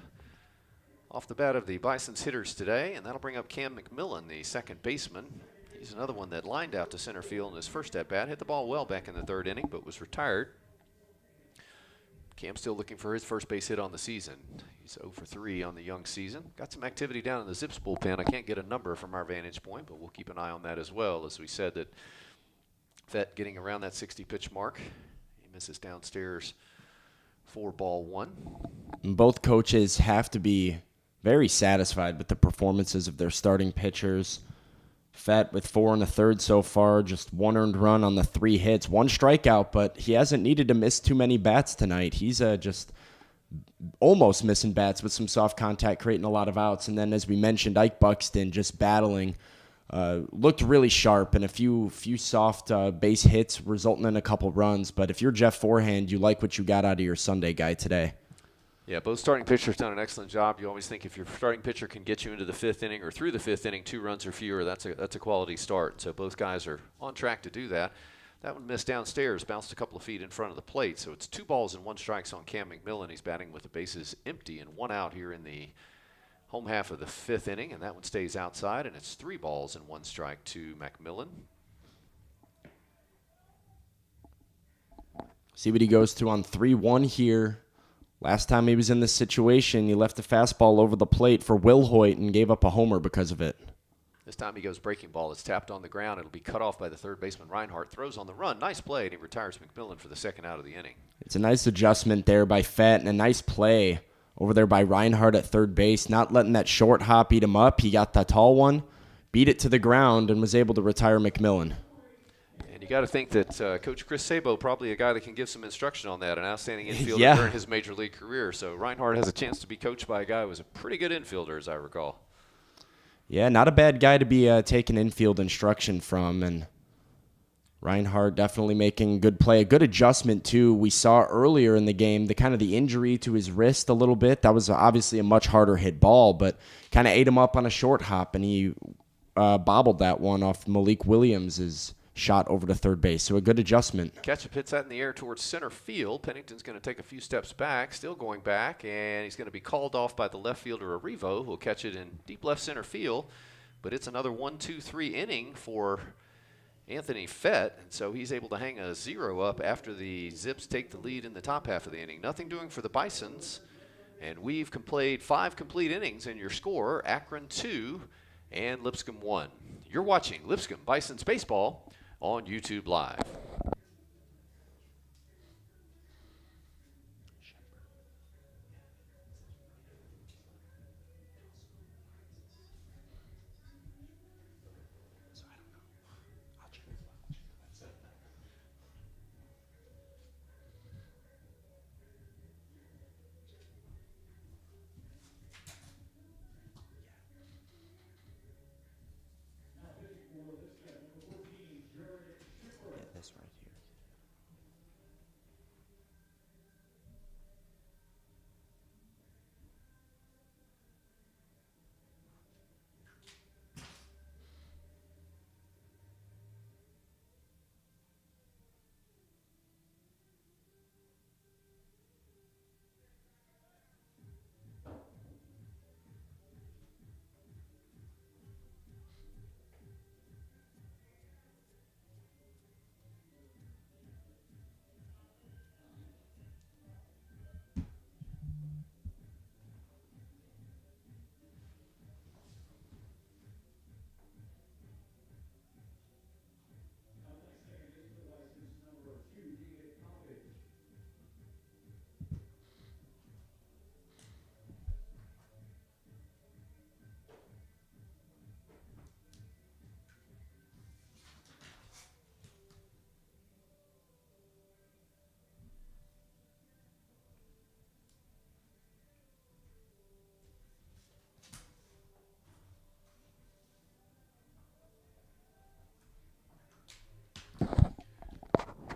off the bat of the Bison's hitters today, and that'll bring up Cam McMillan, the second baseman. He's another one that lined out to center field in his first at-bat. Hit the ball well back in the third inning, but was retired. Cam still looking for his first base hit on the season. He's 0 for 3 on the young season. Got some activity down in the Zips bullpen. I can't get a number from our vantage point, but we'll keep an eye on that as well. As we said, that Fett getting around that 60-pitch mark. He misses downstairs, 4-1. Both coaches have to be very satisfied with the performances of their starting pitchers. Fett with 4 1/3 so far, just 1 earned run on the 3 hits, 1 strikeout, but he hasn't needed to miss too many bats tonight. He's just almost missing bats with some soft contact, creating a lot of outs. And then, as we mentioned, Ike Buxton just battling. Looked really sharp, and a few soft base hits resulting in a couple runs. But if you're Jeff Forehand, you like what you got out of your Sunday guy today. Yeah, both starting pitchers done an excellent job. You always think if your starting pitcher can get you into the fifth inning or through the fifth inning, 2 runs or fewer, that's a quality start. So both guys are on track to do that. That one missed downstairs, bounced a couple of feet in front of the plate. So it's 2 balls and 1 strikes on Cam McMillan. He's batting with the bases empty and 1 out here in the home half of the fifth inning, and that one stays outside, and it's 3 balls and 1 strike to McMillan. See what he goes to on 3-1 here. Last time he was in this situation, he left a fastball over the plate for Will Hoyt and gave up a homer because of it. This time he goes breaking ball. It's tapped on the ground. It'll be cut off by the third baseman, Reinhardt. Throws on the run. Nice play, and he retires McMillan for the second out of the inning. It's a nice adjustment there by Fett and a nice play over there by Reinhardt at third base, not letting that short hop eat him up. He got the tall one, beat it to the ground, and was able to retire McMillan. And you got to think that Coach Chris Sabo, probably a guy that can give some instruction on that, an outstanding infielder Yeah. during his major league career. So Reinhardt has a chance to be coached by a guy who was a pretty good infielder, as I recall. Yeah, not a bad guy to be taking infield instruction from, and Reinhardt definitely making good play. A good adjustment, too. We saw earlier in the game the injury to his wrist a little bit. That was obviously a much harder hit ball, but kind of ate him up on a short hop, and he bobbled that one off Malik Williams' shot over to third base. So a good adjustment. Ketchup hits that in the air towards center field. Pennington's going to take a few steps back, still going back, and he's going to be called off by the left fielder, Arrivo, who will catch it in deep left center field. But it's another 1-2-3 inning for Anthony Fett, and so he's able to hang a 0 up after the Zips take the lead in the top half of the inning. Nothing doing for the Bisons, and we've played 5 complete innings, and your score, Akron 2 and Lipscomb 1. You're watching Lipscomb Bisons Baseball on YouTube Live.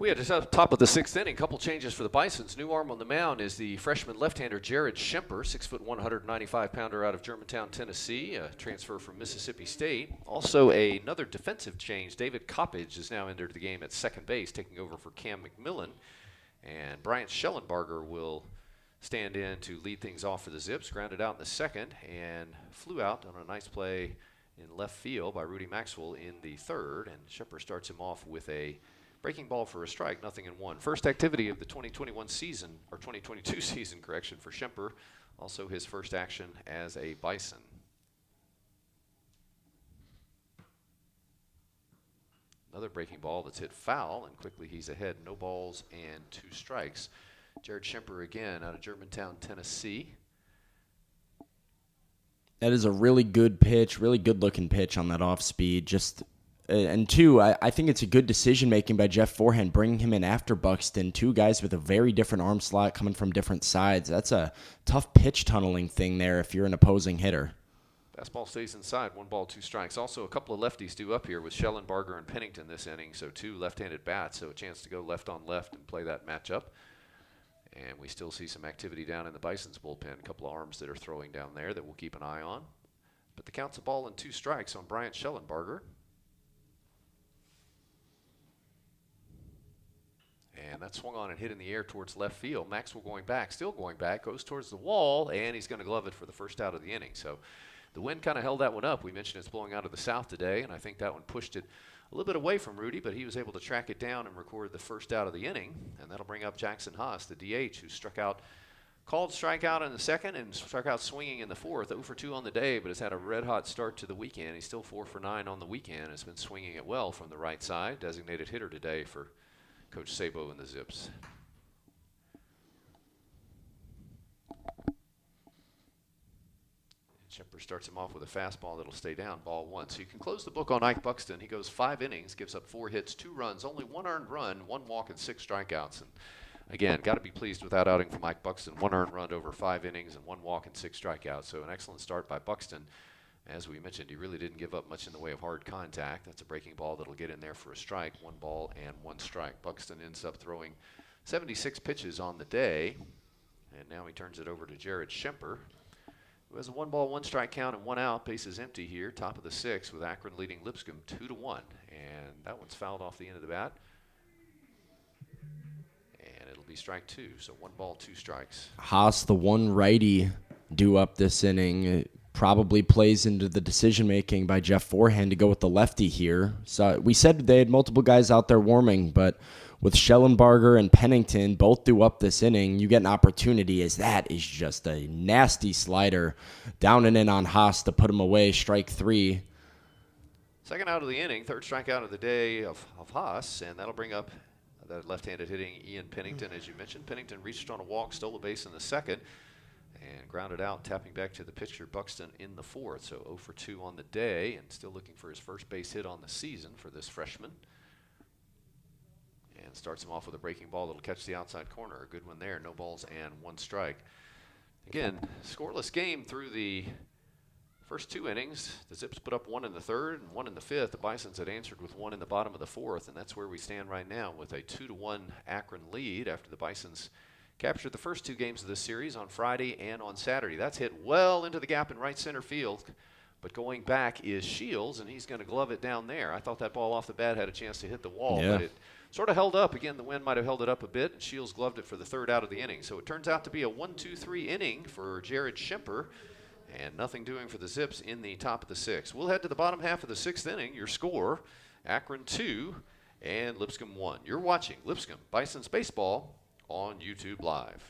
We had just up top of the sixth inning, couple changes for the Bisons. New arm on the mound is the freshman left-hander Jared Schemper, 6', 195-pounder out of Germantown, Tennessee, a transfer from Mississippi State. Also another defensive change. David Coppage is now entered the game at second base, taking over for Cam McMillan. And Bryant Schellenbarger will stand in to lead things off for the Zips. Grounded out in the second and flew out on a nice play in left field by Rudy Maxwell in the third. And Schemper starts him off with a breaking ball for a strike, 0-1. First activity of the 2021 season, or 2022 season, correction, for Schemper. Also his first action as a Bison. Another breaking ball that's hit foul, and quickly he's ahead. No balls and 2 strikes. Jared Schemper again out of Germantown, Tennessee. That is a really good pitch, really good-looking pitch on that off-speed. And two, I think it's a good decision-making by Jeff Forehand, bringing him in after Buxton. 2 guys with a very different arm slot coming from different sides. That's a tough pitch tunneling thing there if you're an opposing hitter. Fastball stays inside, 1 ball, 2 strikes. Also a couple of lefties due up here with Schellenbarger and Pennington this inning, so 2 left-handed bats, so a chance to go left on left and play that matchup. And we still see some activity down in the Bison's bullpen, a couple of arms that are throwing down there that we'll keep an eye on. But the count's a ball and 2 strikes on Bryant Schellenbarger. And that swung on and hit in the air towards left field. Maxwell going back, still going back, goes towards the wall, and he's going to glove it for the first out of the inning. So the wind kind of held that one up. We mentioned it's blowing out of the south today, and I think that one pushed it a little bit away from Rudy, but he was able to track it down and record the first out of the inning. And that'll bring up Jackson Haas, the DH, who called strikeout in the second and struck out swinging in the fourth. 0 for 2 on the day, but has had a red-hot start to the weekend. He's still 4 for 9 on the weekend. Has been swinging it well from the right side. Designated hitter today for Coach Sabo and the Zips. Schemper starts him off with a fastball that'll stay down, ball 1. So you can close the book on Ike Buxton. He goes 5 innings, gives up 4 hits, 2 runs, only 1 earned run, 1 walk, and 6 strikeouts. And again, got to be pleased with that outing from Ike Buxton. 1 earned run over 5 innings and 1 walk and 6 strikeouts. So an excellent start by Buxton. As we mentioned, he really didn't give up much in the way of hard contact. That's a breaking ball that'll get in there for a strike. 1 ball and 1 strike. Buxton ends up throwing 76 pitches on the day. And now he turns it over to Jared Schemper, who has a 1 ball, 1 strike count and 1 out. Bases empty here, top of the 6th, with Akron leading Lipscomb 2-1. And that one's fouled off the end of the bat. And it'll be strike 2, so 1 ball, 2 strikes. Haas, the one righty due up this inning, probably plays into the decision-making by Jeff Forehand to go with the lefty here. So we said they had multiple guys out there warming, but with Schellenbarger and Pennington both due up this inning, you get an opportunity, as that is just a nasty slider down and in on Haas to put him away, strike 3. Second out of the inning, 3rd strikeout of the day of Haas, and that'll bring up that left-handed hitting Ian Pennington, as you mentioned. Pennington reached on a walk, stole a base in the 2nd, and grounded out, tapping back to the pitcher Buxton in the 4th. So 0 for 2 on the day, and still looking for his first base hit on the season for this freshman. And starts him off with a breaking ball that'll catch the outside corner. A good one there, no balls and 1 strike. Again, scoreless game through the first 2 innings. The Zips put up 1 in the 3rd and 1 in the 5th. The Bisons had answered with 1 in the bottom of the 4th, and that's where we stand right now with a 2-1 Akron lead after the Bisons captured the first 2 games of this series on Friday and on Saturday. That's hit well into the gap in right center field, but going back is Shields, and he's going to glove it down there. I thought that ball off the bat had a chance to hit the wall, but it sort of held up. Again, the wind might have held it up a bit, and Shields gloved it for the 3rd out of the inning. So it turns out to be a 1-2-3 inning for Jared Schemper, and nothing doing for the Zips in the top of the 6th. We'll head to the bottom half of the 6th inning. Your score, Akron 2 and Lipscomb 1. You're watching Lipscomb Bisons Baseball on YouTube Live.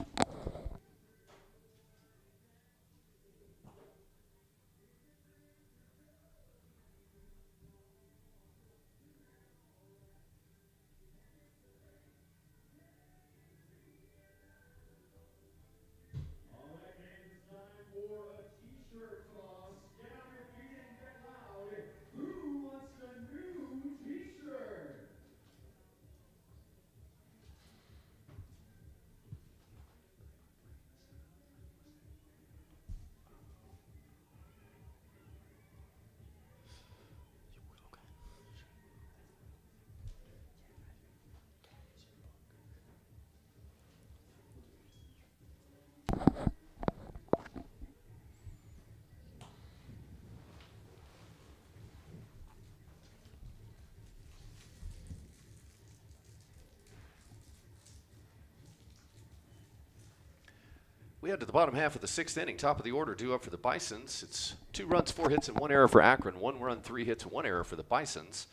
We head to the bottom half of the 6th inning, top of the order due up for the Bisons. It's 2 runs, 4 hits, and 1 error for Akron. 1 run, 3 hits, 1 error for the Bisons.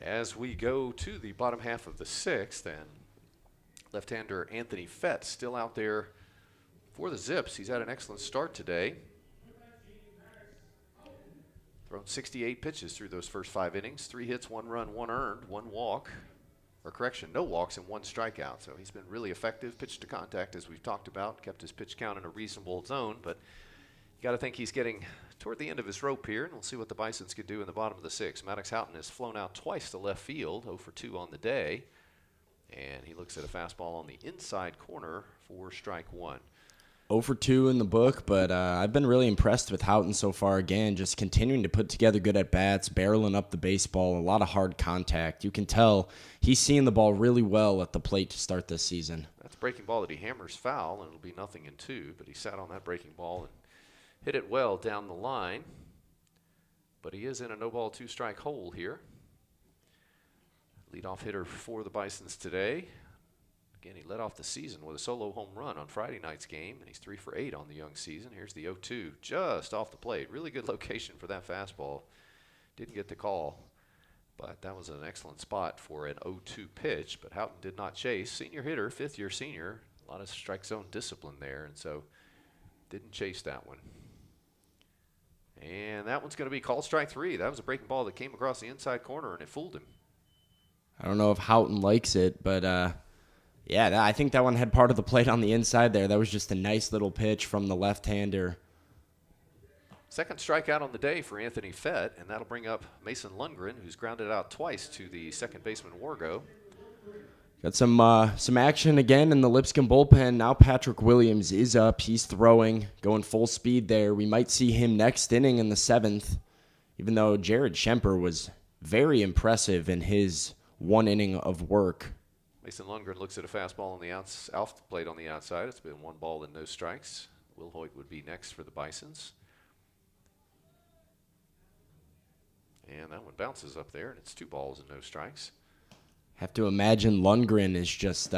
As we go to the bottom half of the 6th, and left-hander Anthony Fett still out there for the Zips. He's had an excellent start today. Thrown 68 pitches through those first 5 innings. 3 hits, 1 run, 1 earned, 1 walk. Or correction, no walks and 1 strikeout. So he's been really effective. Pitch to contact, as we've talked about. Kept his pitch count in a reasonable zone. But you got to think he's getting toward the end of his rope here. And we'll see what the Bisons can do in the bottom of the 6th. Maddox Houghton has flown out twice to left field. 0 for 2 on the day. And he looks at a fastball on the inside corner for strike 1. 0 for 2 in the book, but I've been really impressed with Houghton so far. Again, just continuing to put together good at-bats, barreling up the baseball, a lot of hard contact. You can tell he's seeing the ball really well at the plate to start this season. That's a breaking ball that he hammers foul, and it'll be 0-2, but he sat on that breaking ball and hit it well down the line. But he is in a no-ball, 2-strike hole here. Leadoff hitter for the Bisons today. Again, he led off the season with a solo home run on Friday night's game, and he's 3 for 8 on the young season. Here's the 0-2, just off the plate. Really good location for that fastball. Didn't get the call, but that was an excellent spot for an 0-2 pitch. But Houghton did not chase. Senior hitter, 5th-year senior. A lot of strike zone discipline there, and so didn't chase that one. And that one's going to be called strike 3. That was a breaking ball that came across the inside corner, and it fooled him. I don't know if Houghton likes it, but yeah, I think that one had part of the plate on the inside there. That was just a nice little pitch from the left-hander. Second strikeout on the day for Anthony Fett, and that'll bring up Mason Lundgren, who's grounded out twice to the second baseman Wargo. Got some action again in the Lipscomb bullpen. Now Patrick Williams is up. He's throwing, going full speed there. We might see him next inning in the 7th, even though Jared Schemper was very impressive in his 1 inning of work. Mason Lundgren looks at a fastball on the off the plate on the outside. It's been 1 ball and no strikes. Will Hoyt would be next for the Bisons. And that one bounces up there, and it's 2 balls and no strikes. Have to imagine Lundgren is just,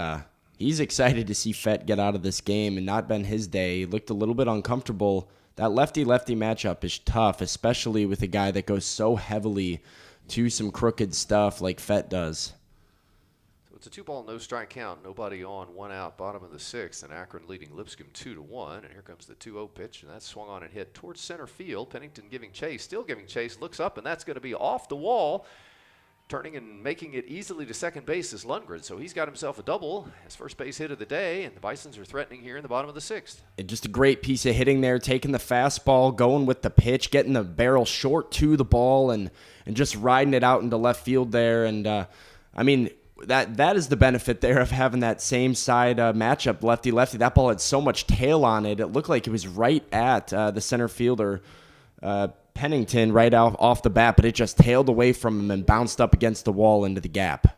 he's excited to see Fett get out of this game and not been his day. He looked a little bit uncomfortable. That lefty-lefty matchup is tough, especially with a guy that goes so heavily to some crooked stuff like Fett does. So it's a 2-ball, no strike count. Nobody on, 1 out, bottom of the 6th, and Akron leading Lipscomb 2-1. And here comes the 2-0 pitch, and that's swung on and hit towards center field. Pennington giving chase, still giving chase, looks up, and that's going to be off the wall. Turning and making it easily to second base is Lundgren, so he's got himself a double, his first base hit of the day, and the Bisons are threatening here in the bottom of the 6th. And just a great piece of hitting there, taking the fastball, going with the pitch, getting the barrel short to the ball, and just riding it out into left field there. And, I mean, that is the benefit there of having that same side matchup, lefty-lefty. That ball had so much tail on it. It looked like it was right at the center fielder, Pennington, right off the bat, but it just tailed away from him and bounced up against the wall into the gap.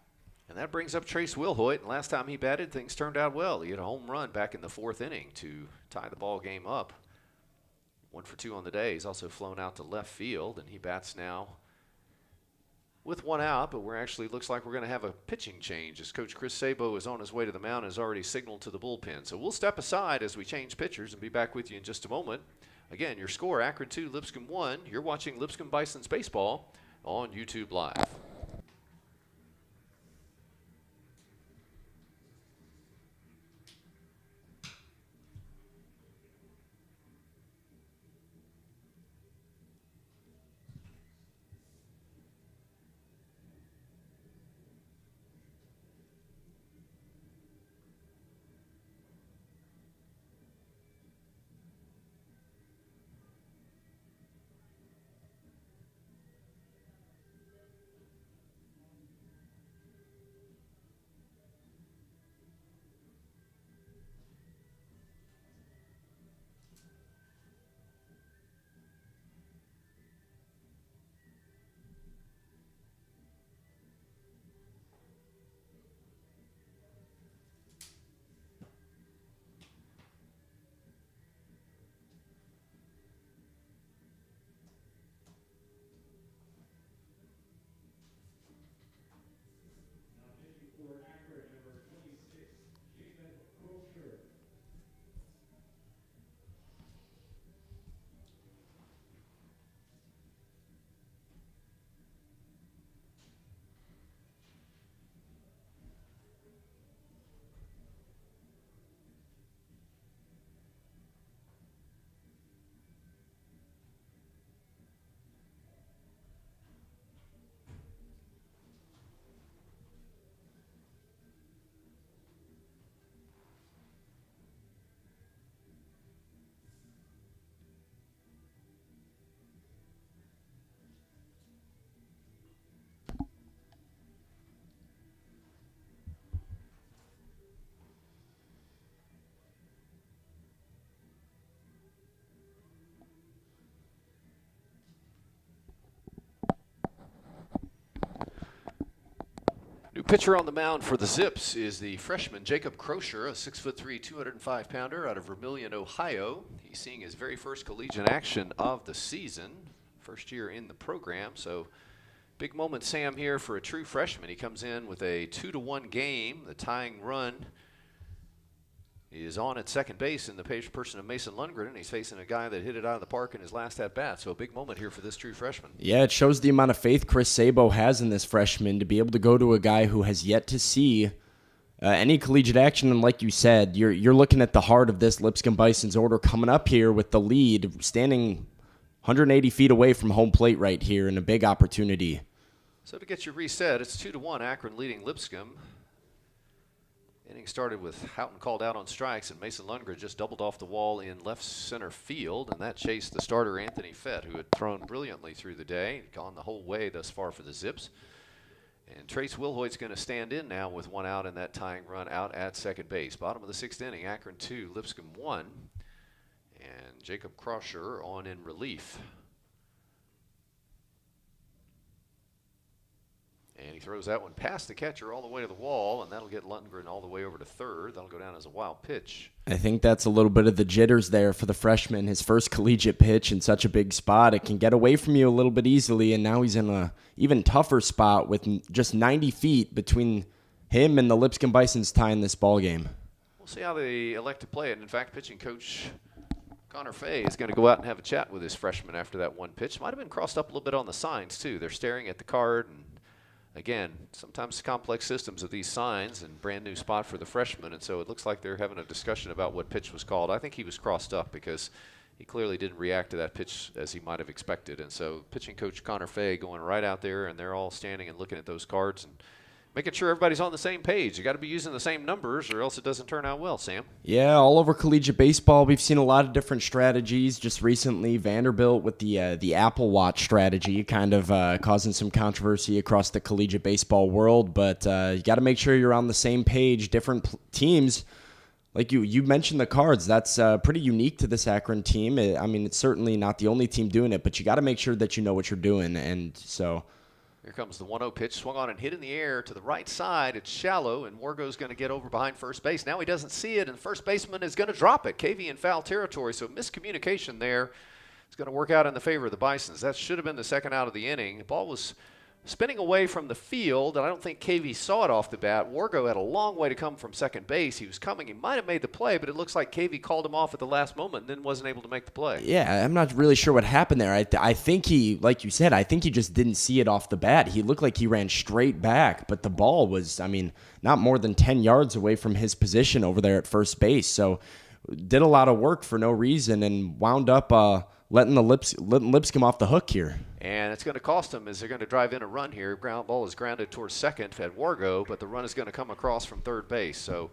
And that brings up Trace Wilhoit, and last time he batted, things turned out well. He had a home run back in the 4th inning to tie the ball game up. 1 for 2 on the day. He's also flown out to left field, and he bats now with 1 out, but looks like we're going to have a pitching change as Coach Chris Sabo is on his way to the mound and has already signaled to the bullpen. So we'll step aside as we change pitchers and be back with you in just a moment. Again, your score, Akron 2, Lipscomb 1. You're watching Lipscomb Bisons Baseball on YouTube Live. pitcher on the mound for the Zips is the freshman Jacob Crosher, a 6'3", 205-pounder out of Vermilion, Ohio. He's seeing his very first collegiate action of the season, first year in the program. So big moment, Sam, here for a true freshman. He comes in with a 2-1 game. The tying run is on at second base in the person of Mason Lundgren, and he's facing a guy that hit it out of the park in his last at-bat. So a big moment here for this true freshman. Yeah, it shows the amount of faith Chris Sabo has in this freshman to be able to go to a guy who has yet to see any collegiate action. And like you said, you're looking at the heart of this Lipscomb Bison's order coming up here with the lead, standing 180 feet away from home plate right here, and a big opportunity. So to get you reset, it's 2-1, Akron leading Lipscomb. Inning started with Houghton called out on strikes, and Mason Lundgren just doubled off the wall in left center field, and that chased the starter Anthony Fett, who had thrown brilliantly through the day, gone the whole way thus far for the Zips. And Trace Wilhoit's going to stand in now with one out in that tying run out at second base. Bottom of the sixth inning, Akron 2, Lipscomb 1, and Jacob Crosher on in relief. And he throws that one past the catcher all the way to the wall, and that'll get Lundgren all the way over to third. That'll go down as a wild pitch. I think that's a little bit of the jitters there for the freshman. His first collegiate pitch in such a big spot. It can get away from you a little bit easily, and now he's in a even tougher spot with just 90 feet between him and the Lipscomb Bisons tying this ball game. We'll see how they elect to play it. In fact, pitching coach Connor Fay is going to go out and have a chat with his freshman after that one pitch. Might have been crossed up a little bit on the signs, too. They're staring at the card, and again, sometimes complex systems of these signs and brand new spot for the freshman, and so it looks like they're having a discussion about what pitch was called. I think he was crossed up because he clearly didn't react to that pitch as he might have expected. And so pitching coach Connor Fay going right out there, and they're all standing and looking at those cards and making sure everybody's on the same page. You got to be using the same numbers or else it doesn't turn out well, Sam. Yeah, all over collegiate baseball, we've seen a lot of different strategies. Just recently, Vanderbilt with the Apple Watch strategy kind of causing some controversy across the collegiate baseball world. But you got to make sure you're on the same page. Different teams, like you mentioned the cards, that's pretty unique to this Akron team. I mean, it's certainly not the only team doing it, but you got to make sure that you know what you're doing. And so here comes the 1-0 pitch, swung on and hit in the air to the right side. It's shallow, and Wargo's going to get over behind first base. Now he doesn't see it, and the first baseman is going to drop it. KV in foul territory, so miscommunication there. It's going to work out in the favor of the Bisons. That should have been the second out of the inning. The ball was spinning away from the field, and I don't think KV saw it off the bat. Wargo had a long way to come from second base. He was coming. He might have made the play, but it looks like KV called him off at the last moment and then wasn't able to make the play. Yeah, I'm not really sure what happened there. I think he, like you said, I think he just didn't see it off the bat. He looked like he ran straight back, but the ball was, I mean, not more than 10 yards away from his position over there at first base. So did a lot of work for no reason and wound up letting Lipscomb off the hook here. And it's going to cost them as they're going to drive in a run here. Ground ball is grounded towards second at Wargo, but the run is going to come across from third base. So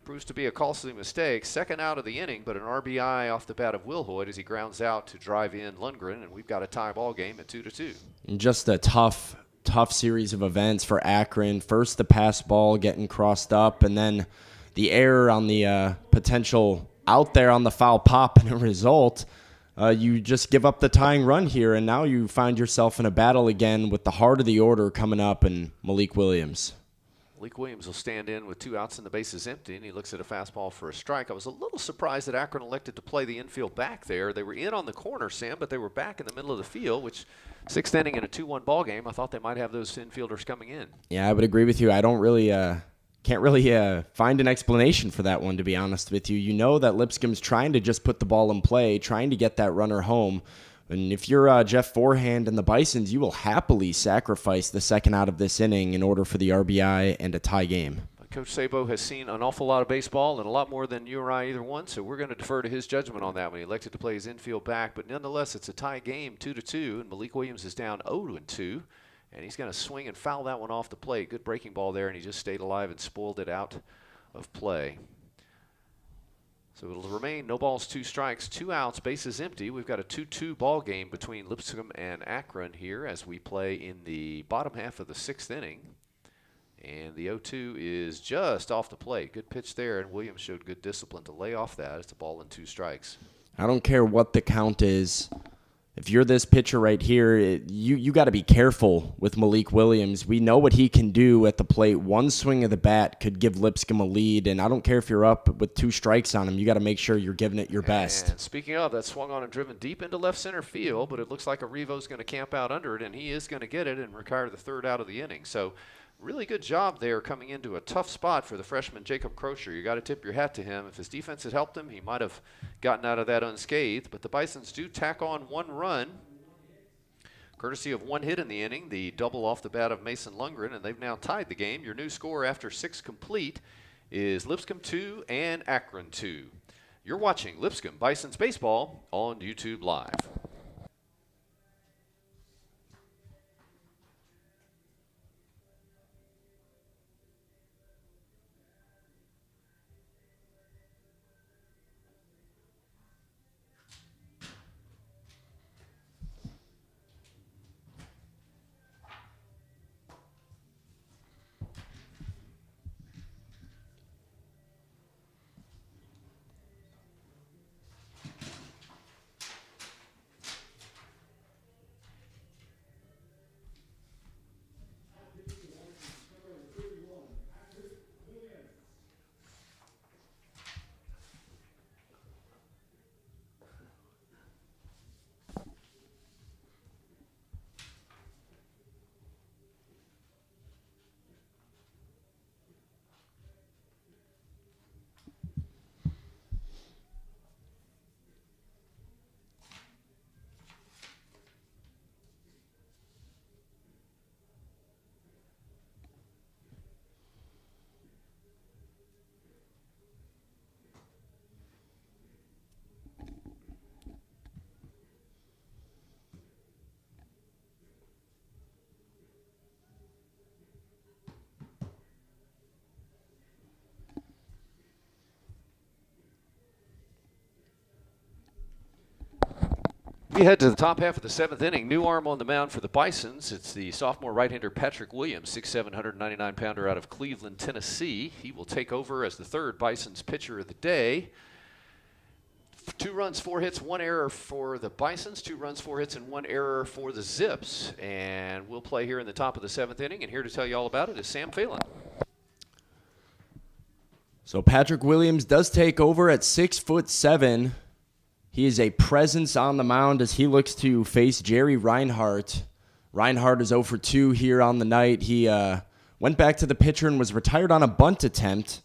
proves to be a costly mistake. Second out of the inning, but an RBI off the bat of Wilhoit as he grounds out to drive in Lundgren, and we've got a tie ball game at 2-2. Just a tough series of events for Akron. First the pass ball getting crossed up, and then the error on the potential out there on the foul pop, and a result. You just give up the tying run here, and now you find yourself in a battle again with the heart of the order coming up and Malik Williams. Malik Williams will stand in with 2 outs and the bases empty, and he looks at a fastball for a strike. I was a little surprised that Akron elected to play the infield back there. They were in on the corner, Sam, but they were back in the middle of the field, which sixth inning in a 2-1 ball game, I thought they might have those infielders coming in. Yeah, I would agree with you. I don't really can't really find an explanation for that one, to be honest with you. You know that Lipscomb's trying to just put the ball in play, trying to get that runner home. And if you're Jeff Forehand and the Bisons, you will happily sacrifice the second out of this inning in order for the RBI and a tie game. Coach Sabo has seen an awful lot of baseball and a lot more than you or I either one, so we're going to defer to his judgment on that when he elected to play his infield back. But nonetheless, it's a tie game, 2-2, and Malik Williams is down 0-2. And he's going to swing and foul that one off the plate. Good breaking ball there, and he just stayed alive and spoiled it out of play. So it'll remain no balls, 2 strikes, 2 outs, bases empty. We've got a 2-2 ball game between Lipscomb and Akron here as we play in the bottom half of the 6th inning. And the 0-2 is just off the plate. Good pitch there, and Williams showed good discipline to lay off that. It's a ball and 2 strikes. I don't care what the count is. if you're this pitcher right here, you got to be careful with Malik Williams. We know what he can do at the plate. One swing of the bat could give Lipscomb a lead, and I don't care if you're up with 2 strikes on him. You got to make sure you're giving it your best. And speaking of, that swung on and driven deep into left center field, but it looks like Arrivo's going to camp out under it, and he is going to get it and retire the 3rd out of the inning. So really good job there coming into a tough spot for the freshman Jacob Crocher. You got to tip your hat to him. If his defense had helped him, he might have gotten out of that unscathed. But the Bisons do tack on 1 run, courtesy of 1 hit in the inning, the double off the bat of Mason Lundgren, and they've now tied the game. Your new score after 6 complete is Lipscomb 2 and Akron 2. You're watching Lipscomb Bisons Baseball on YouTube Live. We head to the top half of the 7th inning. New arm on the mound for the Bisons. It's the sophomore right-hander Patrick Williams, 6'7", 199-pounder out of Cleveland, Tennessee. He will take over as the 3rd Bisons pitcher of the day. 2 runs, 4 hits, 1 error for the Bisons, 2 runs, 4 hits, and 1 error for the Zips. And we'll play here in the top of the 7th inning. And here to tell you all about it is Sam Phelan. So Patrick Williams does take over at 6'7". He is a presence on the mound as he looks to face Jerry Reinhardt. Reinhardt is 0 for 2 here on the night. He went back to the pitcher and was retired on a bunt attempt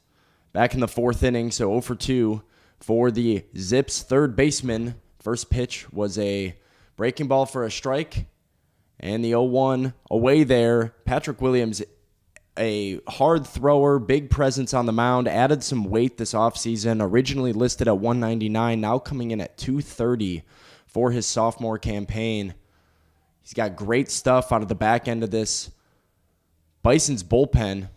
back in the 4th inning, so 0 for 2 for the Zips 3rd baseman. First pitch was a breaking ball for a strike, and the 0-1 away there. Patrick Williams, a hard thrower, big presence on the mound, added some weight this offseason, originally listed at 199, now coming in at 230 for his sophomore campaign. He's got great stuff out of the back end of this Bison's bullpen.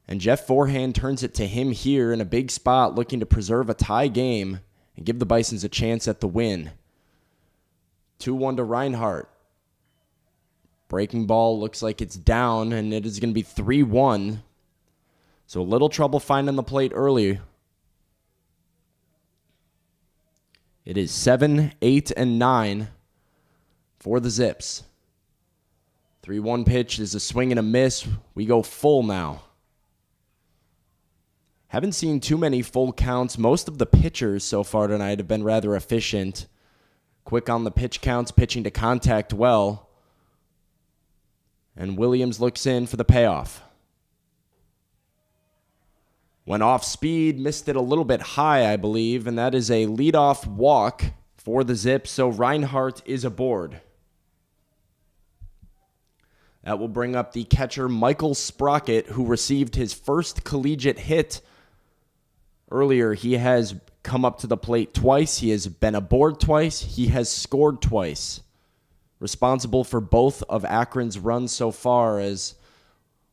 And Jeff Forehand turns it to him here in a big spot, looking to preserve a tie game and give the Bisons a chance at the win. 2-1 to Reinhardt. Breaking ball looks like it's down, and it is going to be 3-1. So a little trouble finding the plate early. It is 7, 8, and 9 for the Zips. 3-1 pitch is a swing and a miss. We go full now. Haven't seen too many full counts. Most of the pitchers so far tonight have been rather efficient. Quick on the pitch counts, pitching to contact well. And Williams looks in for the payoff. Went off speed, missed it a little bit high, I believe, and that is a leadoff walk for the Zips, so Reinhardt is aboard. That will bring up the catcher Michael Sprocket, who received his first collegiate hit earlier. He has come up to the plate twice. He has been aboard twice. He has scored twice. Responsible for both of Akron's runs so far, as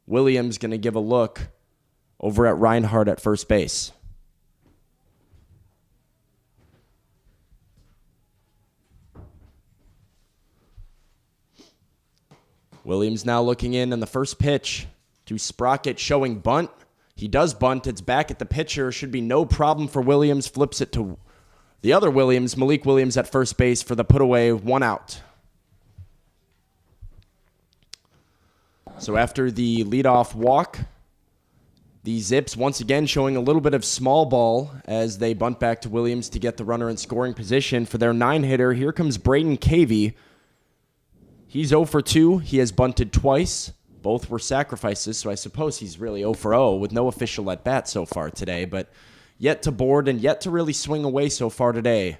Williams going to give a look over at Reinhardt at first base. Williams now looking in on the first pitch to Sprocket, showing bunt. He does bunt. It's back at the pitcher. Should be no problem for Williams. Flips it to The other Williams, Malik Williams at first base for the put away, 1 out. So after the leadoff walk, the Zips once again showing a little bit of small ball as they bunt back to Williams to get the runner in scoring position for their 9-hitter. Here comes Braden Cavey. He's 0 for 2. He has bunted twice. Both were sacrifices, so I suppose he's really 0 for 0 with no official at-bat so far today, but yet to board and yet to really swing away so far today.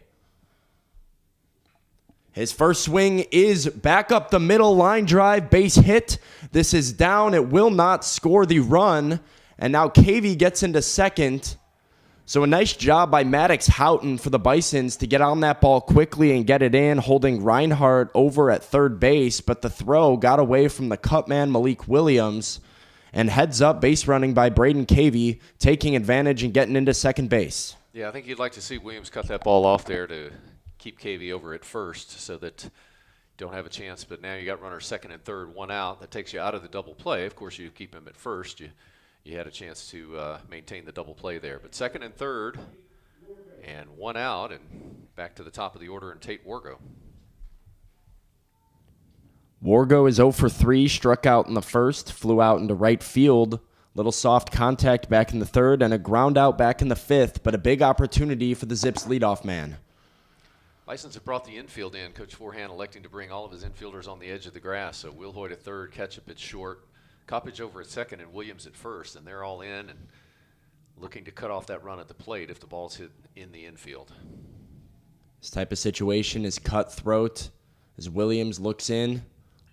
His first swing is back up the middle, line drive, base hit. This is down. It will not score the run. And now Cavey gets into second. So a nice job by Maddox Houghton for the Bisons to get on that ball quickly and get it in, holding Reinhardt over at third base. But the throw got away from the cut man, Malik Williams. And heads up base running by Braden Cavey, taking advantage and getting into second base. Yeah, I think you'd like to see Williams cut that ball off there to keep Cavey over at first so that you don't have a chance. But now you got runners second and third, 1 out. That takes you out of the double play. Of course, you keep him at first. You had a chance to maintain the double play there. But second and third and 1 out and back to the top of the order in Tate Wargo. Wargo is 0 for 3, struck out in the first, flew out into right field. Little soft contact back in the third and a ground out back in the fifth, but a big opportunity for the Zips leadoff man. Bisons have brought the infield in. Coach Forehand electing to bring all of his infielders on the edge of the grass. So Will Hoyt at third, Ketchup at short, Coppage over at second, and Williams at first. And they're all in and looking to cut off that run at the plate if the ball's hit in the infield. This type of situation is cutthroat as Williams looks in,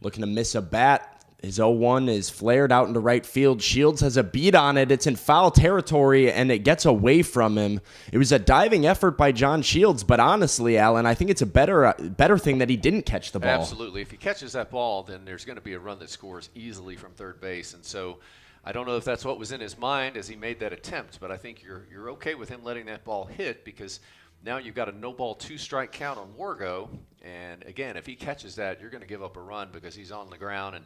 looking to miss a bat. His 0-1 is flared out into right field. Shields has a beat on it. It's in foul territory, and it gets away from him. It was a diving effort by John Shields, but honestly, Alan, I think it's a better thing that he didn't catch the ball. Absolutely. If he catches that ball, then there's going to be a run that scores easily from third base. And so I don't know if that's what was in his mind as he made that attempt, but I think you're okay with him letting that ball hit because now you've got a no-ball 2-strike count on Wargo. And, again, if he catches that, you're going to give up a run because he's on the ground and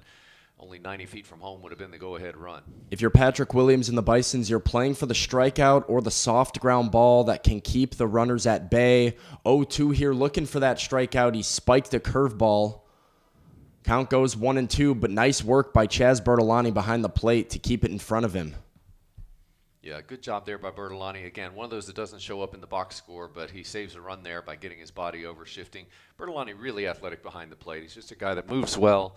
only 90 feet from home would have been the go-ahead run. If you're Patrick Williams and the Bisons, you're playing for the strikeout or the soft ground ball that can keep the runners at bay. 0-2 here, looking for that strikeout. He spiked a curveball. Count goes 1-2, but nice work by Chaz Bertolani behind the plate to keep it in front of him. Yeah, good job there by Bertolani. Again, one of those that doesn't show up in the box score, but he saves a run there by getting his body over shifting. Bertolani really athletic behind the plate. He's just a guy that moves well,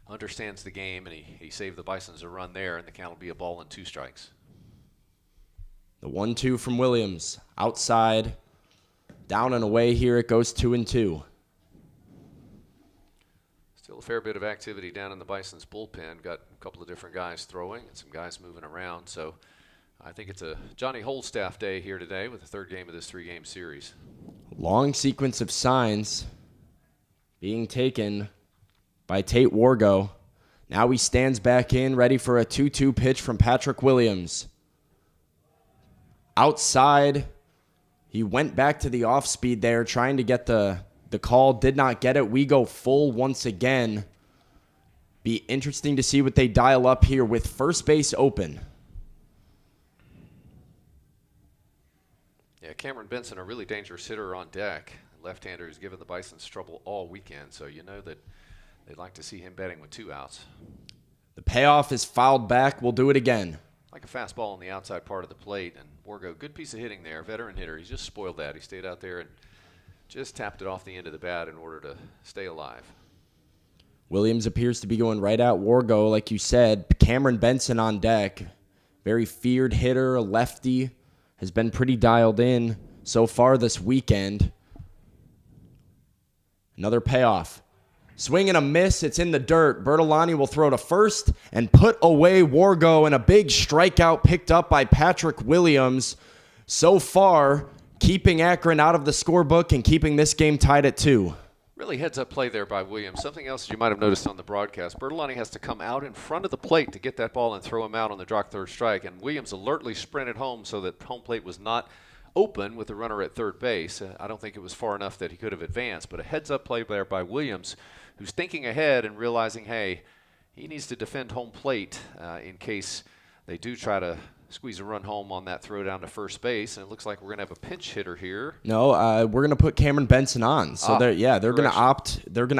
understands the game, and he saved the Bisons a run there, and the count will be a ball and 2 strikes. The 1-2 from Williams. Outside. Down and away here. It goes 2-2. Still a fair bit of activity down in the Bisons bullpen. Got a couple of different guys throwing and some guys moving around. So I think it's a Johnny Holstaff day here today with the third game of this 3-game series. Long sequence of signs being taken by Tate Wargo. Now he stands back in, ready for a 2-2 pitch from Patrick Williams. Outside, he went back to the off-speed there, trying to get the call. Did not get it. We go full once again. Be interesting to see what they dial up here with first base open. Yeah, Cameron Benson, a really dangerous hitter on deck. Left-hander who's given the Bisons trouble all weekend, so you know that they'd like to see him batting with 2 outs. The payoff is fouled back. We'll do it again. Like a fastball on the outside part of the plate, and Wargo, good piece of hitting there, veteran hitter. He's just spoiled that. He stayed out there and just tapped it off the end of the bat in order to stay alive. Williams appears to be going right at Wargo, like you said. Cameron Benson on deck. Very feared hitter, a lefty. Has been pretty dialed in so far this weekend. Another payoff. Swing and a miss. It's in the dirt. Bertolani will throw to first and put away Wargo, and a big strikeout picked up by Patrick Williams. So far, keeping Akron out of the scorebook and keeping this game tied at 2. Really heads-up play there by Williams. Something else you might have noticed on the broadcast. Bertolani has to come out in front of the plate to get that ball and throw him out on the drop third strike, and Williams alertly sprinted home so that home plate was not open with the runner at third base. I don't think it was far enough that he could have advanced, but a heads-up play there by Williams, who's thinking ahead and realizing, hey, he needs to defend home plate in case they do try to squeeze a run home on that throw down to first base, and it looks like we're going to have a pinch hitter here. No, we're gonna put Cameron Benson on. So they're gonna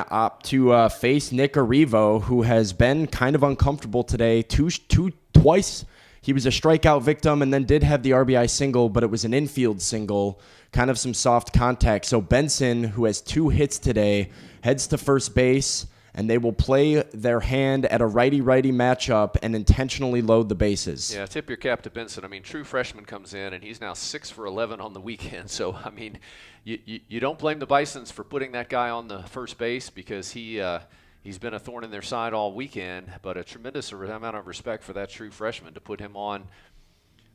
opt to face Nick Arrivo, who has been kind of uncomfortable today. Twice he was a strikeout victim, and then did have the RBI single, but it was an infield single, kind of some soft contact. So Benson, who has 2 hits today, heads to first base, and they will play their hand at a righty-righty matchup and intentionally load the bases. Yeah, tip your cap to Benson. I mean, true freshman comes in, and he's now 6 for 11 on the weekend. So, I mean, you don't blame the Bisons for putting that guy on the first base, because he's been a thorn in their side all weekend, but a tremendous amount of respect for that true freshman to put him on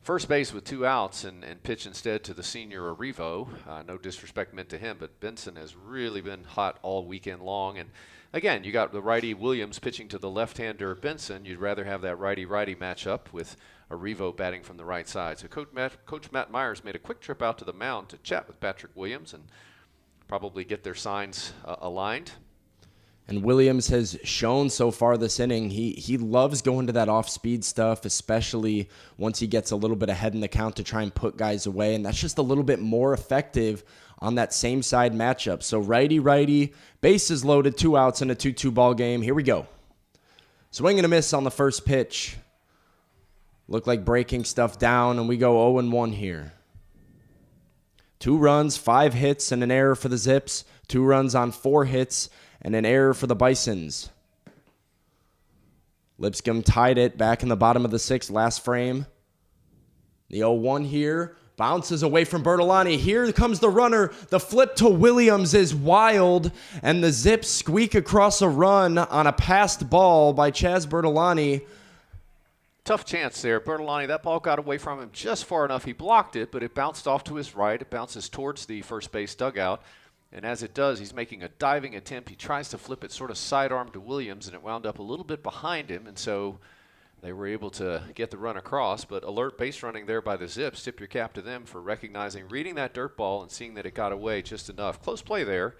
first base with 2 outs and pitch instead to the senior Arrivo. No disrespect meant to him, but Benson has really been hot all weekend long. And again, you got the righty Williams pitching to the left-hander Benson. You'd rather have that righty-righty matchup with Arrivo batting from the right side. So Coach Matt Myers made a quick trip out to the mound to chat with Patrick Williams and probably get their signs aligned. And Williams has shown so far this inning, he loves going to that off-speed stuff, especially once he gets a little bit ahead in the count to try and put guys away. And that's just a little bit more effective on that same side matchup. So righty-righty, bases loaded, 2 outs in a 2-2 ball game. Here we go. Swing and a miss on the first pitch. Looked like breaking stuff down, and we go 0-1 here. 2 runs, 5 hits, and an error for the Zips. 2 runs on 4 hits, and an error for the Bisons. Lipscomb tied it back in the bottom of the 6th last frame. The 0-1 here. Bounces away from Bertolani. Here comes the runner. The flip to Williams is wild, and the Zips squeak across a run on a passed ball by Chaz Bertolani. Tough chance there. Bertolani, that ball got away from him just far enough. He blocked it, but it bounced off to his right. It bounces towards the first base dugout. And as it does, he's making a diving attempt. He tries to flip it sort of sidearm to Williams, and it wound up a little bit behind him. And so they were able to get the run across. But alert base running there by the Zips. Tip your cap to them for recognizing, reading that dirt ball and seeing that it got away just enough. Close play there.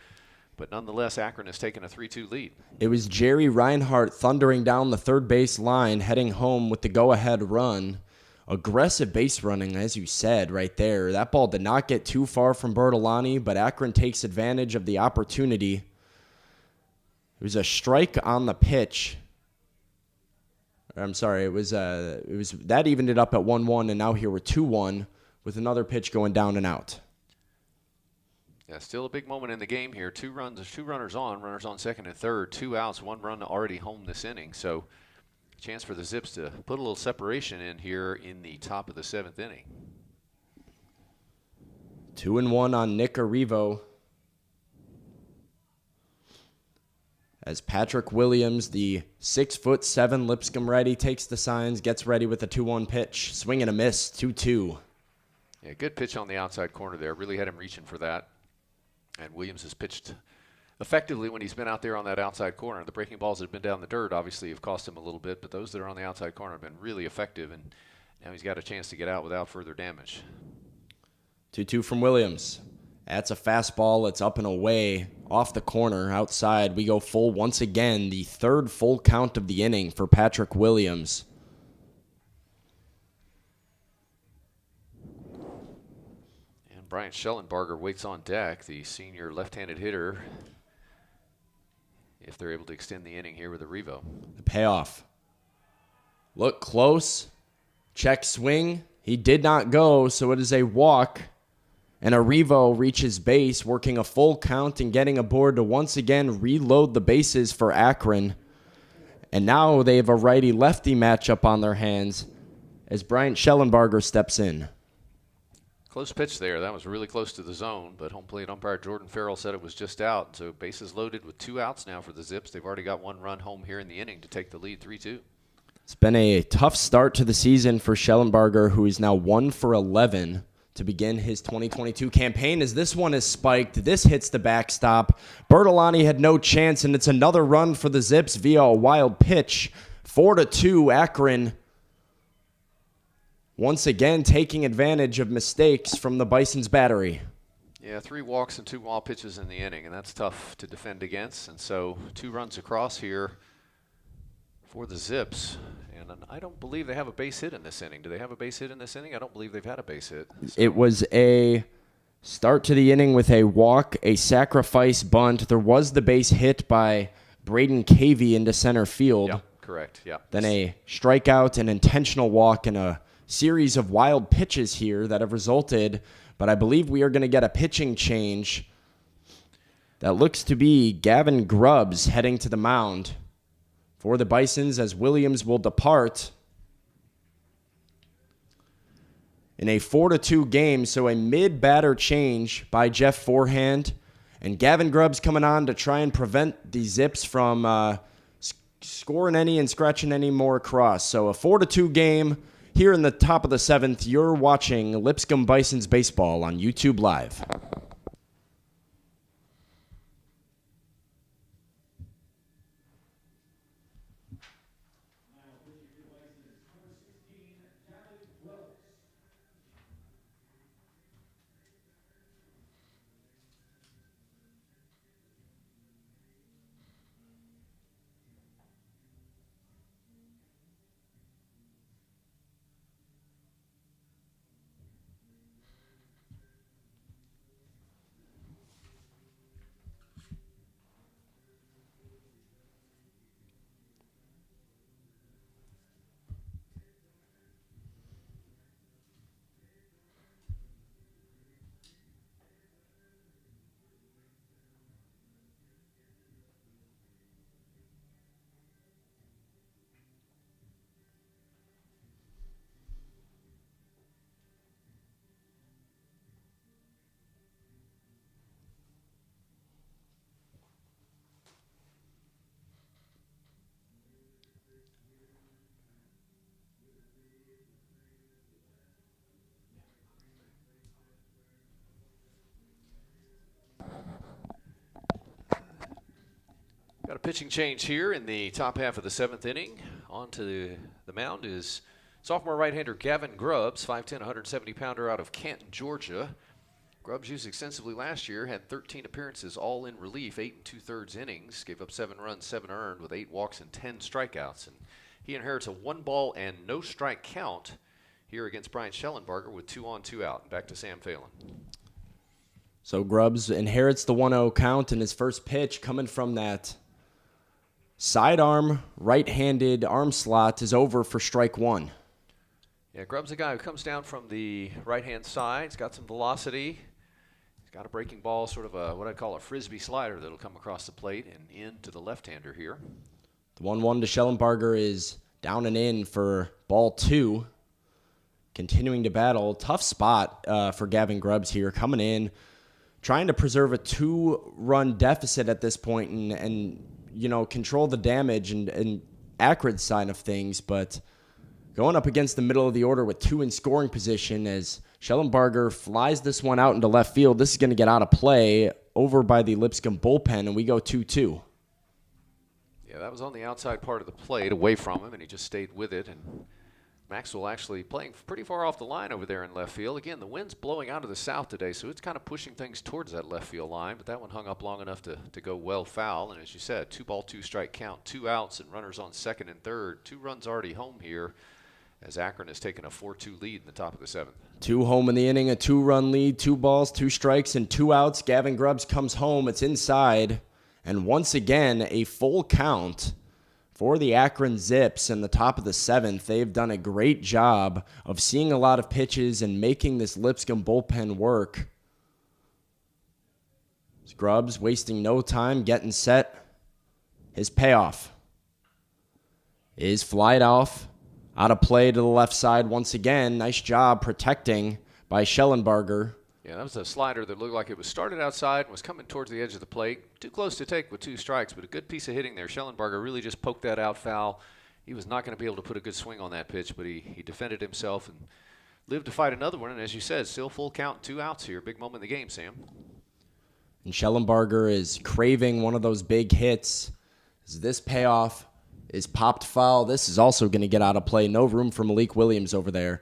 But nonetheless, Akron has taken a 3-2 lead. It was Jerry Reinhart thundering down the third base line, heading home with the go-ahead run. Aggressive base running, as you said, right there. That ball did not get too far from Bertolani, but Akron takes advantage of the opportunity. It was a strike on the pitch. I'm sorry, it was that evened it up at 1-1, and now here we're 2-1 with another pitch going down and out. Yeah, still a big moment in the game here. 2 runners on, runners on second and third, 2 outs, 1 run already home this inning. So chance for the Zips to put a little separation in here in the top of the 7th inning. 2-1 on Nick Arrivo. As Patrick Williams, the 6'7" Lipscomb righty, takes the signs, gets ready with a 2-1 pitch. Swing and a miss, 2-2. Yeah, good pitch on the outside corner there. Really had him reaching for that. And Williams has pitched effectively when he's been out there on that outside corner. The breaking balls that have been down the dirt obviously have cost him a little bit, but those that are on the outside corner have been really effective, and now he's got a chance to get out without further damage. 2-2 from Williams. That's a fastball. It's up and away off the corner outside. We go full once again, the 3rd full count of the inning for Patrick Williams. And Brian Schellenbarger waits on deck, the senior left-handed hitter, if they're able to extend the inning here with Arrivo. The payoff. Look close. Check swing. He did not go, so it is a walk. And Arrivo reaches base, working a full count and getting aboard to once again reload the bases for Akron. And now they have a righty-lefty matchup on their hands as Bryant Schellenbarger steps in. Close pitch there. That was really close to the zone, but home plate umpire Jordan Farrell said it was just out. So bases loaded with 2 outs now for the Zips. They've already got 1 run home here in the inning to take the lead 3-2. It's been a tough start to the season for Schellenbarger, who is now 1 for 11 to begin his 2022 campaign. As this one is spiked, this hits the backstop. Bertolani had no chance, and it's another run for the Zips via a wild pitch. 4-2, Akron once again taking advantage of mistakes from the Bison's battery. Yeah, 3 walks and 2 wild pitches in the inning, and that's tough to defend against. And so 2 runs across here for the Zips. And And I don't believe they have a base hit in this inning. Do they have a base hit in this inning? I don't believe they've had a base hit. So. It was a start to the inning with a walk, a sacrifice bunt. There was the base hit by Braden Cavey into center field. Yeah, correct. Yeah. Then a strikeout, an intentional walk, and a series of wild pitches here that have resulted. But I believe we are going to get a pitching change. That looks to be Gavin Grubbs heading to the mound for the Bisons as Williams will depart in a 4-2 game. So a mid-batter change by Jeff Forehand. And Gavin Grubbs coming on to try and prevent the Zips from scoring any and scratching any more across. So a 4-2 game here in the top of the 7th. You're watching Lipscomb Bisons baseball on YouTube Live. Got a pitching change here in the top half of the 7th inning. On to the mound is sophomore right-hander Gavin Grubbs, 5'10", 170-pounder out of Canton, Georgia. Grubbs used extensively last year, had 13 appearances, all in relief, 8 2/3 innings, gave up 7 runs, 7 earned with 8 walks and 10 strikeouts. And he inherits a 1-ball and no strike count here against Brian Schellenbarger with 2 on, 2 out. Back to Sam Phelan. So Grubbs inherits the 1-0 count, and his first pitch coming from that sidearm, right-handed arm slot is over for strike 1. Yeah, Grubbs a guy who comes down from the right-hand side. He's got some velocity. He's got a breaking ball, sort of a what I'd call a frisbee slider that'll come across the plate and into the left-hander here. The 1-1 to Schellenbarger is down and in for ball 2. Continuing to battle. Tough spot for Gavin Grubbs here, coming in, trying to preserve a 2-run deficit at this point and you know, control the damage and Akron's side of things, but going up against the middle of the order with 2 in scoring position as Schellenbarger flies this one out into left field. This is going to get out of play over by the Lipscomb bullpen, and we go 2-2. Yeah, that was on the outside part of the plate, away from him, and he just stayed with it. And Maxwell actually playing pretty far off the line over there in left field. Again, the wind's blowing out of the south today, so it's kind of pushing things towards that left field line, but that one hung up long enough to go well foul. And as you said, 2-ball, 2-strike count, 2 outs and runners on second and third. 2 runs already home here as Akron has taken a 4-2 lead in the top of the 7th. 2 home in the inning, a 2-run lead, 2 balls, 2 strikes, and 2 outs. Gavin Grubbs comes home. It's inside. And once again, a full count for the Akron Zips in the top of the 7th. They've done a great job of seeing a lot of pitches and making this Lipscomb bullpen work. Grubbs wasting no time, getting set. His payoff is flied off, out of play to the left side once again. Nice job protecting by Schellenbarger. Yeah, that was a slider that looked like it was started outside and was coming towards the edge of the plate. Too close to take with 2 strikes, but a good piece of hitting there. Schellenbarger really just poked that out foul. He was not going to be able to put a good swing on that pitch, but he defended himself and lived to fight another one. And as you said, still full count, 2 outs here. Big moment in the game, Sam. And Schellenbarger is craving one of those big hits. As this payoff is popped foul. This is also going to get out of play. No room for Malik Williams over there.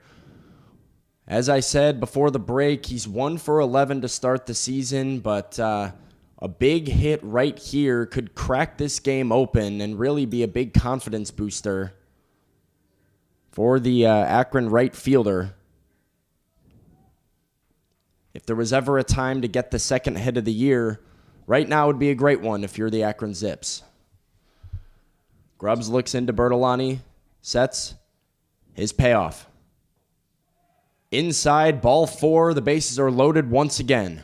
As I said before the break, he's 1 for 11 to start the season, but a big hit right here could crack this game open and really be a big confidence booster. for the Akron right fielder. If there was ever a time to get the second hit of the year, right now would be a great one if you're the Akron Zips. Grubbs looks into Bertolani, sets his payoff. Inside, ball 4, the bases are loaded once again.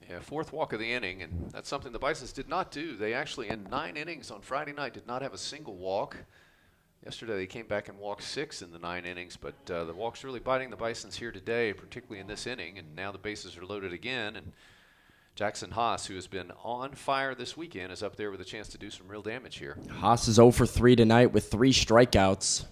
Yeah, fourth walk of the inning, and that's something the Bisons did not do. They actually, in 9 innings on Friday night, did not have a single walk. Yesterday they came back and walked 6 in the 9 innings, but the walks really biting the Bisons here today, particularly in this inning, and now the bases are loaded again, and Jackson Haas, who has been on fire this weekend, is up there with a chance to do some real damage here. Haas is 0 for 3 tonight with 3 strikeouts.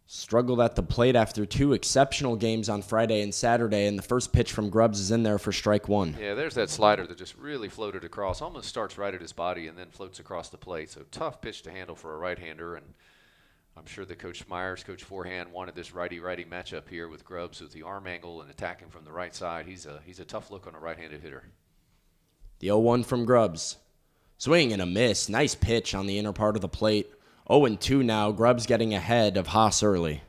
Struggled at the plate after 2 exceptional games on Friday and Saturday, and the first pitch from Grubbs is in there for strike 1. Yeah, there's that slider that just really floated across, almost starts right at his body and then floats across the plate. So tough pitch to handle for a right-hander, and I'm sure that Coach Myers, Coach Forehand, wanted this righty-righty matchup here with Grubbs with the arm angle and attacking from the right side. He's a tough look on a right-handed hitter. The 0-1 from Grubbs. Swing and a miss. Nice pitch on the inner part of the plate. 0-2 now. Grubbs getting ahead of Haas early.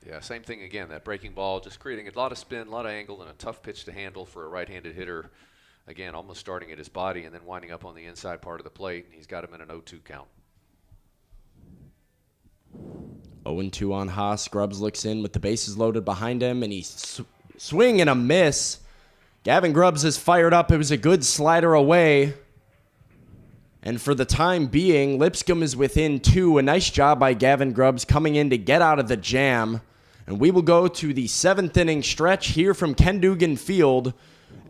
Yeah, same thing again. That breaking ball just creating a lot of spin, a lot of angle, and a tough pitch to handle for a right-handed hitter. Again, almost starting at his body and then winding up on the inside part of the plate. He's got him in an 0-2 count. 0-2 on Haas. Grubbs looks in with the bases loaded behind him, and he's swing and a miss. Gavin Grubbs is fired up. It was a good slider away. And for the time being, Lipscomb is within 2. A nice job by Gavin Grubbs coming in to get out of the jam. And we will go to the 7th inning stretch here from Ken Dugan Field.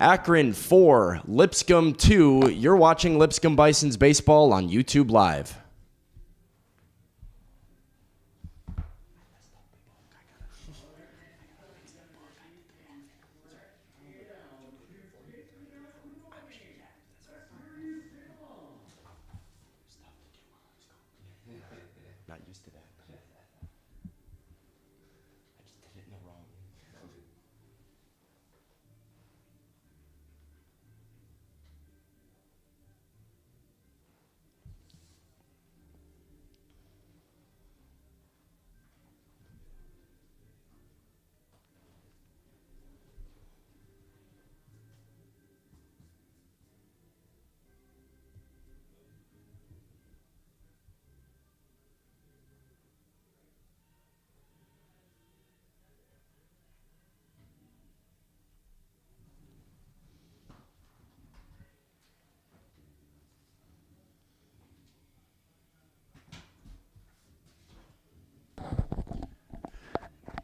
Akron 4, Lipscomb 2. You're watching Lipscomb Bisons baseball on YouTube Live. Not used to that. I just did it in the wrong.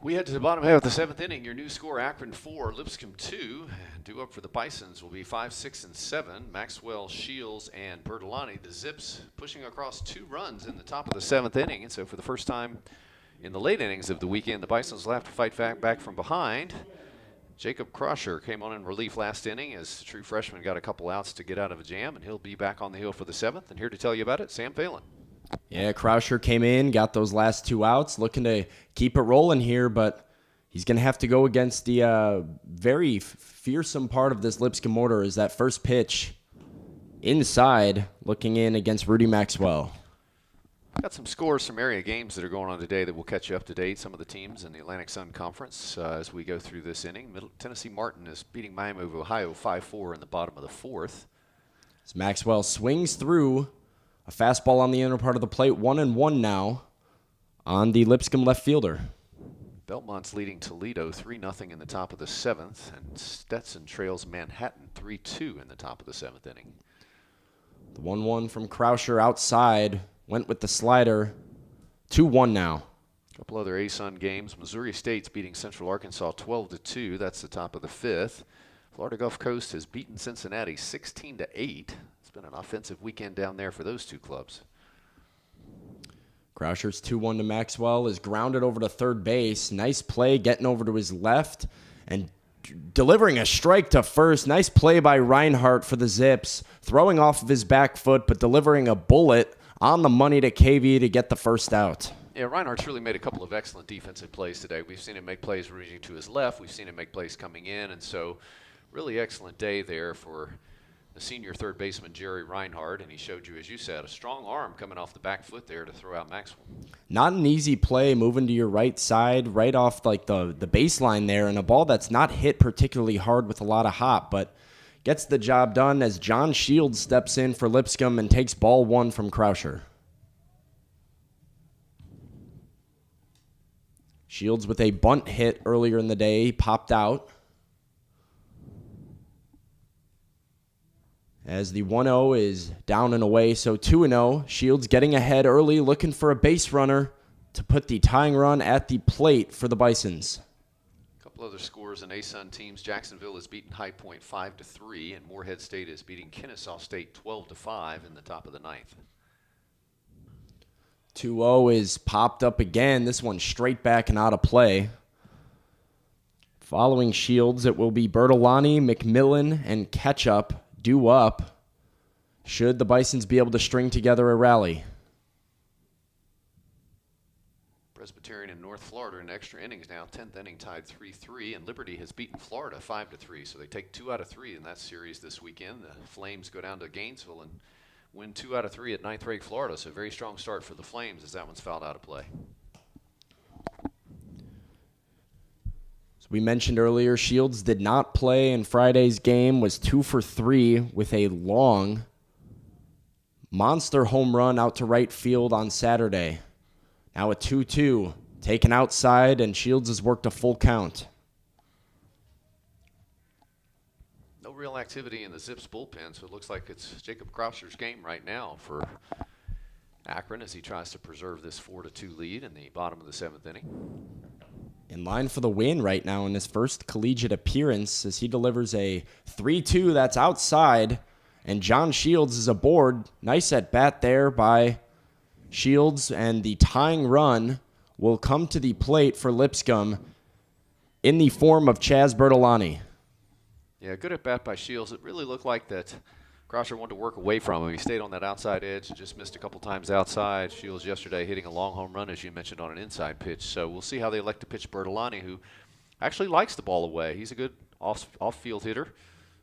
We head to the bottom half of the 7th inning. Your new score, Akron 4, Lipscomb 2. Due up for the Bisons will be 5, 6, and 7. Maxwell, Shields, and Bertolani. The Zips pushing across 2 runs in the top of the 7th inning. And so for the first time in the late innings of the weekend, the Bisons will have to fight back from behind. Jacob Crosher came on in relief last inning as the true freshman got a couple outs to get out of a jam, and he'll be back on the hill for the 7th. And here to tell you about it, Sam Phelan. Yeah, Croucher came in, got those last 2 outs, looking to keep it rolling here, but he's going to have to go against the very fearsome part of this Lipscomb order is that first pitch inside, looking in against Rudy Maxwell. Got some scores from area games that are going on today that will catch you up to date. Some of the teams in the Atlantic Sun Conference as we go through this inning. Tennessee Martin is beating Miami of Ohio 5-4 in the bottom of the 4th. As Maxwell swings through a fastball on the inner part of the plate, 1-1 now on the Lipscomb left fielder. Belmont's leading Toledo 3-0 in the top of the 7th, and Stetson trails Manhattan 3-2 in the top of the 7th inning. The 1-1 from Croucher outside, went with the slider, 2-1 now. A couple other ASUN games. Missouri State's beating Central Arkansas 12-2. That's the top of the 5th. Florida Gulf Coast has beaten Cincinnati 16-8. It's been an offensive weekend down there for those 2 clubs. Croucher's 2-1 to Maxwell is grounded over to third base. Nice play getting over to his left and delivering a strike to first. Nice play by Reinhardt for the Zips, throwing off of his back foot but delivering a bullet on the money to KV to get the first out. Yeah, Reinhardt's really made a couple of excellent defensive plays today. We've seen him make plays reaching to his left. We've seen him make plays coming in, and so really excellent day there for the senior third baseman Jerry Reinhardt, and he showed you, as you said, a strong arm coming off the back foot there to throw out Maxwell. Not an easy play moving to your right side, right off like the baseline there, and a ball that's not hit particularly hard with a lot of hop, but gets the job done as John Shields steps in for Lipscomb and takes ball one from Krauscher. Shields with a bunt hit earlier in the day, popped out. As the 1-0 is down and away, so 2-0. Shields getting ahead early, looking for a base runner to put the tying run at the plate for the Bisons. A couple other scores in ASUN teams. Jacksonville has beaten High Point 5-3, and Morehead State is beating Kennesaw State 12-5 in the top of the ninth. 2-0 is popped up again. This one straight back and out of play. Following Shields, it will be Bertolani, McMillan, and Ketchup due up should the Bisons be able to string together a rally. Presbyterian in North Florida in extra innings now. 10th inning tied 3-3, and Liberty has beaten Florida 5-3, so they take 2 out of 3 in that series this weekend. The Flames go down to Gainesville and win 2 out of 3 at ninth-ranked Florida, so a very strong start for the Flames as that one's fouled out of play. We mentioned earlier, Shields did not play in Friday's game, was 2 for 3 with a long monster home run out to right field on Saturday. Now a 2-2, taken outside, and Shields has worked a full count. No real activity in the Zips bullpen, so it looks like it's Jacob Krauscher's game right now for Akron as he tries to preserve this 4-2 lead in the bottom of the 7th inning. In line for the win right now in his first collegiate appearance as he delivers a 3-2 that's outside, and John Shields is aboard. Nice at bat there by Shields, and the tying run will come to the plate for Lipscomb in the form of Chaz Bertolani. Yeah, good at bat by Shields. It really looked like that Krauscher wanted to work away from him. He stayed on that outside edge and just missed a couple times outside. Shields yesterday hitting a long home run, as you mentioned, on an inside pitch. So we'll see how they elect to pitch Bertolani, who actually likes the ball away. He's a good off-field hitter.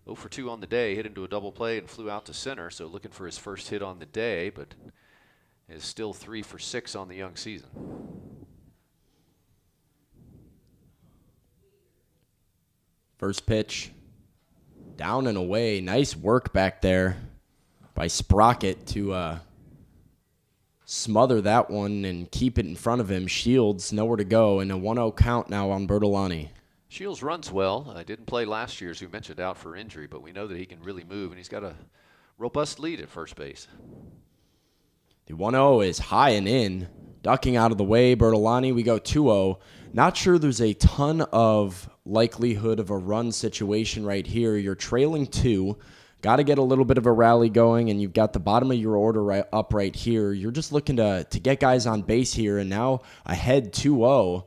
0 for 2 on the day, hit into a double play and flew out to center. So looking for his first hit on the day, but is still 3 for 6 on the young season. First pitch. Down and away. Nice work back there by Sprocket to smother that one and keep it in front of him. Shields nowhere to go, and a 1-0 count now on Bertolani. Shields runs well. Didn't play last year, as we mentioned, out for injury, but we know that he can really move, and he's got a robust lead at first base. The 1-0 is high and in. Ducking out of the way, Bertolani, we go 2-0. Not sure there's a ton of likelihood of a run situation right here. You're trailing 2. Got to get a little bit of a rally going, and you've got the bottom of your order up right here. You're just looking to get guys on base here, and now ahead 2-0.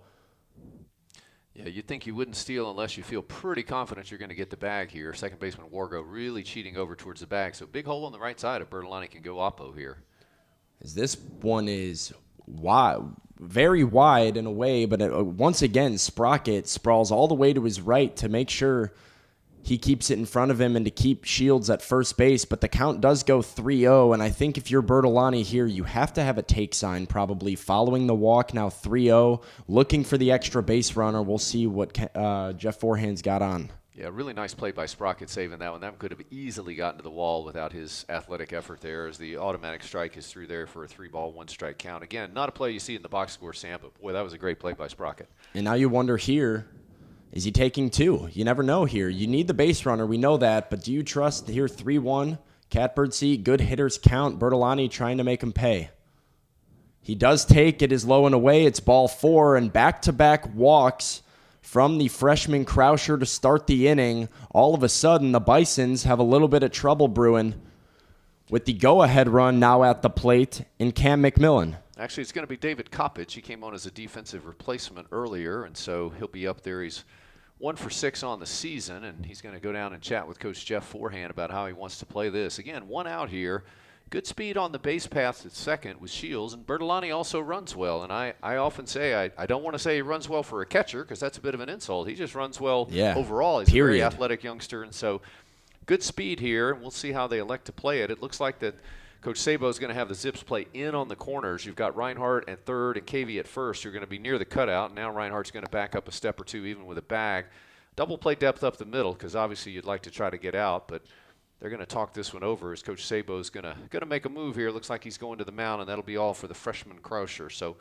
Yeah, you'd think you wouldn't steal unless you feel pretty confident you're going to get the bag here. Second baseman Wargo really cheating over towards the bag, so big hole on the right side if Bertolani can go oppo here. As this one is wide, very wide in a way, but once again, Sprocket sprawls all the way to his right to make sure he keeps it in front of him and to keep Shields at first base, but the count does go 3-0, and I think if you're Bertolani here, you have to have a take sign probably following the walk, now 3-0, looking for the extra base runner. We'll see what Jeff Forehand's got on. Yeah, really nice play by Sprocket saving that one. That could have easily gotten to the wall without his athletic effort there, as the automatic strike is through there for a 3-ball, 1-strike count. Again, not a play you see in the box score, Sam, but boy, that was a great play by Sprocket. And now you wonder here, is he taking 2? You never know here. You need the base runner, we know that, but do you trust here 3-1, catbird seat, good hitters count, Bertolani trying to make him pay? He does take it, is low and away, it's ball 4, and back-to-back walks from the freshman Krauscher to start the inning. All of a sudden, the Bisons have a little bit of trouble brewing with the go-ahead run now at the plate in Cam McMillan. Actually, it's going to be David Coppage. He came on as a defensive replacement earlier, and so he'll be up there. He's 1 for 6 on the season, and he's going to go down and chat with Coach Jeff Forehand about how he wants to play this. Again, 1 out here. Good speed on the base path at second with Shields, and Bertolani also runs well. And I often say, I don't want to say he runs well for a catcher because that's a bit of an insult. He just runs well overall. He's a very athletic youngster, and so good speed here, and we'll see how they elect to play it. It looks like that Coach Sabo is going to have the Zips play in on the corners. You've got Reinhardt at third and KV at first. You're going to be near the cutout. Now Reinhardt's going to back up a step or two even with a bag. Double play depth up the middle because obviously you'd like to try to get out, but they're going to talk this one over as Coach Sabo's going to make a move here. Looks like he's going to the mound, and that'll be all for the freshman Krauscher. So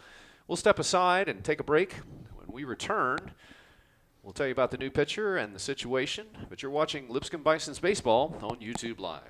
we'll step aside and take a break. When we return, we'll tell you about the new pitcher and the situation. But you're watching Lipscomb Bison's baseball on YouTube Live.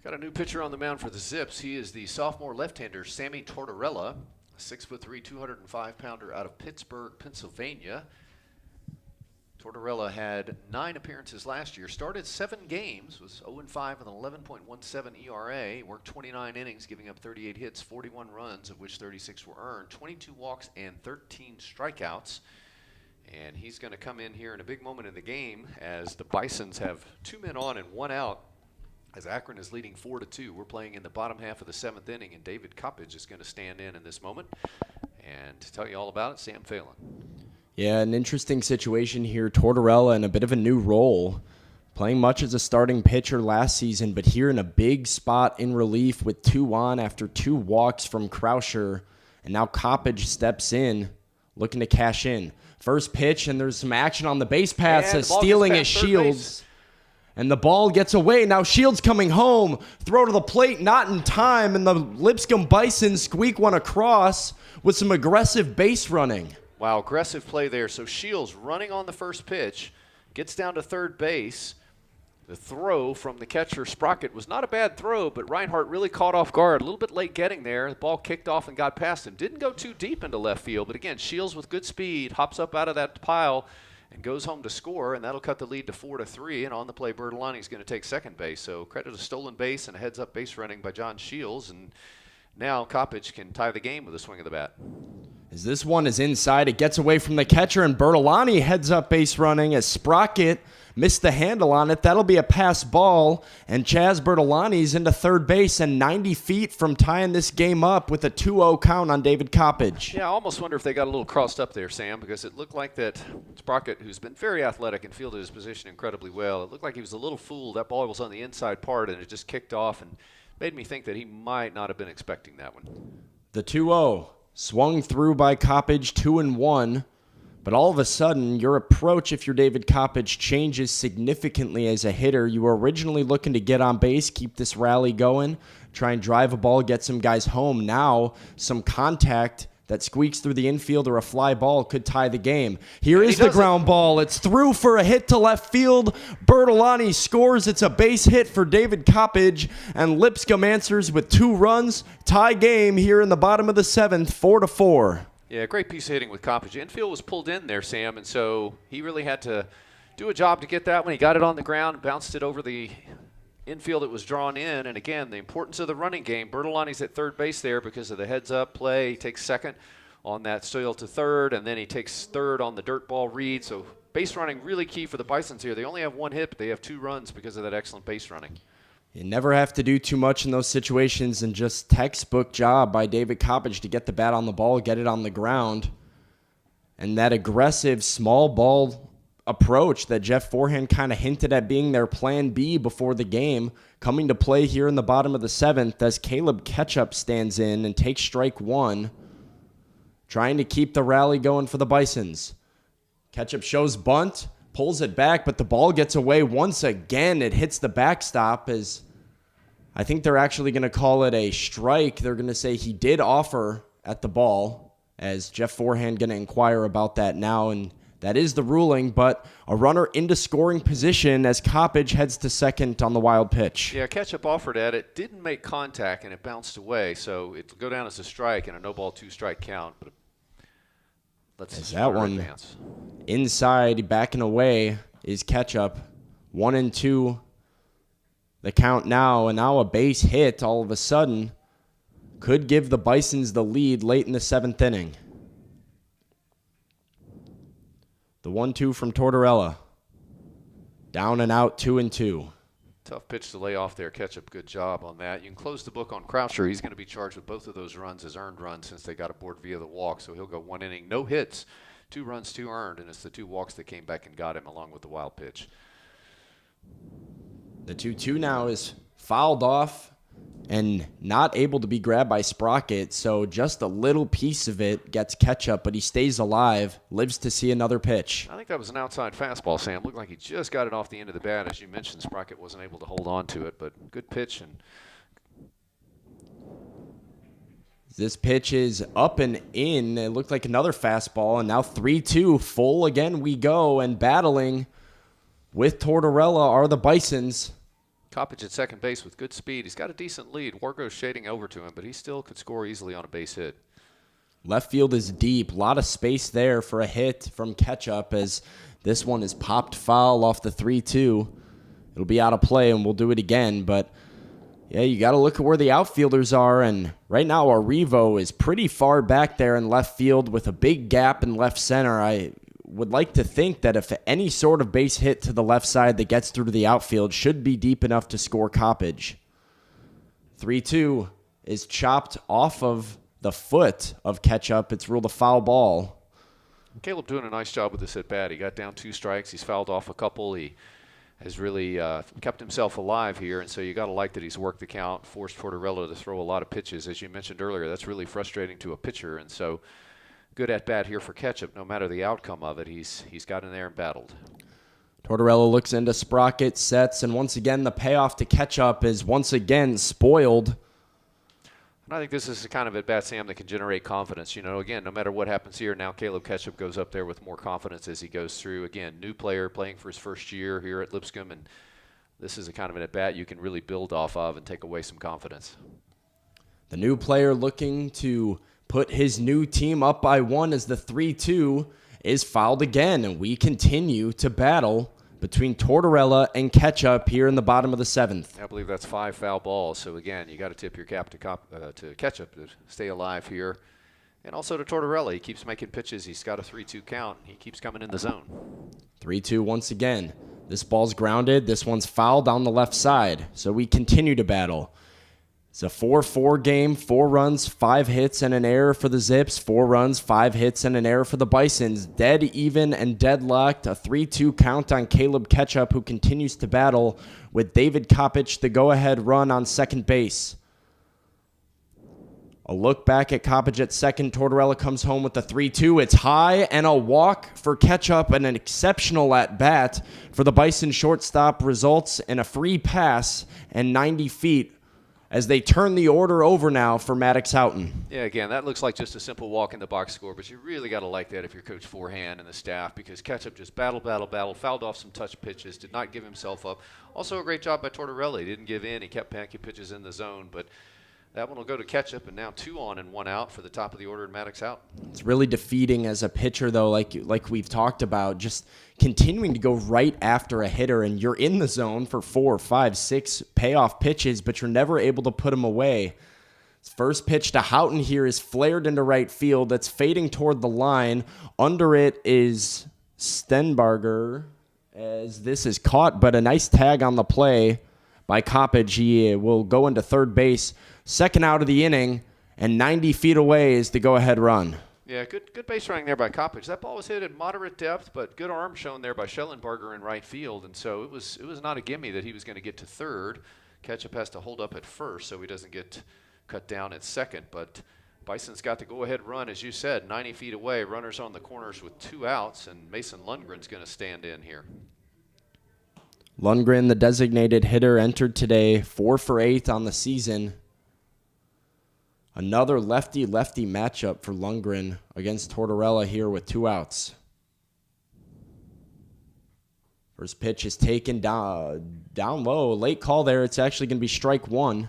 Got a new pitcher on the mound for the Zips. He is the sophomore left-hander, Sammy Tortorella, a 6'3", 205-pounder out of Pittsburgh, Pennsylvania. Tortorella had 9 appearances last year, started 7 games, was 0-5 with an 11.17 ERA, worked 29 innings, giving up 38 hits, 41 runs, of which 36 were earned, 22 walks, and 13 strikeouts. And he's going to come in here in a big moment in the game as the Bisons have 2 men on and 1 out, as Akron is leading 4-2. We're playing in the bottom half of the 7th inning, and David Coppage is going to stand in this moment. And to tell you all about it, Sam Phelan. Yeah, an interesting situation here. Tortorella in a bit of a new role, playing much as a starting pitcher last season, but here in a big spot in relief with 2 on after 2 walks from Krauscher. And now Coppage steps in, looking to cash in. First pitch, and there's some action on the base paths as stealing is Shields. And the ball gets away. Now Shields coming home. Throw to the plate, not in time. And the Lipscomb Bison squeak one across with some aggressive base running. Wow, aggressive play there. So Shields running on the first pitch, gets down to third base. The throw from the catcher, Sprocket, was not a bad throw, but Reinhardt really caught off guard. A little bit late getting there. The ball kicked off and got past him. Didn't go too deep into left field, but again, Shields with good speed, hops up out of that pile and goes home to score, and that'll cut the lead to 4-3. And on the play, Bertolani is going to take second base. So credit a stolen base and a heads-up base running by John Shields. And now Coppage can tie the game with a swing of the bat. As this one is inside, it gets away from the catcher, and Bertolani heads up base running as Sprocket missed the handle on it. That'll be a pass ball, and Chaz Bertolani's into third base and 90 feet from tying this game up with a 2-0 count on David Coppage. Yeah, I almost wonder if they got a little crossed up there, Sam, because it looked like that Sprocket, who's been very athletic and fielded his position incredibly well, it looked like he was a little fooled. That ball was on the inside part, and it just kicked off and made me think that he might not have been expecting that one. The 2-0 swung through by Coppage, 2-1. But all of a sudden, your approach, if you're David Coppage, changes significantly as a hitter. You were originally looking to get on base, keep this rally going, try and drive a ball, get some guys home. Now, some contact that squeaks through the infield or a fly ball could tie the game. Here is the ground ball. It's through for a hit to left field. Bertolani scores. It's a base hit for David Coppage, and Lipscomb answers with 2 runs. Tie game here in the bottom of the 7th, 4-4. Yeah, great piece of hitting with Coppage. Infield was pulled in there, Sam, and so he really had to do a job to get that one. He got it on the ground, bounced it over the infield that was drawn in. And again, the importance of the running game. Bertolani's at third base there because of the heads-up play. He takes second on that steal to third, and then he takes third on the dirt ball read. So base running really key for the Bisons here. They only have 1 hit, but they have 2 runs because of that excellent base running. You never have to do too much in those situations, and just textbook job by David Coppage to get the bat on the ball, get it on the ground. And that aggressive small ball approach that Jeff Forehand kind of hinted at being their plan B before the game, coming to play here in the bottom of the 7th as Caleb Ketchup stands in and takes strike 1, trying to keep the rally going for the Bisons. Ketchup shows bunt, pulls it back, but the ball gets away once again. It hits the backstop as I think they're actually going to call it a strike. They're going to say he did offer at the ball, as Jeff Forehand going to inquire about that now, and that is the ruling, but a runner into scoring position as Coppage heads to second on the wild pitch. Yeah, Ketchup offered at it, didn't make contact, and it bounced away, so it'll go down as a strike and a no-ball, 2-strike count. But let's that one advance. Inside, backing away is Ketchup. 1-2 the count now, and now a base hit all of a sudden could give the Bisons the lead late in the 7th inning. The 1-2 from Tortorella. Down and out, 2-2. Tough pitch to lay off there. Ketchup, good job on that. You can close the book on Croucher. He's going to be charged with both of those runs as earned runs since they got aboard via the walk. So he'll go 1 inning, no hits, 2 runs, 2 earned, and it's the 2 walks that came back and got him along with the wild pitch. The 2-2 now is fouled off and not able to be grabbed by Sprocket, so just a little piece of it gets Ketchup, but he stays alive, lives to see another pitch. I think that was an outside fastball, Sam. Looked like he just got it off the end of the bat. As you mentioned, Sprocket wasn't able to hold on to it, but good pitch. And this pitch is up and in. It looked like another fastball, and now 3-2, full again we go, and battling with Tortorella are the Bisons. Coppage at second base with good speed. He's got a decent lead. Wargo's shading over to him, but he still could score easily on a base hit. Left field is deep. A lot of space there for a hit from Ketchup as this one is popped foul off the 3-2. It'll be out of play, and we'll do it again. But, yeah, you got to look at where the outfielders are. And right now, Arrivo is pretty far back there in left field with a big gap in left center. I would like to think that if any sort of base hit to the left side that gets through to the outfield should be deep enough to score Coppage. 3-2 is chopped off of the foot of Ketchup. It's ruled a foul ball. Caleb doing a nice job with this at bat. He got down 2 strikes. He's fouled off a couple. He has really kept himself alive here, and so you got to like that he's worked the count, forced Tortorella to throw a lot of pitches. As you mentioned earlier, that's really frustrating to a pitcher, and so good at bat here for Ketchup. No matter the outcome of it, he's got in there and battled. Tortorella looks into Sprocket, sets, and once again the payoff to Ketchup is once again spoiled. And I think this is the kind of at bat, Sam, that can generate confidence. You know, again, no matter what happens here, now Caleb Ketchup goes up there with more confidence as he goes through. Again, new player playing for his first year here at Lipscomb, and this is the kind of an at bat you can really build off of and take away some confidence. The new player looking to put his new team up by 1 as the 3-2 is fouled again, and we continue to battle between Tortorella and Ketchup here in the bottom of the 7th. I believe that's 5 foul balls. So, again, you got to tip your cap to Ketchup to stay alive here. And also to Tortorella. He keeps making pitches. He's got a 3-2 count. He keeps coming in the zone. 3-2 once again. This ball's grounded. This one's fouled down the left side. So we continue to battle. It's a 4-4 game, 4 runs, 5 hits, and an error for the Zips. 4 runs, 5 hits, and an error for the Bisons. Dead even and deadlocked. A 3-2 count on Caleb Ketchup, who continues to battle with David Coppage, the go-ahead run on second base. A look back at Coppage at second. Tortorella comes home with the 3-2. It's high and a walk for Ketchup, and an exceptional at-bat for the Bison shortstop results in a free pass and 90 feet. As they turn the order over now for Maddox Houghton. Yeah, again, that looks like just a simple walk in the box score, but you really got to like that if you're Coach Forehand and the staff, because Ketchup just battled, fouled off some touch pitches, did not give himself up. Also a great job by Tortorella. He didn't give in. He kept packing pitches in the zone, but that one will go to Ketchup, and now 2 on and 1 out for the top of the order and Maddox out. It's really defeating as a pitcher, though, like we've talked about, just continuing to go right after a hitter, and you're in the zone for 4, 5, 6 payoff pitches, but you're never able to put them away. His first pitch to Houghton here is flared into right field. That's fading toward the line. Under it is Stenbarger, as this is caught, but a nice tag on the play by Coppage. He will go into third base, second out of the inning, and 90 feet away is the go-ahead run. Yeah, good base running there by Coppage. That ball was hit at moderate depth, but good arm shown there by Schellenberger in right field, and so it was not a gimme that he was going to get to third. Ketchup has to hold up at first so he doesn't get cut down at second, but Bison's got the go-ahead run, as you said, 90 feet away. Runners on the corners with 2 outs, and Mason Lundgren's going to stand in here. Lundgren, the designated hitter, entered today 4 for 8 on the season. Another lefty-lefty matchup for Lundgren against Tortorella here with 2 outs. First pitch is taken down low. Late call there. It's actually going to be strike 1.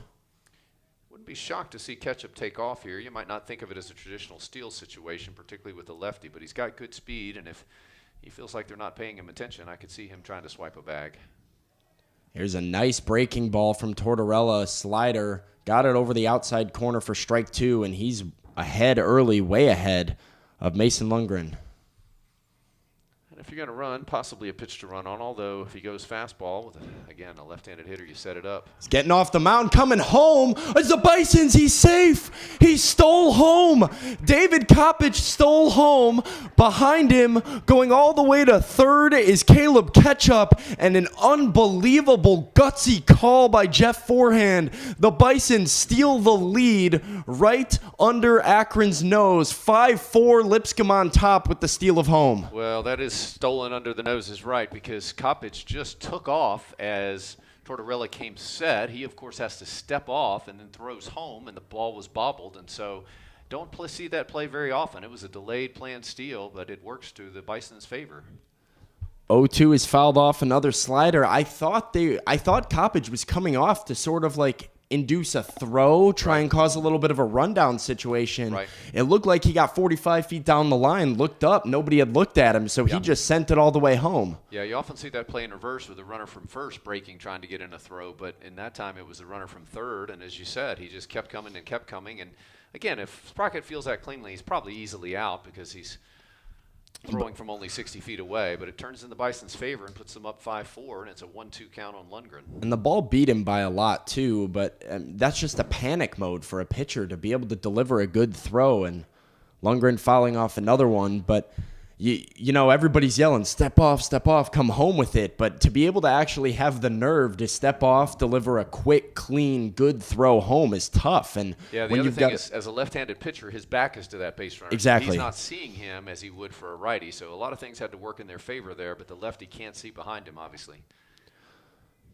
Wouldn't be shocked to see Ketchup take off here. You might not think of it as a traditional steal situation, particularly with the lefty, but he's got good speed, and if he feels like they're not paying him attention, I could see him trying to swipe a bag. Here's a nice breaking ball from Tortorella, a slider. Got it over the outside corner for strike 2, and he's ahead early, way ahead of Mason Lundgren. And if you're going to run, possibly a pitch to run on, although if he goes fastball with, again, a left-handed hitter, you set it up. He's getting off the mound, coming home. It's the Bisons. He's safe. He stole home. David Coppage stole home. Behind him, going all the way to third, is Caleb Ketchup, and an unbelievable gutsy call by Jeff Forehand. The Bisons steal the lead right under Akron's nose. 5-4, Lipscomb on top with the steal of home. Well, that is stolen under the nose is right, because Coppage just took off as Tortorella came set. He, of course, has to step off and then throws home, and the ball was bobbled. And so don't see that play very often. It was a delayed planned steal, but it works to the Bison's favor. 0-2 is fouled off another slider. I thought Coppage was coming off to sort of like induce a throw, try and cause a little bit of a rundown situation. Right. It looked like he got 45 feet down the line, looked up, nobody had looked at him, so he just sent it all the way home. Yeah, you often see that play in reverse with a runner from first breaking, trying to get in a throw, but in that time it was a runner from third, and as you said, he just kept coming and kept coming. And again, if Sprocket feels that cleanly, he's probably easily out because he's throwing from only 60 feet away, but it turns in the Bison's favor and puts them up 5-4, and it's a 1-2 count on Lundgren. And the ball beat him by a lot too, but that's just a panic mode for a pitcher to be able to deliver a good throw, and Lundgren fouling off another one. But you know, everybody's yelling, step off, come home with it. But to be able to actually have the nerve to step off, deliver a quick, clean, good throw home is tough. And yeah, the other thing is, as a left-handed pitcher, his back is to that base runner. Exactly. He's not seeing him as he would for a righty. So a lot of things had to work in their favor there, but the lefty can't see behind him, obviously.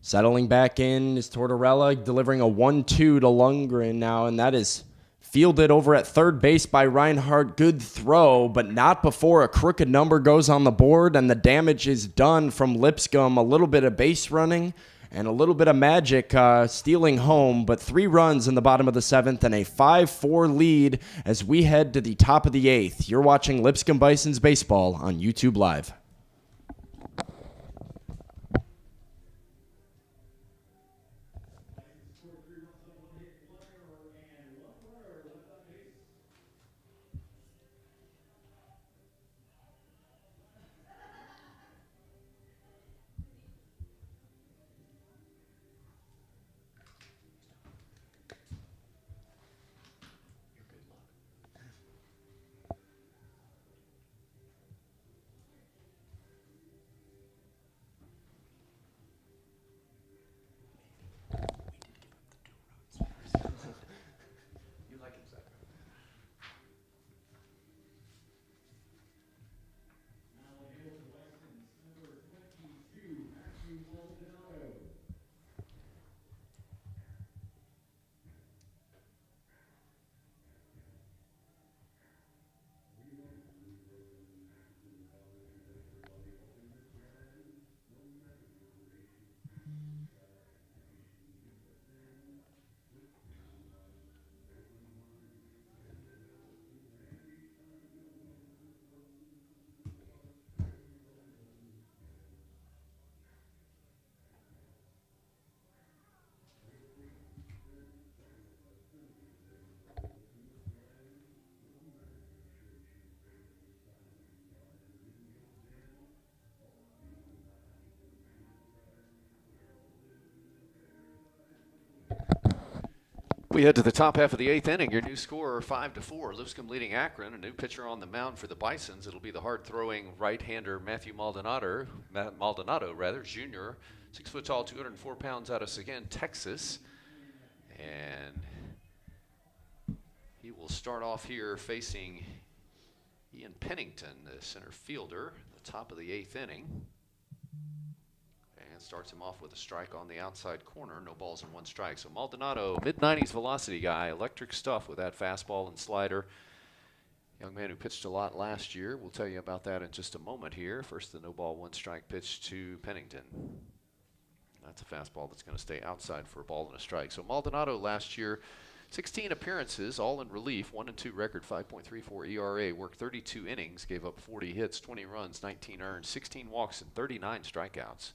Settling back in is Tortorella, delivering a 1-2 to Lundgren now, and that is fielded over at third base by Reinhardt. Good throw, but not before a crooked number goes on the board, and the damage is done from Lipscomb. A little bit of base running and a little bit of magic stealing home, but 3 runs in the bottom of the 7th and a 5-4 lead as we head to the top of the 8th. You're watching Lipscomb Bisons Baseball on YouTube Live. we head to the top half of the 8th inning. Your new score 5-4. Lipscomb leading Akron. A new pitcher on the mound for the Bisons. It'll be the hard-throwing right-hander Matthew Maldonado, junior, 6 foot tall, 204 pounds, out of Seguin, Texas. And he will start off here facing Ian Pennington, the center fielder, at the top of the 8th inning. And starts him off with a strike on the outside corner. No balls and 1 strike. So Maldonado, mid-90s velocity guy, electric stuff with that fastball and slider. Young man who pitched a lot last year. We'll tell you about that in just a moment here. First, the no ball, 1 strike pitch to Pennington. That's a fastball that's going to stay outside for a ball and a strike. So Maldonado last year, 16 appearances, all in relief, 1-2 record, 5.34 ERA, worked 32 innings, gave up 40 hits, 20 runs, 19 earned, 16 walks, and 39 strikeouts.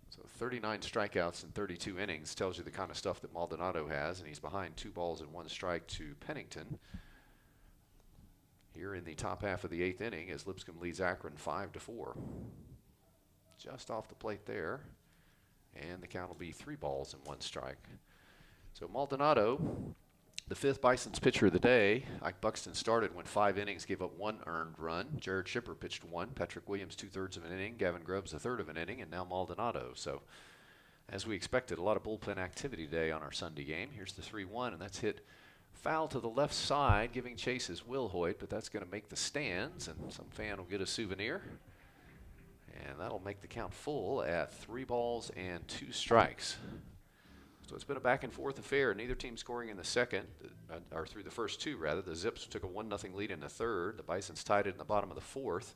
So 39 strikeouts in 32 innings tells you the kind of stuff that Maldonado has, and he's behind 2 balls and 1 strike to Pennington. Here in the top half of the 8th inning as Lipscomb leads Akron 5-4. Just off the plate there, and the count will be 3 balls and 1 strike. So Maldonado, the 5th Bison's pitcher of the day. Ike Buxton started, went 5 innings, gave up 1 earned run. Jared Shipper pitched 1. Patrick Williams 2/3 of an inning. Gavin Grubbs 1/3 of an inning, and now Maldonado. So as we expected, a lot of bullpen activity today on our Sunday game. Here's the 3-1, and that's hit foul to the left side. Giving chase is Will Hoyt, but that's going to make the stands, and some fan will get a souvenir. And that'll make the count full at 3 balls and 2 strikes. So it's been a back-and-forth affair. Neither team scoring in the second, or through the first 2, rather. The Zips took a 1-0 lead in the 3rd. The Bisons tied it in the bottom of the 4th.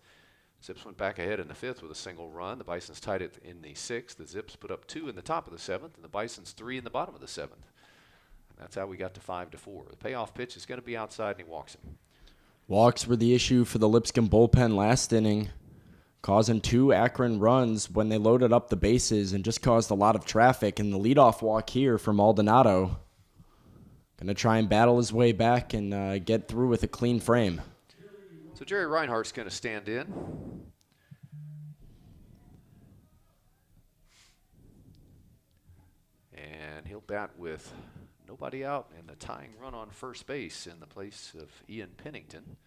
Zips went back ahead in the 5th with a single run. The Bisons tied it in the 6th. The Zips put up 2 in the top of the 7th, and the Bisons 3 in the bottom of the 7th. And that's how we got to 5-4. The payoff pitch is going to be outside, and he walks him. Walks were the issue for the Lipscomb bullpen last inning, causing 2 Akron runs when they loaded up the bases and just caused a lot of traffic. And the leadoff walk here for Maldonado. Going to try and battle his way back and get through with a clean frame. So Jerry Reinhardt's going to stand in. And he'll bat with nobody out and the tying run on first base in the place of Ian Pennington.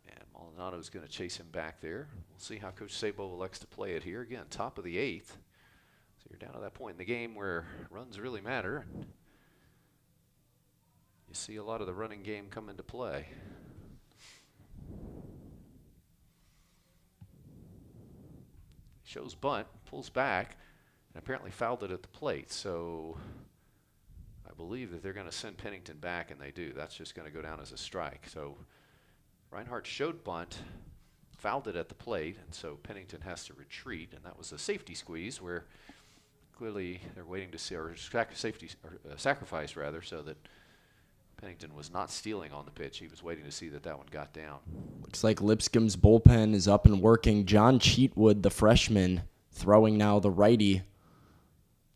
And Maldonado's going to chase him back there. We'll see how Coach Sabo elects to play it here. Again, top of the 8th. So you're down to that point in the game where runs really matter. You see a lot of the running game come into play. Shows bunt, pulls back, and apparently fouled it at the plate. So I believe that they're going to send Pennington back, and they do. That's just going to go down as a strike. So Reinhardt showed bunt, fouled it at the plate, and so Pennington has to retreat, and that was a safety squeeze where clearly they're waiting to see, or sacrifice rather, so that Pennington was not stealing on the pitch. He was waiting to see that one got down. Looks like Lipscomb's bullpen is up and working. John Cheatwood, the freshman, throwing now the righty.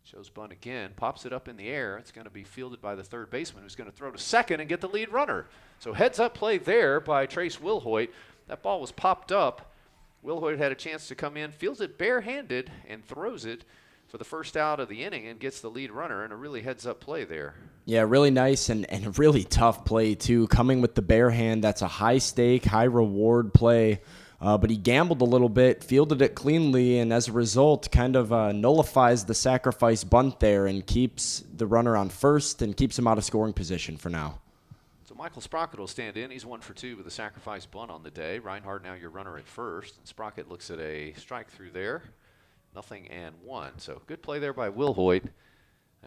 Shows bunt again, pops it up in the air. It's going to be fielded by the 3rd baseman, who's going to throw to second and get the lead runner. So heads up play there by Trace Wilhoit. That ball was popped up. Wilhoit had a chance to come in, fields it barehanded, and throws it for the first out of the inning and gets the lead runner, and a really heads up play there. Yeah, really nice and a really tough play too. Coming with the bare hand, that's a high stake, high reward play. But he gambled a little bit, fielded it cleanly, and as a result kind of nullifies the sacrifice bunt there and keeps the runner on first and keeps him out of scoring position for now. So Michael Sprocket will stand in. He's 1 for 2 with a sacrifice bunt on the day. Reinhardt now your runner at first. And Sprocket looks at a strike through there. 0-1. So good play there by Wilhoit.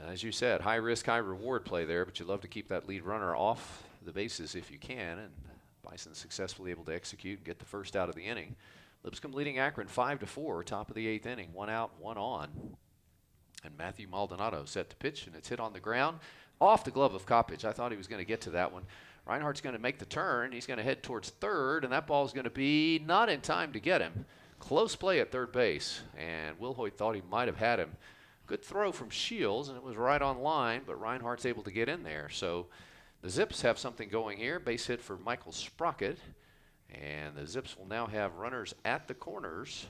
As you said, high risk, high reward play there, but you love to keep that lead runner off the bases if you can. And Bison successfully able to execute and get the first out of the inning. Lipscomb leading Akron 5-4, top of the 8th inning. 1 out, 1 on. And Matthew Maldonado set to pitch, and it's hit on the ground off the glove of Coppage. I thought he was going to get to that one. Reinhardt's going to make the turn. He's going to head towards third, and that ball's going to be not in time to get him. Close play at third base, and Wilhoit thought he might have had him. Good throw from Shields, and it was right on line, but Reinhardt's able to get in there. So the Zips have something going here. Base hit for Michael Sprocket, and the Zips will now have runners at the corners.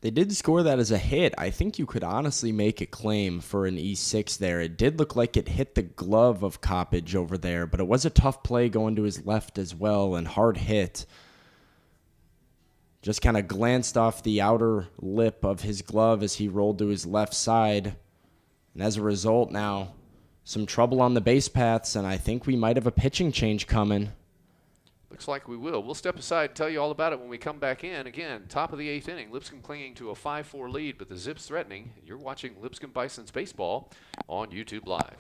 They did score that as a hit. I think you could honestly make a claim for an E6 there. It did look like it hit the glove of Coppage over there, but it was a tough play going to his left as well and hard hit. Just kind of glanced off the outer lip of his glove as he rolled to his left side. And as a result now, some trouble on the base paths, and I think we might have a pitching change coming. Looks like we will. We'll step aside and tell you all about it when we come back in. Again, top of the 8th inning, Lipscomb clinging to a 5-4 lead, but the Zips threatening. You're watching Lipscomb Bison's baseball on YouTube Live.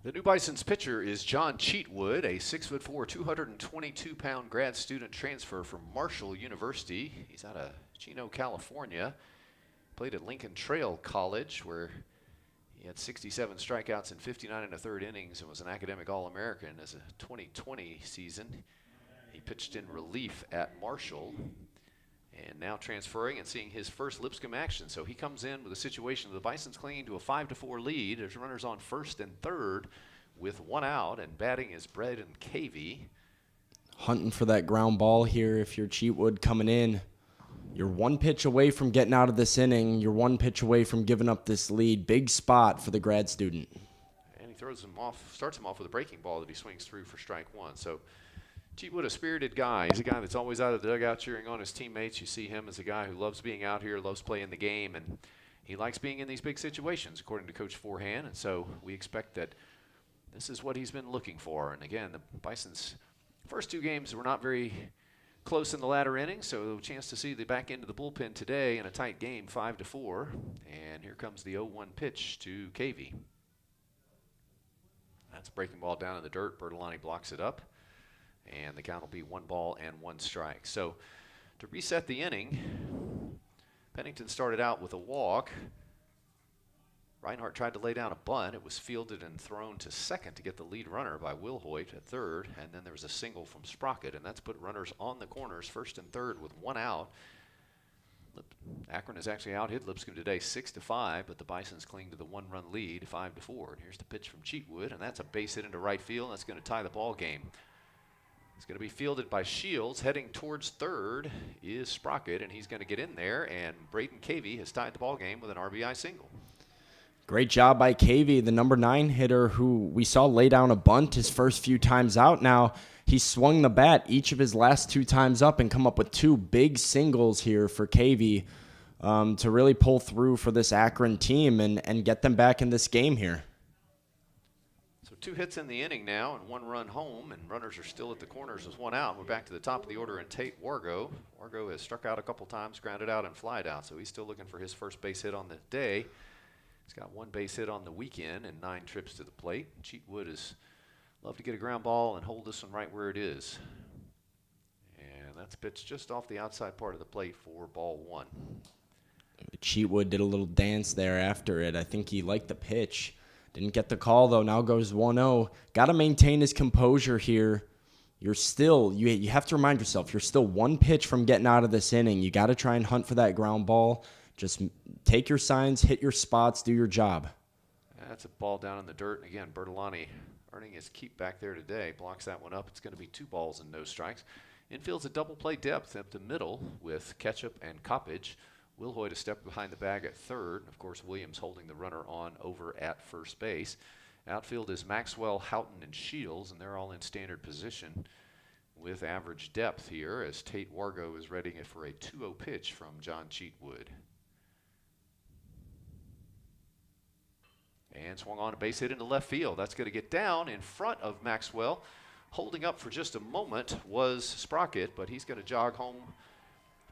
The new Bison's pitcher is John Cheatwood, a 6'4", 222-pound grad student transfer from Marshall University. He's out of Chino, California. Played at Lincoln Trail College, where he had 67 strikeouts in 59 and a third innings and was an academic All-American as a 2020 season. He pitched in relief at Marshall, and now transferring and seeing his first Lipscomb action. So he comes in with a situation the Bison's clinging to a 5-4 lead. There's runners on first and third with one out, and batting is Brett and Cavey. Hunting for that ground ball here if you're Cheatwood coming in. You're one pitch away from getting out of this inning. You're one pitch away from giving up this lead. Big spot for the grad student. And he throws him off, starts him off with a breaking ball that he swings through for strike one. So Cheatwood, a spirited guy. He's a guy that's always out of the dugout cheering on his teammates. You see him as a guy who loves being out here, loves playing the game, and he likes being in these big situations, according to Coach Forehand. And so we expect that this is what he's been looking for. And again, the Bison's first two games were not very close in the latter innings, so a chance to see the back end of the bullpen today in a tight game, 5-4. And here comes the 0-1 pitch to Cavey. That's a breaking ball down in the dirt. Bertolani blocks it up. And the count will be 1 ball and 1 strike. So to reset the inning, Pennington started out with a walk. Reinhardt tried to lay down a bunt. It was fielded and thrown to second to get the lead runner by Will Hoyt at third. And then there was a single from Sprocket, and that's put runners on the corners, first and third with 1 out. Akron has actually out-hit Lipscomb today 6-5, but the Bisons cling to the 1-run lead, 5-4. And here's the pitch from Cheatwood, and that's a base hit into right field. That's going to tie the ball game. It's going to be fielded by Shields. Heading towards third is Sprocket, and he's going to get in there, and Braden Cavey has tied the ball game with an RBI single. Great job by Cavey, the number 9 hitter who we saw lay down a bunt his first few times out. Now he swung the bat each of his last 2 times up and come up with 2 big singles here for Cavey to really pull through for this Akron team and get them back in this game here. So 2 hits in the inning now and 1 run home, and runners are still at the corners with 1 out. We're back to the top of the order, and Tate Wargo. Wargo has struck out a couple times, grounded out, and flied out, so he's still looking for his first base hit on the day. He's got 1 base hit on the weekend and 9 trips to the plate. Cheatwood is Love to get a ground ball and hold this one right where it is. And that's pitched just off the outside part of the plate for ball 1. Cheatwood did a little dance there after it. I think he liked the pitch. Didn't get the call, though. Now goes 1-0. Got to maintain his composure here. You're still, you have to remind yourself, you're still one pitch from getting out of this inning. You got to try and hunt for that ground ball. Just take your signs, hit your spots, do your job. That's a ball down in the dirt. And again, Bertolani earning his keep back there today. Blocks that one up. It's going to be 2 balls and no strikes. Infield's a double play depth up the middle with Ketchup and Coppage. Will Hoyt a step behind the bag at third. Of course, Williams holding the runner on over at first base. Outfield is Maxwell, Houghton, and Shields, and they're all in standard position with average depth here as Tate Wargo is readying it for a 2-0 pitch from John Cheatwood. And swung on a base hit into left field. That's going to get down in front of Maxwell. Holding up for just a moment was Sprocket, but he's going to jog home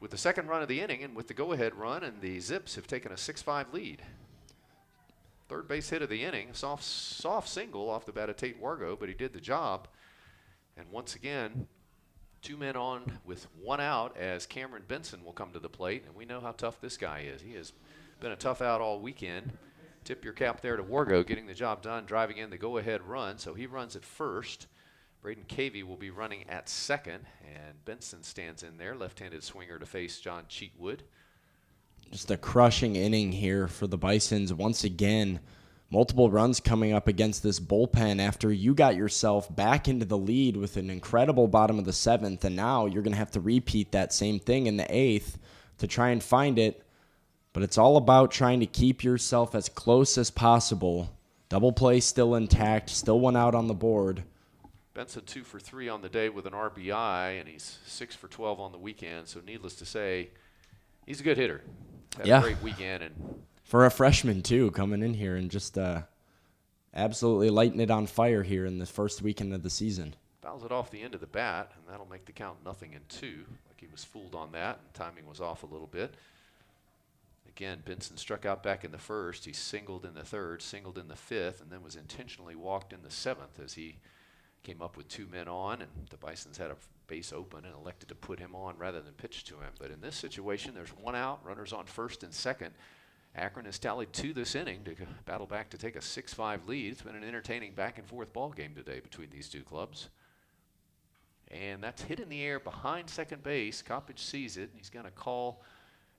with the second run of the inning and with the go-ahead run, and the Zips have taken a 6-5 lead. Third base hit of the inning, soft single off the bat of Tate Wargo, but he did the job. And once again, 2 men on with 1 out as Cameron Benson will come to the plate, and we know how tough this guy is. He has been a tough out all weekend. Tip your cap there to Wargo, getting the job done, driving in the go-ahead run. So he runs at first. Braden Cavey will be running at second, and Benson stands in there, left-handed swinger to face John Cheatwood. Just a crushing inning here for the Bisons. Once again, multiple runs coming up against this bullpen after you got yourself back into the lead with an incredible bottom of the 7th, and now you're going to have to repeat that same thing in the 8th to try and find it. But it's all about trying to keep yourself as close as possible. Double play still intact, still 1 out on the board. Benson 2 for 3 on the day with an RBI, and he's 6 for 12 on the weekend. So needless to say, he's a good hitter. Had a great weekend. And for a freshman, too, coming in here and just absolutely lighting it on fire here in the first weekend of the season. Fouls it off the end of the bat, and that'll make the count 0-2. Like he was fooled on that, and timing was off a little bit. Again, Benson struck out back in the first. He singled in the third, singled in the fifth, and then was intentionally walked in the 7th as he came up with 2 men on, and the Bisons had a base open and elected to put him on rather than pitch to him. But in this situation, there's 1 out, runners on first and second. Akron has tallied 2 this inning to battle back to take a 6-5 lead. It's been an entertaining back-and-forth ball game today between these 2 clubs. And that's hit in the air behind second base. Coppage sees it, and he's going to call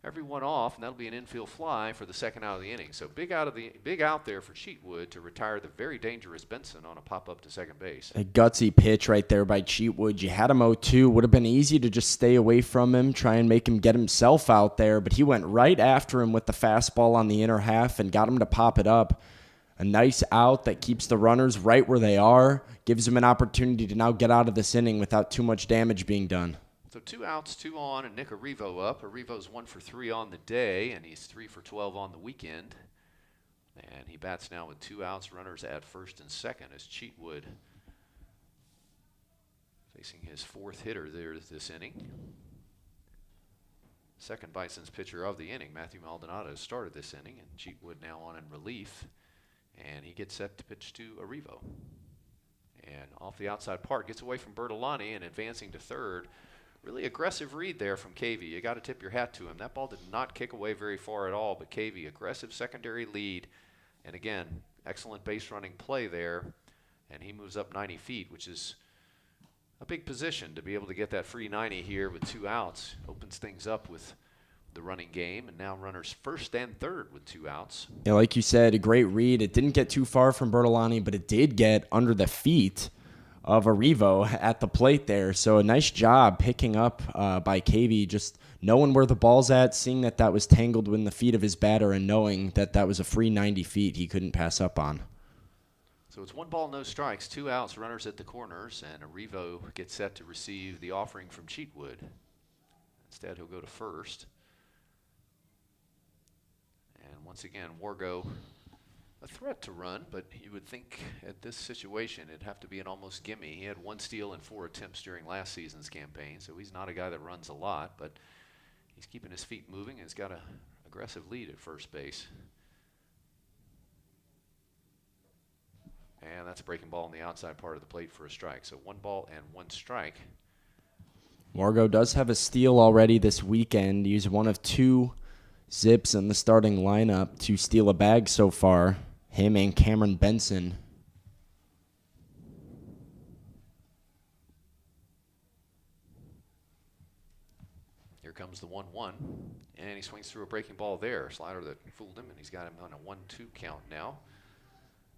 everyone off, and that'll be an infield fly for the second out of the inning. So big out there for Cheatwood to retire the very dangerous Benson on a pop-up to second base. A gutsy pitch right there by Cheatwood. You had him 0-2. Would have been easy to just stay away from him, try and make him get himself out there, but he went right after him with the fastball on the inner half and got him to pop it up. A nice out that keeps the runners right where they are, gives him an opportunity to now get out of this inning without too much damage being done. So 2 outs, 2 on, and Nick Arrivo up. Arrivo's 1 for 3 on the day, and he's 3 for 12 on the weekend. And he bats now with 2 outs, runners at first and second as Cheatwood facing his 4th hitter there this inning. Second Bison's pitcher of the inning, Matthew Maldonado, started this inning, and Cheatwood now on in relief. And he gets set to pitch to Arrivo. And off the outside part, gets away from Bertolani and advancing to third. Really aggressive read there from Cavey. You got to tip your hat to him. That ball did not kick away very far at all, but Cavey, aggressive secondary lead. And again, excellent base running play there. And he moves up 90 feet, which is a big position to be able to get that free 90 here with 2 outs. Opens things up with the running game, and now runners first and third with 2 outs. Yeah, like you said, a great read. It didn't get too far from Bertolani, but it did get under the feet of Arrivo at the plate there. So a nice job picking up by Cavey, just knowing where the ball's at, seeing that that was tangled in the feet of his batter, and knowing that that was a free 90 feet he couldn't pass up on. So it's 1 ball, no strikes, 2 outs, runners at the corners, and Arrivo gets set to receive the offering from Cheatwood. Instead, he'll go to first. And once again, Wargo, a threat to run, but you would think at this situation it'd have to be an almost gimme. He had 1 steal and 4 attempts during last season's campaign, so he's not a guy that runs a lot, but he's keeping his feet moving and has got an aggressive lead at first base. And that's a breaking ball on the outside part of the plate for a strike. So 1 ball and 1 strike. Wargo does have a steal already this weekend. He's one of 2 Zips in the starting lineup to steal a bag so far. Him and Cameron Benson. Here comes the 1-1. And he swings through a breaking ball there. Slider that fooled him, and he's got him on a 1-2 count now.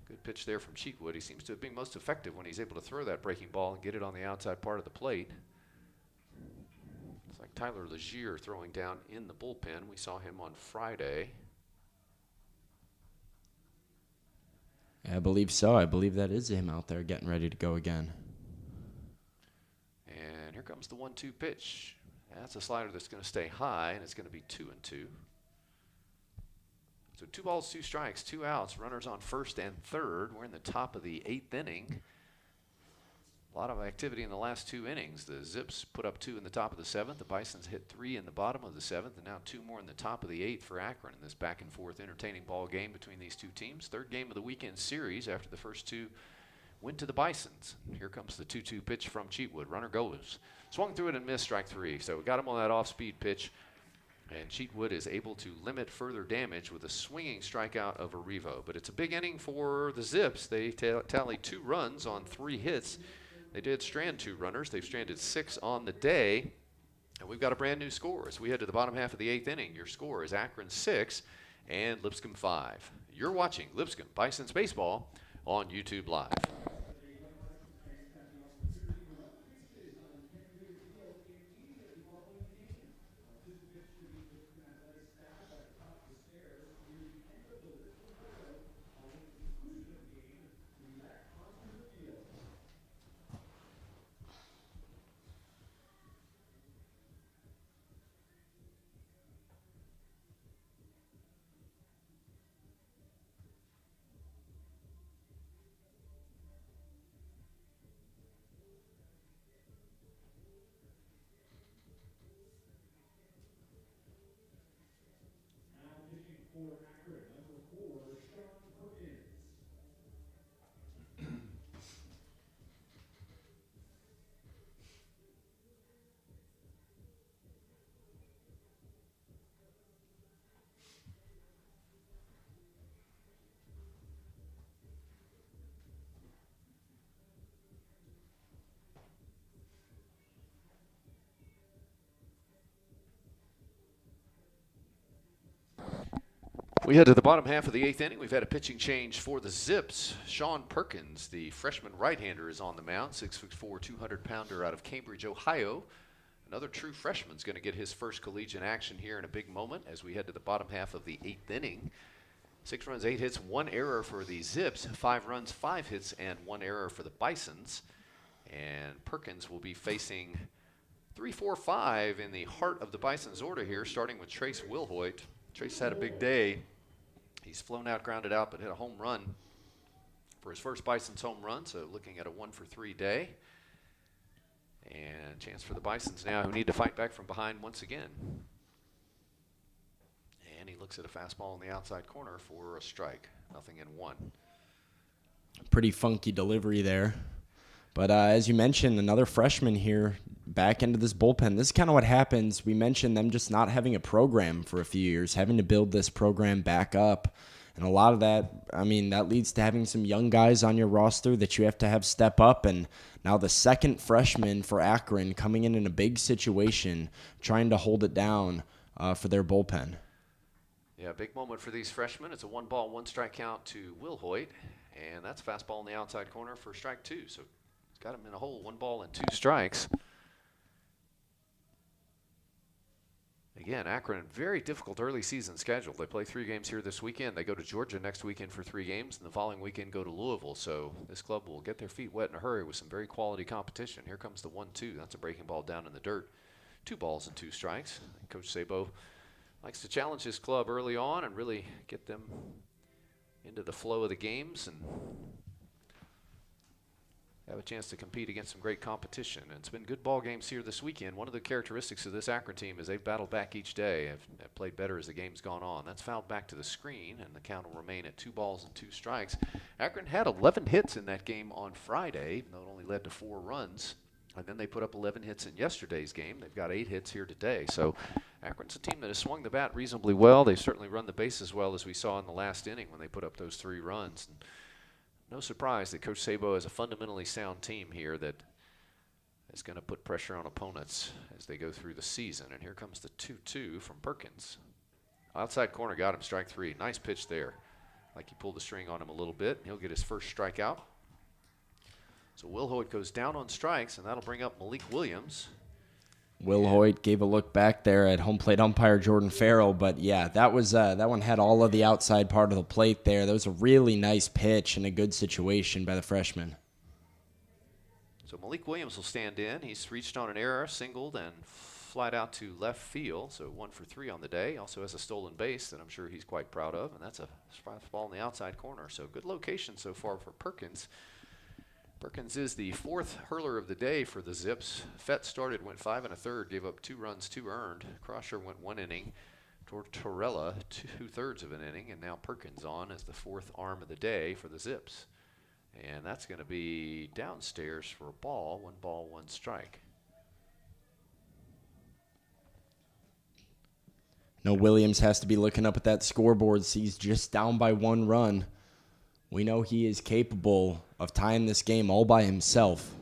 Good pitch there from Cheatwood. He seems to have been most effective when he's able to throw that breaking ball and get it on the outside part of the plate. It's like Tyler Legier throwing down in the bullpen. We saw him on Friday. I believe so. I believe that is him out there getting ready to go again. And here comes the 1-2 pitch. That's a slider that's going to stay high, and it's going to be 2-2. So 2 balls, 2 strikes, 2 outs, runners on first and third. We're in the top of the 8th inning. A lot of activity in the last 2 innings. The Zips put up 2 in the top of the 7th. The Bisons hit 3 in the bottom of the 7th, and now 2 more in the top of the 8th for Akron in this back and forth entertaining ball game between these 2 teams. 3rd game of the weekend series after the first 2 went to the Bisons. Here comes the 2-2 pitch from Cheatwood. Runner goes. Swung through it and missed, strike 3. So we got him on that off-speed pitch. And Cheatwood is able to limit further damage with a swinging strikeout of Arrivo. But it's a big inning for the Zips. They tallied 2 runs on 3 hits. They did strand 2 runners. They've stranded 6 on the day. And we've got a brand new score. As we head to the bottom half of the 8th inning, your score is Akron 6 and Lipscomb 5. You're watching Lipscomb Bisons Baseball on YouTube Live. We head to the bottom half of the 8th inning. We've had a pitching change for the Zips. Sean Perkins, the freshman right-hander, is on the mound. 6'4", 200-pounder out of Cambridge, Ohio. Another true freshman is going to get his first collegiate action here in a big moment as we head to the bottom half of the 8th inning. 6 runs, 8 hits, 1 error for the Zips. 5 runs, 5 hits, and 1 error for the Bisons. And Perkins will be facing 3, 4, 5 in the heart of the Bisons order here, starting with Trace Wilhoit. Trace had a big day. He's flown out, grounded out, but hit a home run for his first Bison's home run, so looking at a 1-for-3 day. And chance for the Bisons now, who need to fight back from behind once again. And he looks at a fastball in the outside corner for a strike. 0-1. Pretty funky delivery there. But as you mentioned, another freshman here back into this bullpen. This is kind of what happens. We mentioned them just not having a program for a few years, having to build this program back up. And a lot of that, I mean, that leads to having some young guys on your roster that you have to have step up. And now the second freshman for Akron coming in a big situation, trying to hold it down for their bullpen. Yeah, big moment for these freshmen. It's a 1-ball, 1-strike count to Wilhoit. And that's a fastball in the outside corner for strike 2. So got him in a hole, 1 ball and 2 strikes. Again, Akron, very difficult early season schedule. They play 3 games here this weekend. They go to Georgia next weekend for 3 games, and the following weekend go to Louisville. So this club will get their feet wet in a hurry with some very quality competition. Here comes the 1-2. That's a breaking ball down in the dirt. 2 balls and 2 strikes. Coach Sabo likes to challenge his club early on and really get them into the flow of the games. And have a chance to compete against some great competition. And it's been good ball games here this weekend. One of the characteristics of this Akron team is they've battled back each day, have played better as the game's gone on. That's fouled back to the screen, and the count will remain at 2 balls and 2 strikes. Akron had 11 hits in that game on Friday, even though it only led to 4 runs. And then they put up 11 hits in yesterday's game. They've got 8 hits here today. So Akron's a team that has swung the bat reasonably well. They've certainly run the bases well, as we saw in the last inning when they put up those 3 runs. And no surprise that Coach Sabo has a fundamentally sound team here that is going to put pressure on opponents as they go through the season. And here comes the 2-2 from Perkins. Outside corner, got him, strike 3. Nice pitch there. Like he pulled the string on him a little bit. He'll get his first strikeout. So Will Hoyt goes down on strikes, and that'll bring up Malik Williams. Will Hoyt gave a look back there at home plate umpire Jordan Farrell, but yeah, that one had all of the outside part of the plate there. That was a really nice pitch and a good situation by the freshman. So Malik Williams will stand in. He's reached on an error, singled, and flied out to left field. So 1 for 3 on the day. Also has a stolen base that I'm sure he's quite proud of, and that's a ball in the outside corner. So good location so far for Perkins. Perkins is the 4th hurler of the day for the Zips. Fett started, went 5 1/3, gave up 2 runs, 2 earned. Crosher went 1 inning. Tortorella 2/3 of an inning, and now Perkins on as the 4th arm of the day for the Zips. And that's going to be downstairs for a ball. 1 ball, 1 strike. No, Williams has to be looking up at that scoreboard. He's just down by 1 run. We know he is capable of tying this game all by himself.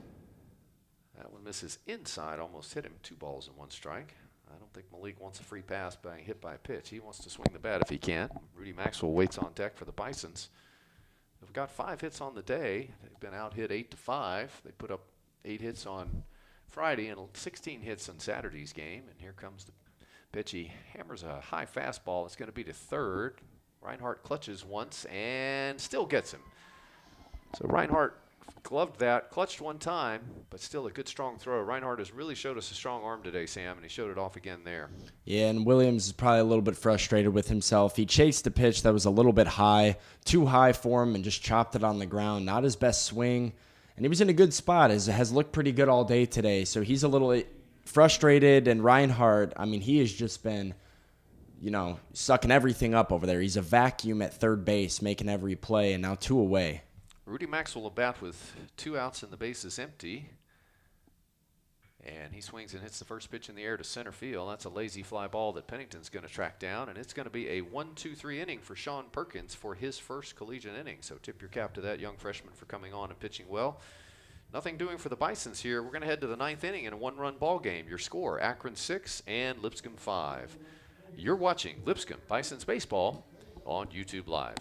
That one misses inside, almost hit him. 2 balls and 1 strike. I don't think Malik wants a free pass being hit by a pitch. He wants to swing the bat if he can. Rudy Maxwell waits on deck for the Bisons. They've got 5 hits on the day. They've been out hit 8-5. They put up 8 hits on Friday and 16 hits on Saturday's game. And here comes the pitch. He hammers a high fastball. It's going to be to third. Reinhardt clutches once and still gets him. So Reinhardt gloved that, clutched 1 time, but still a good strong throw. Reinhardt has really showed us a strong arm today, Sam, and he showed it off again there. Yeah, and Williams is probably a little bit frustrated with himself. He chased the pitch that was a little bit high, too high for him, and just chopped it on the ground. Not his best swing, and he was in a good spot. Has looked pretty good all day today, so he's a little frustrated. And Reinhardt, I mean, he has just been, sucking everything up over there. He's a vacuum at third base, making every play, and now 2 away. Rudy Maxwell will bat with 2 outs and the base is empty. And he swings and hits the first pitch in the air to center field. That's a lazy fly ball that Pennington's going to track down, and it's going to be a 1-2-3 inning for Sean Perkins for his first collegiate inning. So tip your cap to that young freshman for coming on and pitching well. Nothing doing for the Bisons here. We're going to head to the 9th inning in a 1-run ball game. Your score, Akron 6 and Lipscomb 5. You're watching Lipscomb Bisons Baseball on YouTube Live.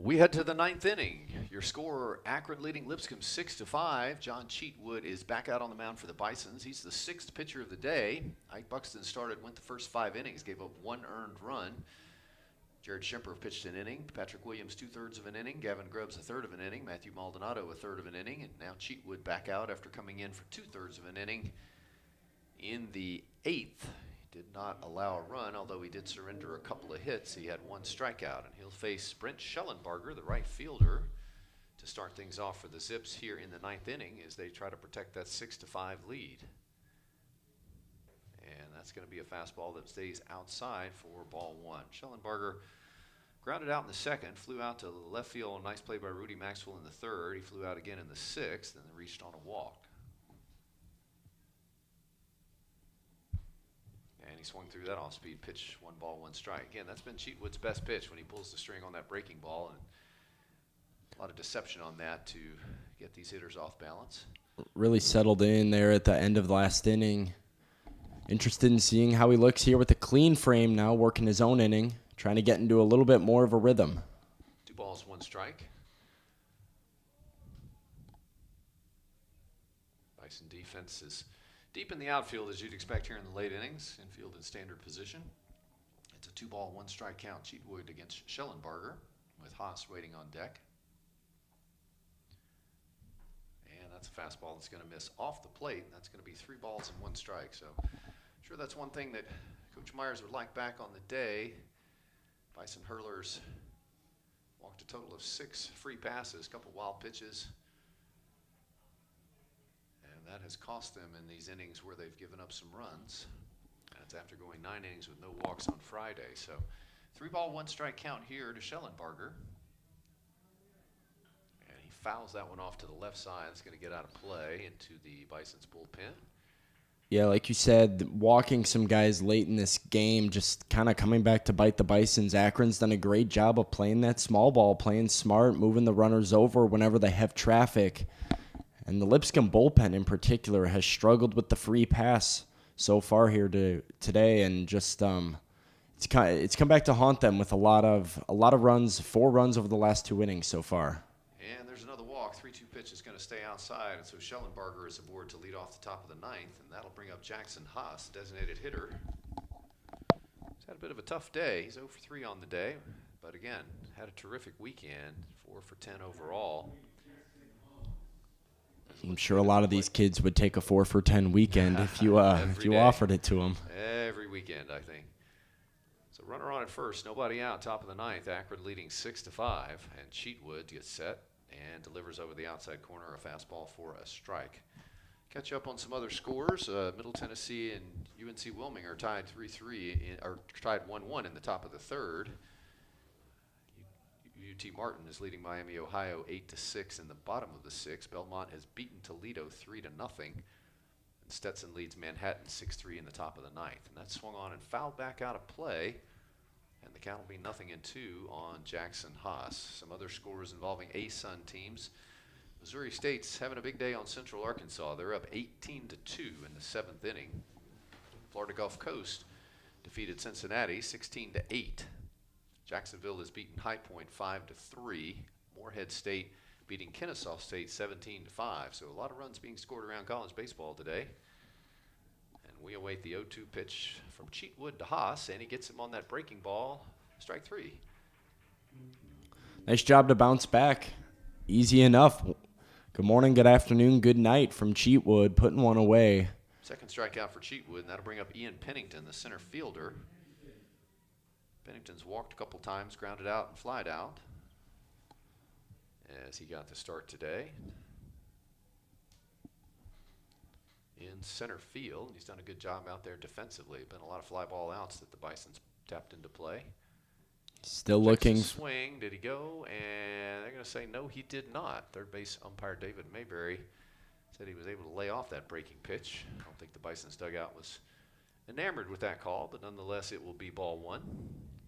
We head to the 9th inning. Your score, Akron leading Lipscomb 6-5. John Cheatwood is back out on the mound for the Bisons. He's the 6th pitcher of the day. Ike Buxton went the first 5 innings, gave up 1 earned run. Jared Schemper pitched an inning. Patrick Williams 2/3 of an inning. Gavin Grubbs 1/3 of an inning. Matthew Maldonado 1/3 of an inning. And now Cheatwood back out after coming in for 2/3 of an inning in the 8th. Did not allow a run, although he did surrender a couple of hits. He had 1 strikeout, and he'll face Brent Schellenbarger, the right fielder, to start things off for the Zips here in the ninth inning as they try to protect that 6-5 lead. And that's going to be a fastball that stays outside for ball one. Schellenberger grounded out in the second, flew out to left field. Nice play by Rudy Maxwell in the third. He flew out again in the sixth and then reached on a walk. And he swung through that off-speed pitch, 1 ball, 1 strike. Again, that's been Cheatwood's best pitch when he pulls the string on that breaking ball, and a lot of deception on that to get these hitters off balance. Really settled in there at the end of the last inning. Interested in seeing how he looks here with a clean frame now, working his own inning, trying to get into a little bit more of a rhythm. 2 balls, 1 strike. Bison defense is deep in the outfield, as you'd expect here in the late innings. Infield in standard position. It's a 2 ball, 1 strike count. Cheatwood against Schellenberger with Haas waiting on deck. And that's a fastball that's going to miss off the plate. That's going to be 3 balls and 1 strike. So I'm sure that's one thing that Coach Myers would like back on the day. Bison hurlers walked a total of 6 free passes, a couple wild pitches. And that has cost them in these innings where they've given up some runs. That's after going 9 innings with no walks on Friday. So 3 ball, 1 strike count here to Schellenberger. And he fouls that one off to the left side. It's going to get out of play into the Bison's bullpen. Yeah, like you said, walking some guys late in this game, just kind of coming back to bite the Bisons. Akron's done a great job of playing that small ball, playing smart, moving the runners over whenever they have traffic. And the Lipscomb bullpen in particular has struggled with the free pass so far here today, and just it's come back to haunt them with a lot of runs, 4 runs over the last 2 innings so far. And there's another walk. 3-2 pitch is going to stay outside, and so Schellenberger is aboard to lead off the top of the 9th, and that'll bring up Jackson Haas, designated hitter. He's had a bit of a tough day. He's 0 for 3 on the day, but again, had a terrific weekend, 4 for 10 overall. I'm sure a lot of these kids would take a 4 for 10 weekend if you offered it to them. Every weekend, I think. So runner on at first, nobody out, top of the 9th. Akron leading 6-5, and Cheatwood gets set and delivers over the outside corner a fastball for a strike. Catch up on some other scores. Middle Tennessee and UNC Wilming are tied 3-3, or tied 1-1 in the top of the 3rd. UT Martin is leading Miami, Ohio 8-6 in the bottom of the 6th. Belmont has beaten Toledo 3-0. And Stetson leads Manhattan 6-3 in the top of the 9th. And that's swung on and fouled back out of play. And the count will be 0-2 on Jackson Haas. Some other scores involving ASUN teams. Missouri State's having a big day on Central Arkansas. They're up 18-2 in the 7th inning. Florida Gulf Coast defeated Cincinnati 16-8. Jacksonville has beaten High Point 5-3. Morehead State beating Kennesaw State 17-5. So a lot of runs being scored around college baseball today. And we await the 0-2 pitch from Cheatwood to Haas, and he gets him on that breaking ball. Strike 3. Nice job to bounce back. Easy enough. Good morning, good afternoon, good night from Cheatwood, putting one away. Second strikeout for Cheatwood, and that'll bring up Ian Pennington, the center fielder. Pennington's walked a couple times, grounded out and flied out as he got the start today. In center field, he's done a good job out there defensively. Been a lot of fly ball outs that the Bison's tapped into play. Still looking. Swing, did he go? And they're going to say no, he did not. Third base umpire David Mayberry said he was able to lay off that breaking pitch. I don't think the Bison's dugout was enamored with that call, but nonetheless it will be ball 1.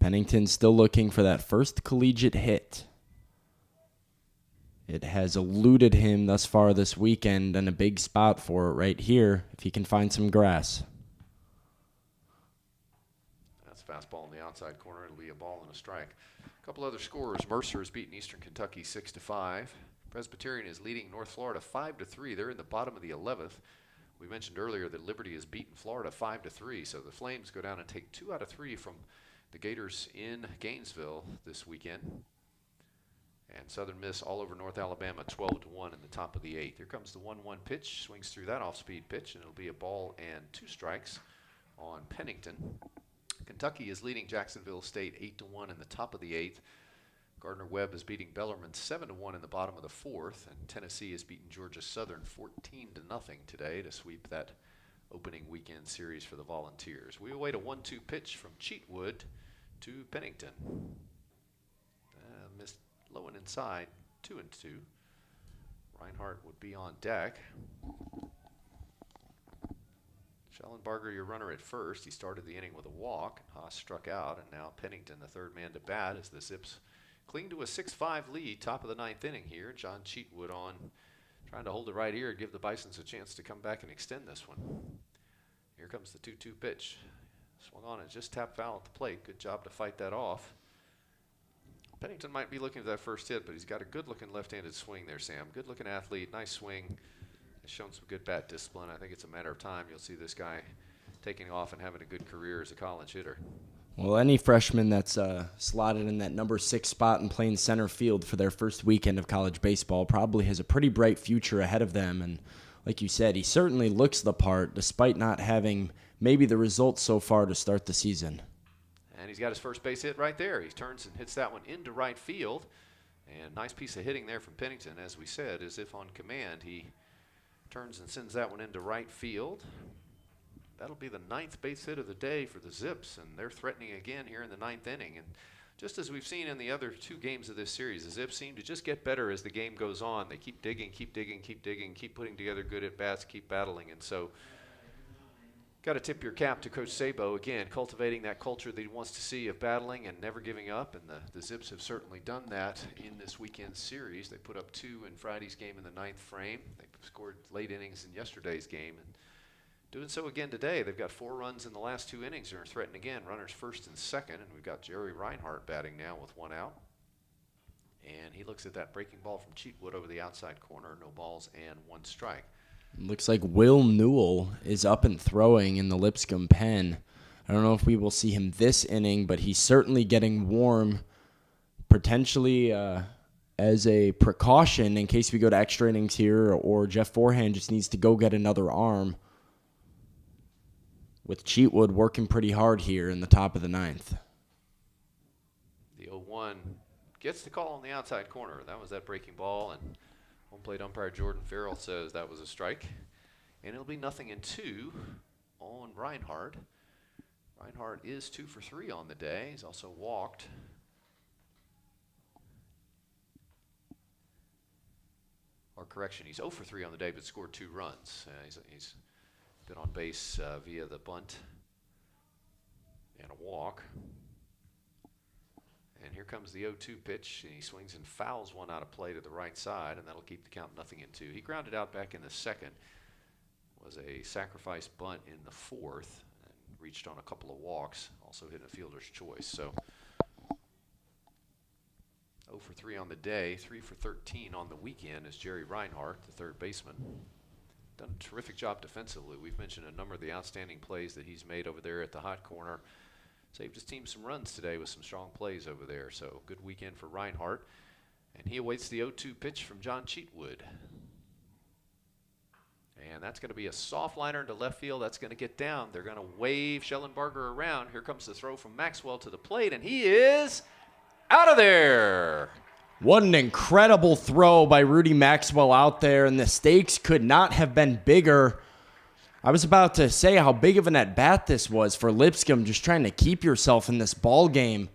Pennington still looking for that first collegiate hit. It has eluded him thus far this weekend, and a big spot for it right here if he can find some grass. That's a fastball in the outside corner. It'll be a ball and a strike. A couple other scores. Mercer has beaten Eastern Kentucky 6-5. Presbyterian is leading North Florida 5-3. They're in the bottom of the 11th. We mentioned earlier that Liberty has beaten Florida 5-3, so the Flames go down and take 2 out of 3 from the Gators in Gainesville this weekend. And Southern Miss all over North Alabama 12-1 in the top of the 8th. Here comes the 1-1 pitch. Swings through that off-speed pitch, and it'll be a ball and 2 strikes on Pennington. Kentucky is leading Jacksonville State 8-1 in the top of the 8th. Gardner-Webb is beating Bellarmine 7-1 in the bottom of the fourth, and Tennessee has beaten Georgia Southern 14-0 today to sweep that opening weekend series for the Volunteers. We await a 1-2 pitch from Cheatwood to Pennington. Missed low and inside, 2-2. Reinhardt would be on deck. Schellenbarger, your runner at first. He started the inning with a walk. Haas struck out, and now Pennington, the third man to bat, as the Zips cling to a 6-5 lead, top of the ninth inning here. John Cheatwood on, trying to hold it right here and give the Bisons a chance to come back and extend this one. Here comes the 2-2 pitch. Swung on and just tapped foul at the plate. Good job to fight that off. Pennington might be looking for that first hit, but he's got a good-looking left-handed swing there, Sam. Good-looking athlete, nice swing. Has shown some good bat discipline. I think it's a matter of time you'll see this guy taking off and having a good career as a college hitter. Well, any freshman that's slotted in that number 6 spot and playing center field for their first weekend of college baseball probably has a pretty bright future ahead of them. And like you said, he certainly looks the part despite not having maybe the results so far to start the season. And he's got his first base hit right there. He turns and hits that one into right field. And nice piece of hitting there from Pennington. As we said, as if on command, he turns and sends that one into right field. That'll be the 9th base hit of the day for the Zips, and they're threatening again here in the 9th inning. And just as we've seen in the other 2 games of this series, the Zips seem to just get better as the game goes on. They keep digging, keep putting together good at-bats, keep battling. And so got to tip your cap to Coach Sabo, again, cultivating that culture that he wants to see of battling and never giving up. And the Zips have certainly done that in this weekend series. They put up 2 in Friday's game in the 9th frame. They scored late innings in yesterday's game. And doing so again today. They've got 4 runs in the last 2 innings and are threatening again. Runners first and second. And we've got Jerry Reinhardt batting now with 1 out. And he looks at that breaking ball from Cheatwood over the outside corner. No balls and 1 strike. Looks like Will Newell is up and throwing in the Lipscomb pen. I don't know if we will see him this inning, but he's certainly getting warm, potentially as a precaution in case we go to extra innings here or Jeff Forehand just needs to go get another arm. With Cheatwood working pretty hard here in the top of the 9th. The 0-1 gets the call on the outside corner. That was that breaking ball, and home plate umpire Jordan Farrell says that was a strike. And it'll be 0-2 on Reinhardt. Reinhardt is 2 for 3 on the day. He's also walked. Or correction, he's 0 for 3 on the day, but scored 2 runs. He's been on base via the bunt and a walk. And here comes the 0-2 pitch, and he swings and fouls one out of play to the right side, and that'll keep the count 0-2. He grounded out back in the 2nd. Was a sacrifice bunt in the 4th, and reached on a couple of walks, also hit a fielder's choice. So 0 for 3 on the day, 3 for 13 on the weekend is Jerry Reinhardt, the third baseman. Done a terrific job defensively. We've mentioned a number of the outstanding plays that he's made over there at the hot corner. Saved his team some runs today with some strong plays over there. So good weekend for Reinhardt. And he awaits the 0-2 pitch from John Cheatwood. And that's going to be a soft liner into left field. That's going to get down. They're going to wave Schellenbarger around. Here comes the throw from Maxwell to the plate, and he is out of there. What an incredible throw by Rudy Maxwell out there, and the stakes could not have been bigger. I was about to say how big of an at-bat this was for Lipscomb, just trying to keep yourself in this ball game.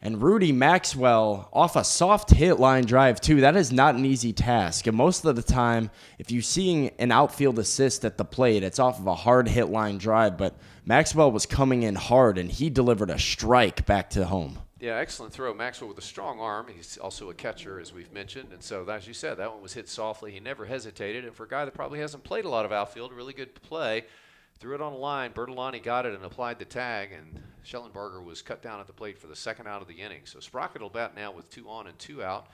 And Rudy Maxwell off a soft hit line drive, too. That is not an easy task. And most of the time, if you're seeing an outfield assist at the plate, it's off of a hard hit line drive. But Maxwell was coming in hard, and he delivered a strike back to home. Yeah, excellent throw. Maxwell with a strong arm. He's also a catcher, as we've mentioned. And so, as you said, that one was hit softly. He never hesitated. And for a guy that probably hasn't played a lot of outfield, really good play. Threw it on the line. Bertolani got it and applied the tag. And Schellenbarger was cut down at the plate for the 2nd out of the inning. So Sprocket will bat now with 2 on and 2 out.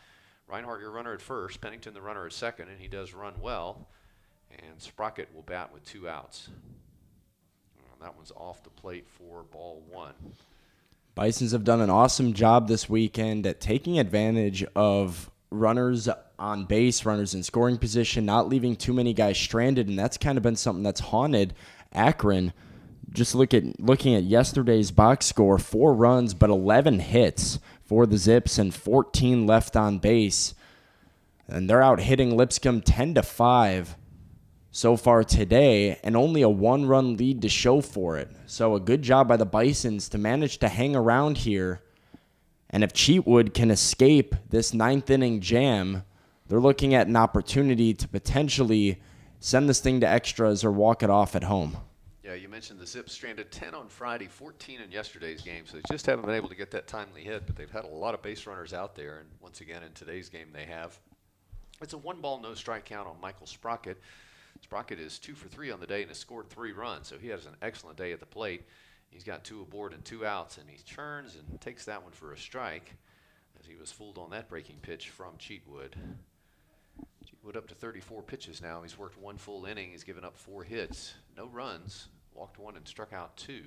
Reinhardt, your runner at first. Pennington, the runner at second. And he does run well. And Sprocket will bat with 2 outs. And that one's off the plate for ball 1. Bisons have done an awesome job this weekend at taking advantage of runners on base, runners in scoring position, not leaving too many guys stranded, and that's kind of been something that's haunted Akron just looking at yesterday's box score, 4 runs but 11 hits for the Zips and 14 left on base. And they're out hitting Lipscomb 10-5 so far today, and only a 1-run lead to show for it. So a good job by the Bisons to manage to hang around here. And if Cheatwood can escape this 9th inning jam, they're looking at an opportunity to potentially send this thing to extras or walk it off at home. Yeah, you mentioned the Zips stranded 10 on Friday, 14 in yesterday's game, so they just haven't been able to get that timely hit, but they've had a lot of base runners out there, and once again in today's game they have. It's a 1-ball, no strike count on Michael Sprocket. Sprocket is 2 for 3 on the day and has scored 3 runs, so he has an excellent day at the plate. He's got 2 aboard and 2 outs, and he turns and takes that one for a strike as he was fooled on that breaking pitch from Cheatwood. Cheatwood up to 34 pitches now. He's worked 1 full inning. He's given up 4 hits, no runs, walked 1 and struck out 2.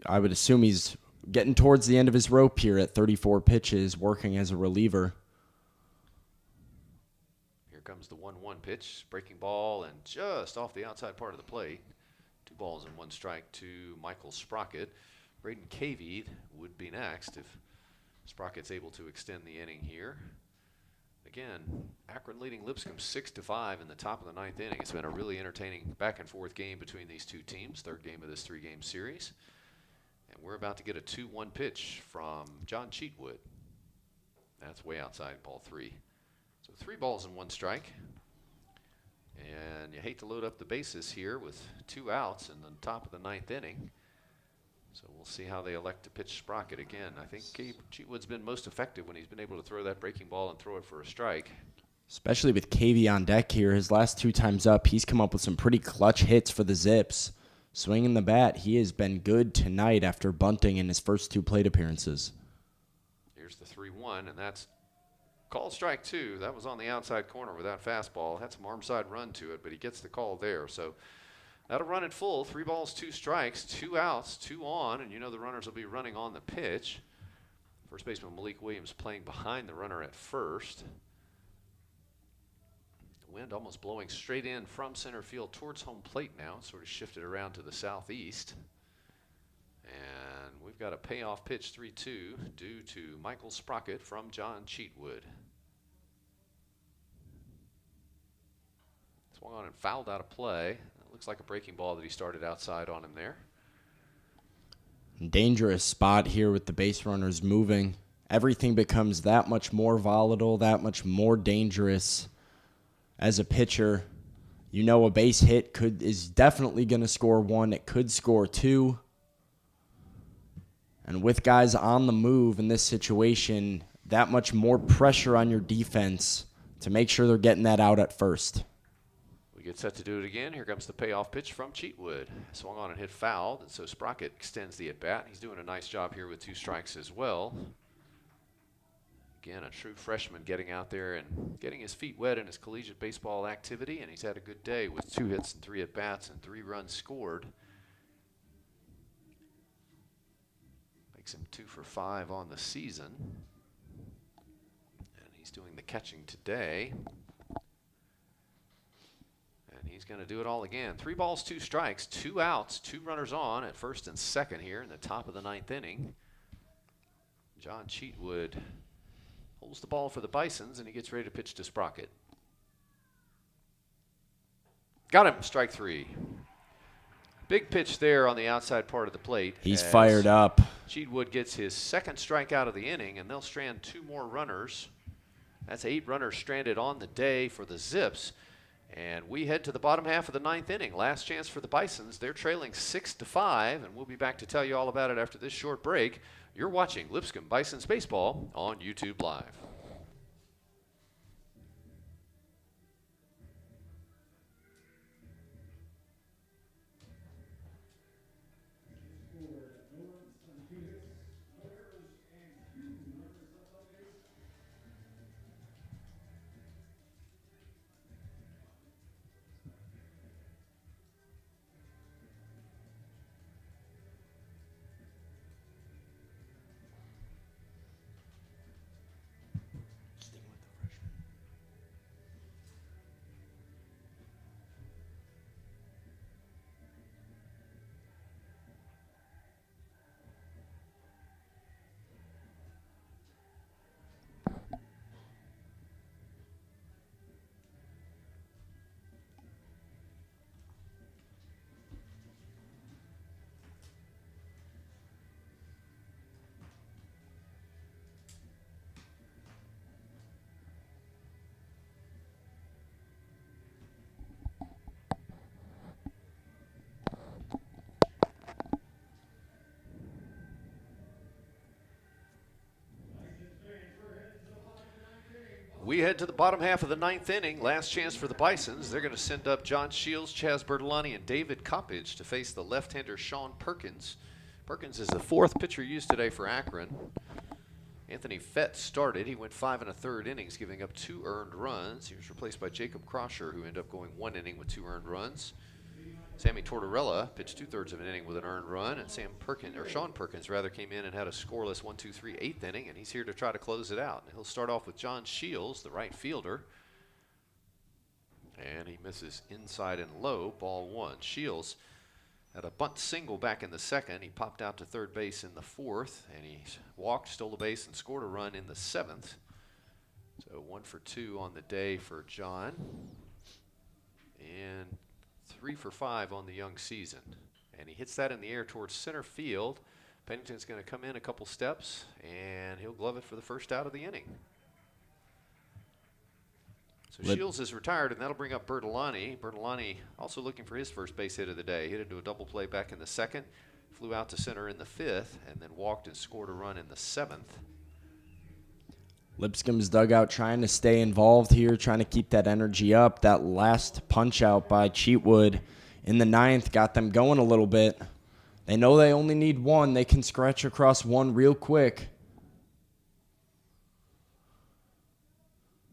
I would assume he's getting towards the end of his rope here at 34 pitches, working as a reliever. Here comes the 1-1 pitch, breaking ball, and just off the outside part of the plate. 2 balls and 1 strike to Michael Sprocket. Braden Cavey would be next if Sprocket's able to extend the inning here. Again, Akron leading Lipscomb 6-5 in the top of the 9th inning. It's been a really entertaining back and forth game between these 2 teams, 3rd game of this 3-game series. And we're about to get a 2-1 pitch from John Cheatwood. That's way outside, ball 3. So 3 balls and 1 strike. And you hate to load up the bases here with 2 outs in the top of the 9th inning. So we'll see how they elect to pitch Sprocket again. I think Cheatwood's been most effective when he's been able to throw that breaking ball and throw it for a strike. Especially with Cavey on deck here. His last 2 times up, he's come up with some pretty clutch hits for the Zips. Swinging the bat, he has been good tonight after bunting in his first 2 plate appearances. Here's the 3-1, and that's called strike 2. That was on the outside corner with that fastball. Had some arm side run to it, but he gets the call there. So that'll run it full. 3 balls, 2 strikes, 2 outs, 2 on, and you know the runners will be running on the pitch. First baseman Malik Williams playing behind the runner at first. The wind almost blowing straight in from center field towards home plate now. It's sort of shifted around to the southeast. And we've got a payoff pitch 3-2 due to Michael Sprocket from John Cheatwood. Swung on and fouled out of play. It looks like a breaking ball that he started outside on him there. Dangerous spot here with the base runners moving. Everything becomes that much more volatile, that much more dangerous. As a pitcher, you know a base hit is definitely going to score 1. It could score 2. And with guys on the move in this situation, that much more pressure on your defense to make sure they're getting that out at first. We get set to do it again. Here comes the payoff pitch from Cheatwood. Swung on and hit fouled, and so Sprocket extends the at-bat. He's doing a nice job here with 2 strikes as well. Again, a true freshman getting out there and getting his feet wet in his collegiate baseball activity, and he's had a good day with 2 hits and 3 at-bats and 3 runs scored. Makes him 2 for 5 on the season. And he's doing the catching today. And he's going to do it all again. 3 balls, 2 strikes, 2 outs, 2 runners on at first and second here in the top of the 9th inning. John Cheatwood holds the ball for the Bisons, and he gets ready to pitch to Sprocket. Got him, strike 3. Big pitch there on the outside part of the plate. He's fired up. Cheatwood gets his 2nd strikeout of the inning, and they'll strand 2 more runners. That's 8 runners stranded on the day for the Zips. And we head to the bottom half of the 9th inning. Last chance for the Bisons. They're trailing 6-5, and we'll be back to tell you all about it after this short break. You're watching Lipscomb Bisons Baseball on YouTube Live. we head to the bottom half of the ninth inning. Last chance for the Bisons. They're going to send up John Shields, Chaz Bertolani, and David Coppage to face the left-hander Sean Perkins. Perkins is the fourth pitcher used today for Akron. Anthony Fett started. He went 5 1/3 innings, giving up 2 earned runs. He was replaced by Jacob Crosher, who ended up going 1 inning with 2 earned runs. Sammy Tortorella pitched 2/3 of an inning with an earned run, and Sean Perkins came in and had a scoreless 1-2-3 eighth inning, and he's here to try to close it out. He'll start off with John Shields, the right fielder, and he misses inside and low, ball 1. Shields had a bunt single back in the second. He popped out to third base in the fourth, and he walked, stole a base, and scored a run in the seventh. So 1 for 2 on the day for John, and 3 for 5 on the young season. And he hits that in the air towards center field. Pennington's going to come in a couple steps, and he'll glove it for the first out of the inning. So Shields is retired, and that'll bring up Bertolani. Bertolani also looking for his first base hit of the day. Hit into a double play back in the second, flew out to center in the fifth, and then walked and scored a run in the seventh. Lipscomb's dugout trying to stay involved here, trying to keep that energy up. That last punch out by Cheatwood in the ninth got them going a little bit. They know they only need one. They can scratch across one real quick.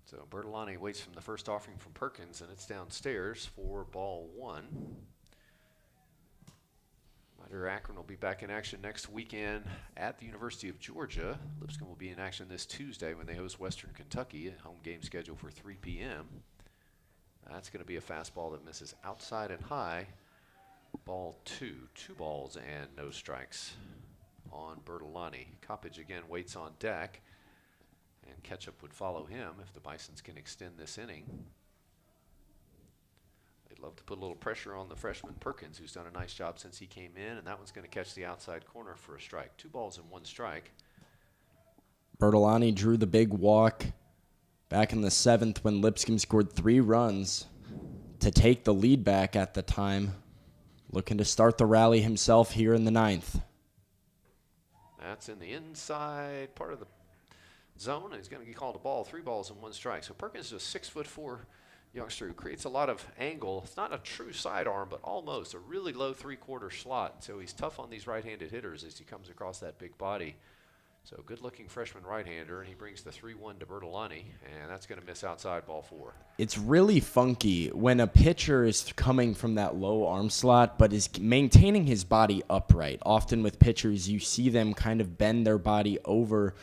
So Bertolani waits from the first offering from Perkins, and it's downstairs for ball 1. Reminder, Akron will be back in action next weekend at the University of Georgia. Lipscomb will be in action this Tuesday when they host Western Kentucky. A home game scheduled for 3 p.m. That's going to be a fastball that misses outside and high. Ball 2. 2 balls and no strikes on Bertolani. Coppage again waits on deck, and catch-up would follow him if the Bisons can extend this inning. They'd love to put a little pressure on the freshman Perkins, who's done a nice job since he came in, and that one's going to catch the outside corner for a strike. 2 balls and 1 strike. Bertolani drew the big walk back in the seventh when Lipscomb scored 3 runs to take the lead back at the time. Looking to start the rally himself here in the ninth. That's in the inside part of the zone, and he's going to get called a ball. 3 balls and 1 strike. So Perkins is a 6'4" youngster who creates a lot of angle. It's not a true sidearm, but almost a really low 3/4 slot. So he's tough on these right-handed hitters as he comes across that big body. So good-looking freshman right-hander, and he brings the 3-1 to Bertolani, and that's going to miss outside, ball 4. It's really funky when a pitcher is coming from that low arm slot but is maintaining his body upright. Often with pitchers, you see them kind of bend their body over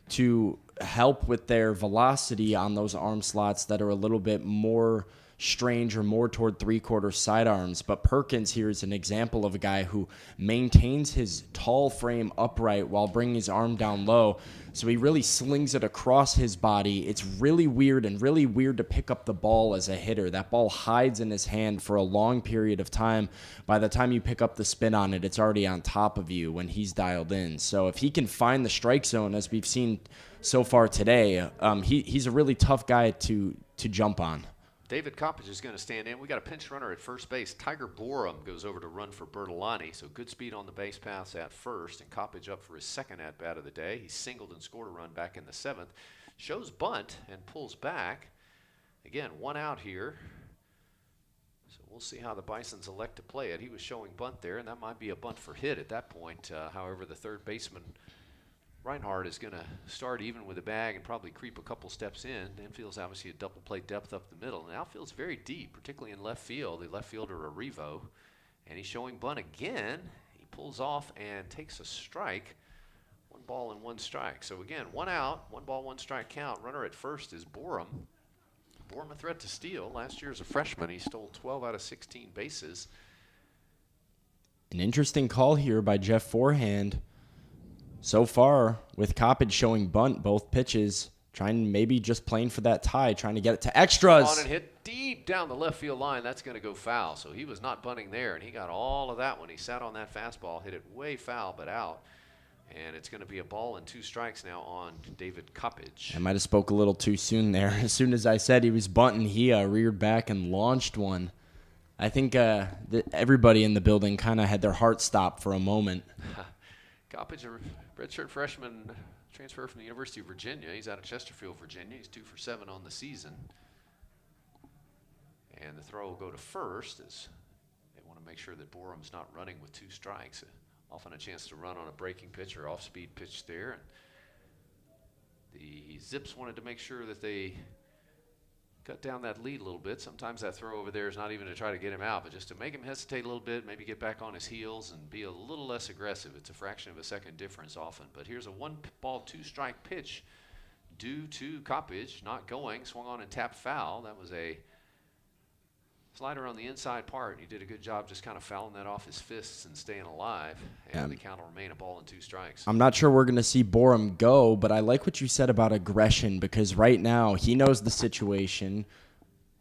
to help with their velocity on those arm slots that are a little bit more strange or more toward 3/4 sidearms. But Perkins here is an example of a guy who maintains his tall frame upright while bringing his arm down low. So he really slings it across his body. It's really weird to pick up the ball as a hitter. That ball hides in his hand for a long period of time. By the time you pick up the spin on it, it's already on top of you when he's dialed in. So if he can find the strike zone, as we've seen so far today, he's a really tough guy to jump on. David Coppage is going to stand in. We got a pinch runner at first base. Tiger Borum goes over to run for Bertolani. So good speed on the base paths at first, and Coppage up for his second at-bat of the day. He singled and scored a run back in the seventh. Shows bunt and pulls back. Again, 1 out here. So we'll see how the Bisons elect to play it. He was showing bunt there, and that might be a bunt for hit at that point. However, the third baseman Reinhardt is going to start even with a bag and probably creep a couple steps in. The infield's obviously a double play depth up the middle. And the outfield's very deep, particularly in left field. The left fielder, Arrivo, and he's showing bunt again. He pulls off and takes a strike. 1 ball and 1 strike. So again, 1 out, 1 ball, 1 strike count. Runner at first is Borum. Borum a threat to steal. Last year as a freshman, he stole 12 out of 16 bases. An interesting call here by Jeff Forehand. So far, with Coppage showing bunt both pitches, trying maybe just playing for that tie, trying to get it to extras. On and hit deep down the left field line. That's going to go foul. So he was not bunting there, and he got all of that when he sat on that fastball, hit it way foul but out. And it's going to be a ball and 2 strikes now on David Coppage. I might have spoke a little too soon there. As soon as I said he was bunting, he reared back and launched one. I think everybody in the building kind of had their heart stop for a moment. Coppage, a redshirt freshman, transfer from the University of Virginia. He's out of Chesterfield, Virginia. He's 2 for 7 on the season. And the throw will go to first as they want to make sure that Borum's not running with 2 strikes. Often a chance to run on a breaking pitch or off-speed pitch there. And the Zips wanted to make sure that they cut down that lead a little bit. Sometimes that throw over there is not even to try to get him out, but just to make him hesitate a little bit, maybe get back on his heels and be a little less aggressive. It's a fraction of a second difference often. But here's a 1-ball, 2-strike pitch due to Coppage not going. Swung on and tapped foul. That was a slider on the inside part. He did a good job just kind of fouling that off his fists and staying alive. And the count will remain a ball and 2 strikes. I'm not sure we're going to see Borum go, but I like what you said about aggression because right now he knows the situation.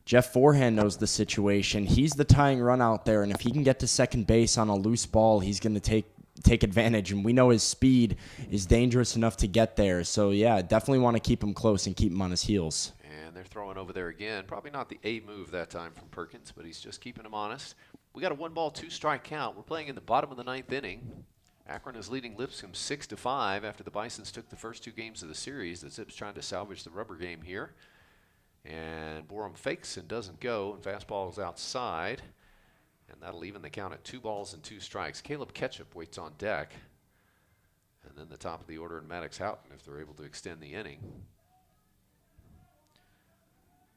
Jeff Forehand knows the situation. He's the tying run out there, and if he can get to second base on a loose ball, he's going to take advantage. And we know his speed is dangerous enough to get there. So, yeah, definitely want to keep him close and keep him on his heels. They're throwing over there again. Probably not the A move that time from Perkins, but he's just keeping him honest. We got a 1-ball, 2-strike count. We're playing in the bottom of the 9th inning. Akron is leading Lipscomb 6-5 after the Bisons took the first 2 games of the series. The Zips trying to salvage the rubber game here. And Borum fakes and doesn't go, and fastball is outside. And that'll even the count at 2 balls and 2 strikes. Caleb Ketchup waits on deck. And then the top of the order in Maddox Houghton if they're able to extend the inning.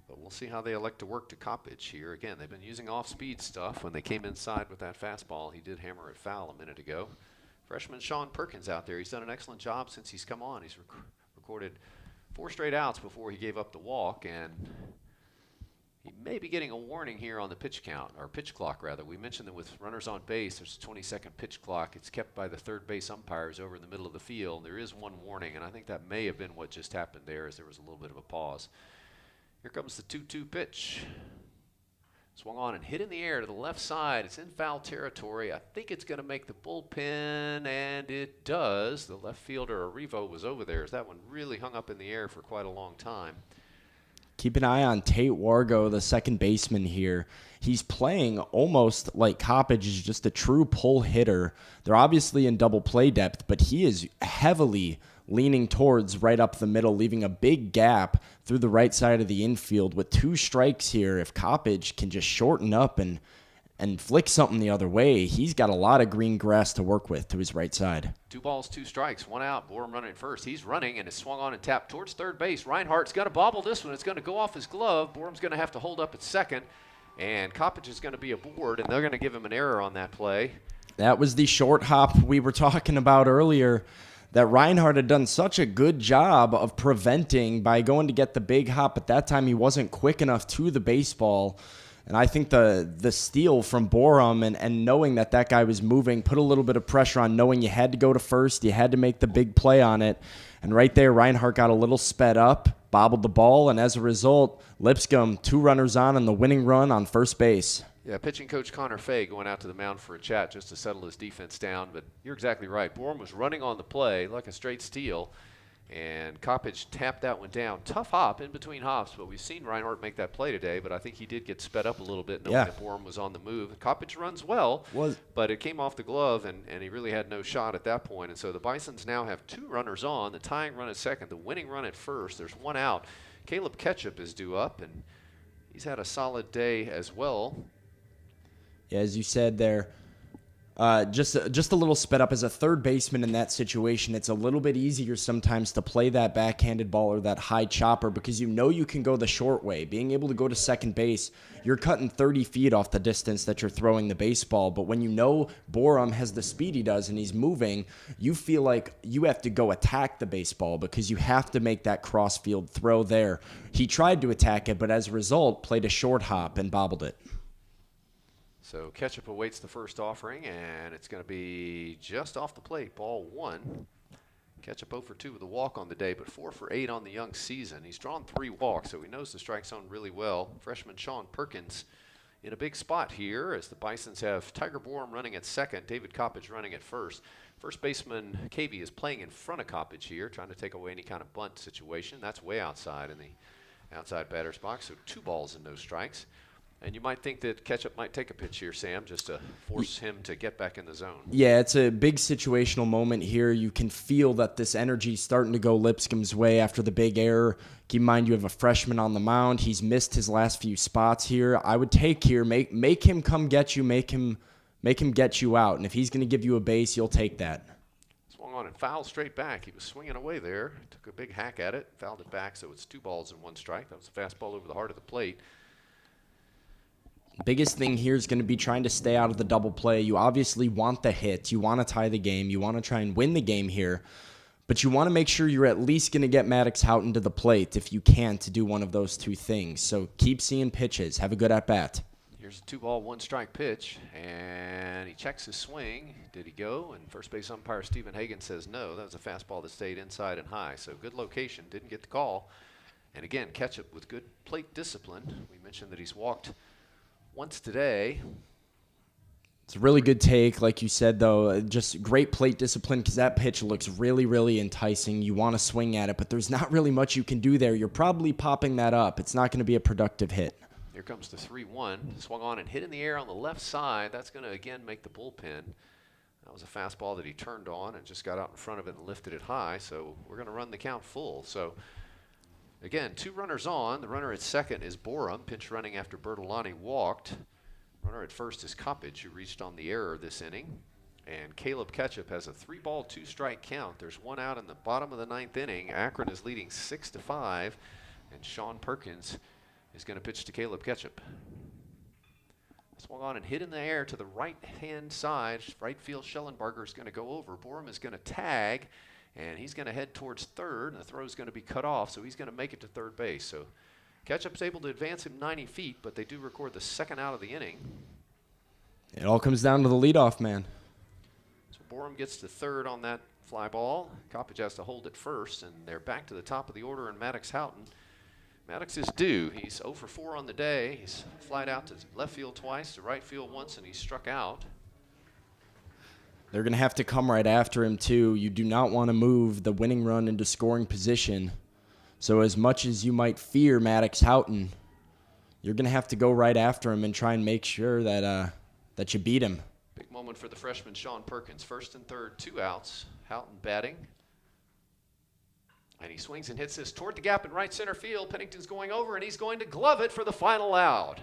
But we'll see how they elect to work to Coppage here. Again, they've been using off-speed stuff. When they came inside with that fastball, he did hammer it foul a minute ago. Freshman Sean Perkins out there. He's done an excellent job since he's come on. He's recorded 4 straight outs before he gave up the walk, and he may be getting a warning here on the pitch count, or pitch clock rather. We mentioned that with runners on base, there's a 20-second pitch clock. It's kept by the third base umpires over in the middle of the field. There is one warning, and I think that may have been what just happened there, as there was a little bit of a pause. Here comes the 2-2 pitch. Swung on and hit in the air to the left side. It's in foul territory. I think it's going to make the bullpen, and it does. The left fielder, Arrivo, was over there. That one really hung up in the air for quite a long time. Keep an eye on Tate Wargo, the second baseman here. He's playing almost like Coppage is just a true pull hitter. They're obviously in double play depth, but he is heavily leaning towards right up the middle, leaving a big gap through the right side of the infield. With 2 strikes here, if Coppage can just shorten up and flick something the other way, he's got a lot of green grass to work with to his right side. 2 balls, 2 strikes, 1 out. Borum running at first. He's running, and it's swung on and tapped towards third base. Reinhardt's got to bobble this one. It's going to go off his glove. Borum's going to have to hold up at second, and Coppage is going to be aboard, and they're going to give him an error on that play. That was the short hop we were talking about earlier that Reinhardt had done such a good job of preventing by going to get the big hop. At that time, he wasn't quick enough to the baseball. And I think the steal from Borum and knowing that guy was moving put a little bit of pressure on, knowing you had to go to first, you had to make the big play on it. And right there, Reinhardt got a little sped up, bobbled the ball, and as a result, Lipscomb 2 runners on and the winning run on first base. Yeah, pitching coach Connor Fay going out to the mound for a chat just to settle his defense down. But you're exactly right. Borum was running on the play like a straight steal, and Coppage tapped that one down. Tough hop in between hops, but we've seen Reinhardt make that play today. But I think he did get sped up a little bit knowing that Borum was on the move. Coppage runs well, but it came off the glove, and he really had no shot at that point. And so the Bisons now have 2 runners on, the tying run at second, the winning run at first. There's 1 out. Caleb Ketchup is due up, and he's had a solid day as well. Yeah, as you said there, just a little sped up. As a third baseman in that situation, it's a little bit easier sometimes to play that backhanded ball or that high chopper because you know you can go the short way. Being able to go to second base, you're cutting 30 feet off the distance that you're throwing the baseball. But when you know Borum has the speed he does and he's moving, you feel like you have to go attack the baseball because you have to make that cross-field throw there. He tried to attack it, but as a result, played a short hop and bobbled it. So Ketchup awaits the first offering, and it's going to be just off the plate, ball 1. Ketchup 0 for 2 with a walk on the day, but 4 for 8 on the young season. He's drawn 3 walks, so he knows the strike zone really well. Freshman Sean Perkins in a big spot here as the Bisons have Tiger Borum running at second, David Coppage running at first. First baseman Cavey is playing in front of Coppage here, trying to take away any kind of bunt situation. That's way outside in the outside batter's box, so 2 balls and no strikes. And you might think that Ketchup might take a pitch here, Sam, just to force him to get back in the zone. Yeah, it's a big situational moment here. You can feel that this energy is starting to go Lipscomb's way after the big error. Keep in mind you have a freshman on the mound. He's missed his last few spots here. I would take here, make him come get you, make him get you out. And if he's going to give you a base, you'll take that. Swung on and fouled straight back. He was swinging away there. Took a big hack at it, fouled it back, so it's 2 balls and 1 strike. That was a fastball over the heart of the plate. Biggest thing here is going to be trying to stay out of the double play. You obviously want the hit. You want to tie the game. You want to try and win the game here. But you want to make sure you're at least going to get Maddox Houghton to the plate if you can to do one of those 2 things. So keep seeing pitches. Have a good at-bat. Here's a 2-ball, 1-strike pitch, and he checks his swing. Did he go? And first base umpire Stephen Hagan says no. That was a fastball that stayed inside and high. So good location. Didn't get the call. And again, Ketchup with good plate discipline. We mentioned that he's walked once today. It's a really good take, like you said, though. Just great plate discipline because that pitch looks really, really enticing. You want to swing at it, but there's not really much you can do there. You're probably popping that up. It's not going to be a productive hit. Here comes the 3-1. Swung on and hit in the air on the left side. That's going to, again, make the bullpen. That was a fastball that he turned on and just got out in front of it and lifted it high. So we're going to run the count full. So again, 2 runners on. The runner at second is Borum, pinch running after Bertolani walked. Runner at first is Coppage, who reached on the error this inning. And Caleb Ketchup has a 3-ball, 2-strike count. There's 1 out in the bottom of the 9th inning. Akron is leading 6-5, and Sean Perkins is going to pitch to Caleb Ketchup. Swung on and hit in the air to the right-hand side. Right field, Schellenbarger is going to go over. Borum is going to tag. And he's going to head towards third, and the throw is going to be cut off, so he's going to make it to third base. So Ketchup's able to advance him 90 feet, but they do record the 2nd out of the inning. It all comes down to the leadoff man. So Borum gets to third on that fly ball. Coppage has to hold it first, and they're back to the top of the order, and Maddox Houghton. Maddox is due. He's 0 for 4 on the day. He's flied out to left field twice, to right field once, and he's struck out. They're going to have to come right after him, too. You do not want to move the winning run into scoring position. So as much as you might fear Maddox Houghton, you're going to have to go right after him and try and make sure that that you beat him. Big moment for the freshman Sean Perkins. First and third, 2 outs. Houghton batting. And he swings and hits this toward the gap in right center field. Pennington's going over, and he's going to glove it for the final out.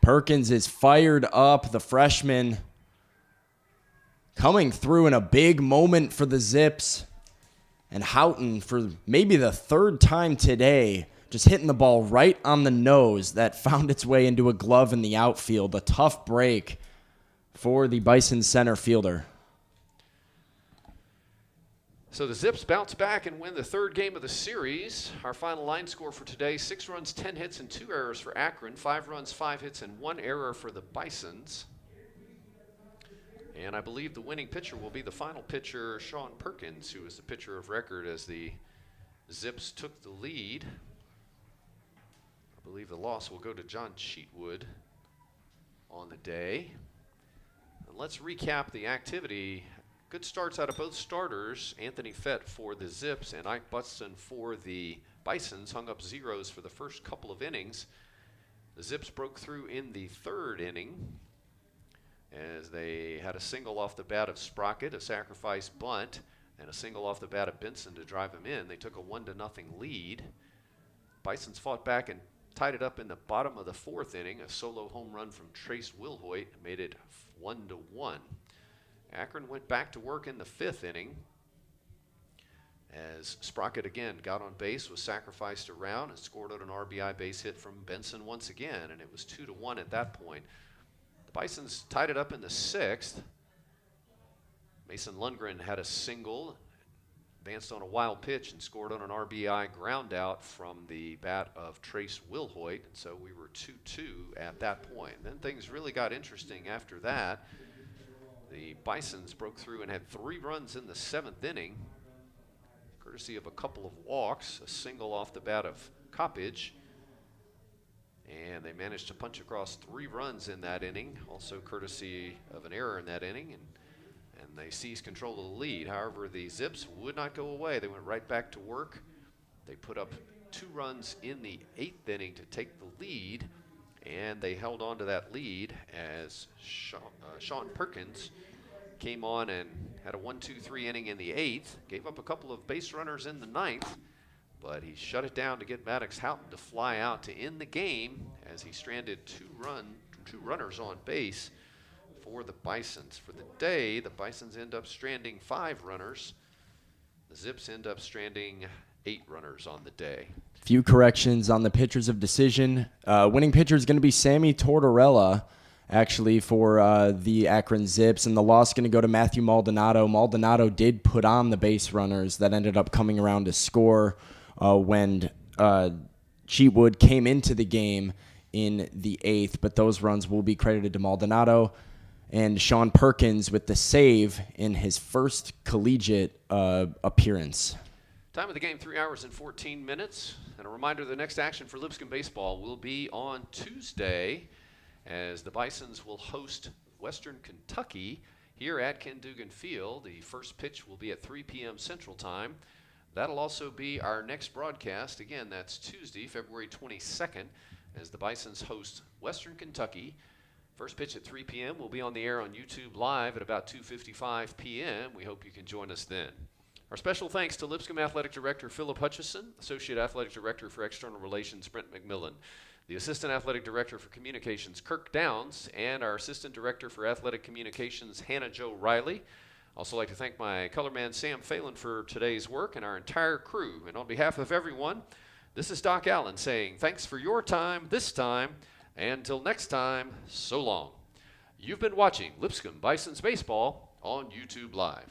Perkins is fired up. The freshman coming through in a big moment for the Zips. And Houghton, for maybe the 3rd time today, just hitting the ball right on the nose that found its way into a glove in the outfield. A tough break for the Bison center fielder. So the Zips bounce back and win the 3rd game of the series. Our final line score for today, 6 runs, 10 hits, and 2 errors for Akron. 5 runs, 5 hits, and 1 error for the Bisons. And I believe the winning pitcher will be the final pitcher, Sean Perkins, who is the pitcher of record as the Zips took the lead. I believe the loss will go to John Cheatwood on the day. And let's recap the activity. Good starts out of both starters. Anthony Fett for the Zips and Ike Buxton for the Bisons hung up zeros for the first couple of innings. The Zips broke through in the 3rd inning as they had a single off the bat of Sprocket, a sacrifice bunt, and a single off the bat of Benson to drive him in. They took a 1-0 lead. Bisons fought back and tied it up in the bottom of the 4th inning. A solo home run from Trace Wilhoit made it 1-1. Akron went back to work in the 5th inning as Sprocket again got on base, was sacrificed around, and scored on an RBI base hit from Benson once again, and it was 2-1 at that point. The Bisons tied it up in the 6th. Mason Lundgren had a single, advanced on a wild pitch, and scored on an RBI ground out from the bat of Trace Wilhoit, and so we were 2-2 at that point. Then things really got interesting after that. The Bisons broke through and had 3 runs in the 7th inning, courtesy of a couple of walks, a single off the bat of Coppage, and they managed to punch across 3 runs in that inning, also courtesy of an error in that inning, and they seized control of the lead. However, the Zips would not go away. They went right back to work. They put up 2 runs in the 8th inning to take the lead, And they held on to that lead as Sean Perkins came on and had a 1-2-3 inning in the 8th, gave up a couple of base runners in the 9th, but he shut it down to get Maddox Houghton to fly out to end the game as he stranded two runners on base for the Bisons. For the day, the Bisons end up stranding 5 runners. The Zips end up stranding 8 runners on the day. Few corrections on the pitchers of decision. Winning pitcher is going to be Sammy Tortorella, actually, for the Akron Zips, and the loss going to go to Matthew Maldonado. Maldonado did put on the base runners that ended up coming around to score when Cheatwood came into the game in the 8th, but those runs will be credited to Maldonado. And Sean Perkins with the save in his first collegiate appearance. Time of the game, 3 hours and 14 minutes. And a reminder, the next action for Lipscomb baseball will be on Tuesday as the Bisons will host Western Kentucky here at Ken Dugan Field. The first pitch will be at 3 p.m. Central Time. That'll also be our next broadcast. Again, that's Tuesday, February 22nd, as the Bisons host Western Kentucky. First pitch at 3 p.m. We'll be on the air on YouTube Live at about 2:55 p.m. We hope you can join us then. Our special thanks to Lipscomb Athletic Director Philip Hutchison, Associate Athletic Director for External Relations Brent McMillan, the Assistant Athletic Director for Communications Kirk Downs, and our Assistant Director for Athletic Communications Hannah Jo Riley. Also like to thank my colorman Sam Phelan for today's work and our entire crew. And on behalf of everyone, this is Doc Allen saying thanks for your time this time, and until next time, so long. You've been watching Lipscomb Bisons Baseball on YouTube Live.